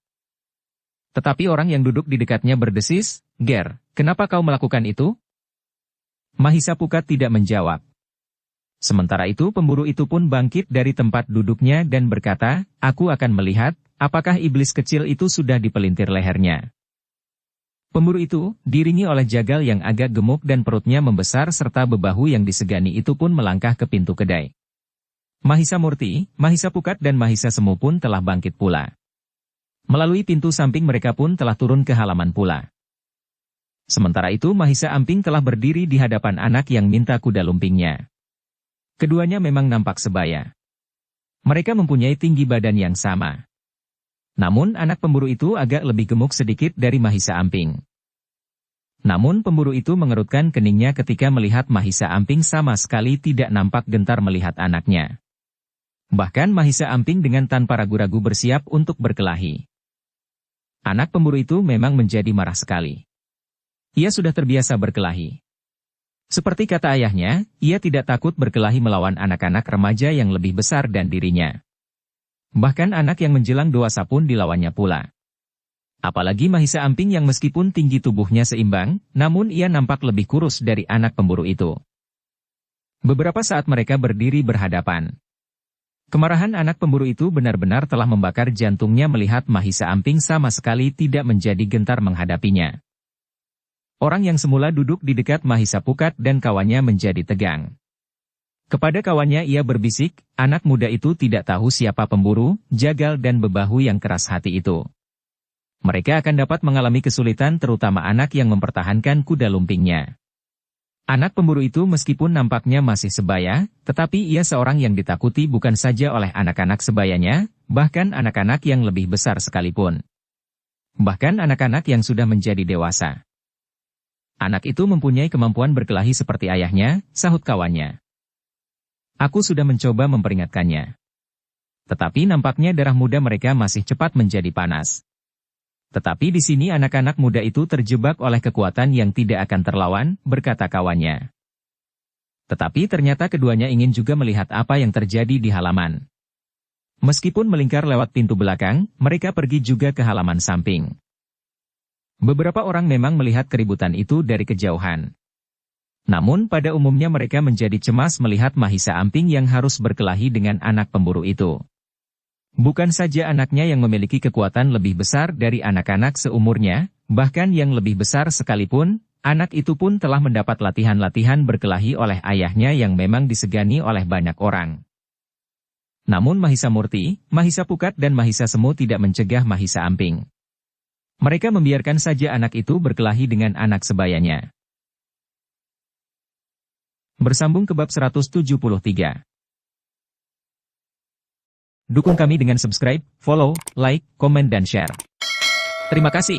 Speaker 1: Tetapi orang yang duduk di dekatnya berdesis, Ger, kenapa kau melakukan itu? Mahisa Pukat tidak menjawab. Sementara itu pemburu itu pun bangkit dari tempat duduknya dan berkata, aku akan melihat, apakah iblis kecil itu sudah dipelintir lehernya. Pemburu itu, diiringi oleh jagal yang agak gemuk dan perutnya membesar serta bebahu yang disegani itu pun melangkah ke pintu kedai. Mahisa Murti, Mahisa Pukat dan Mahisa Semu pun telah bangkit pula. Melalui pintu samping mereka pun telah turun ke halaman pula. Sementara itu Mahisa Amping telah berdiri di hadapan anak yang minta kuda lumpingnya. Keduanya memang nampak sebaya. Mereka mempunyai tinggi badan yang sama. Namun anak pemburu itu agak lebih gemuk sedikit dari Mahisa Amping. Namun pemburu itu mengerutkan keningnya ketika melihat Mahisa Amping sama sekali tidak nampak gentar melihat anaknya. Bahkan Mahisa Amping dengan tanpa ragu-ragu bersiap untuk berkelahi. Anak pemburu itu memang menjadi marah sekali. Ia sudah terbiasa berkelahi. Seperti kata ayahnya, ia tidak takut berkelahi melawan anak-anak remaja yang lebih besar dan dirinya. Bahkan anak yang menjelang dewasa pun dilawannya pula. Apalagi Mahisa Amping yang meskipun tinggi tubuhnya seimbang, namun ia nampak lebih kurus dari anak pemburu itu. Beberapa saat mereka berdiri berhadapan. Kemarahan anak pemburu itu benar-benar telah membakar jantungnya melihat Mahisa Amping sama sekali tidak menjadi gentar menghadapinya. Orang yang semula duduk di dekat Mahisa Pukat dan kawannya menjadi tegang. Kepada kawannya ia berbisik, anak muda itu tidak tahu siapa pemburu, jagal dan bebahu yang keras hati itu. Mereka akan dapat mengalami kesulitan terutama anak yang mempertahankan kuda lumpingnya. Anak pemburu itu meskipun nampaknya masih sebaya, tetapi ia seorang yang ditakuti bukan saja oleh anak-anak sebayanya, bahkan anak-anak yang lebih besar sekalipun. Bahkan anak-anak yang sudah menjadi dewasa. Anak itu mempunyai kemampuan berkelahi seperti ayahnya, sahut kawannya. Aku sudah mencoba memperingatkannya. Tetapi nampaknya darah muda mereka masih cepat menjadi panas. Tetapi di sini anak-anak muda itu terjebak oleh kekuatan yang tidak akan terlawan, berkata kawannya. Tetapi ternyata keduanya ingin juga melihat apa yang terjadi di halaman. Meskipun melingkar lewat pintu belakang, mereka pergi juga ke halaman samping. Beberapa orang memang melihat keributan itu dari kejauhan. Namun pada umumnya mereka menjadi cemas melihat Mahisa Amping yang harus berkelahi dengan anak pemburu itu. Bukan saja anaknya yang memiliki kekuatan lebih besar dari anak-anak seumurnya, bahkan yang lebih besar sekalipun, anak itu pun telah mendapat latihan-latihan berkelahi oleh ayahnya yang memang disegani oleh banyak orang. Namun Mahisa Murti, Mahisa Pukat dan Mahisa Semu tidak mencegah Mahisa Amping. Mereka membiarkan saja anak itu berkelahi dengan anak sebayanya. Bersambung ke bab 173. Dukung kami dengan subscribe, follow, like, komen dan share. Terima kasih.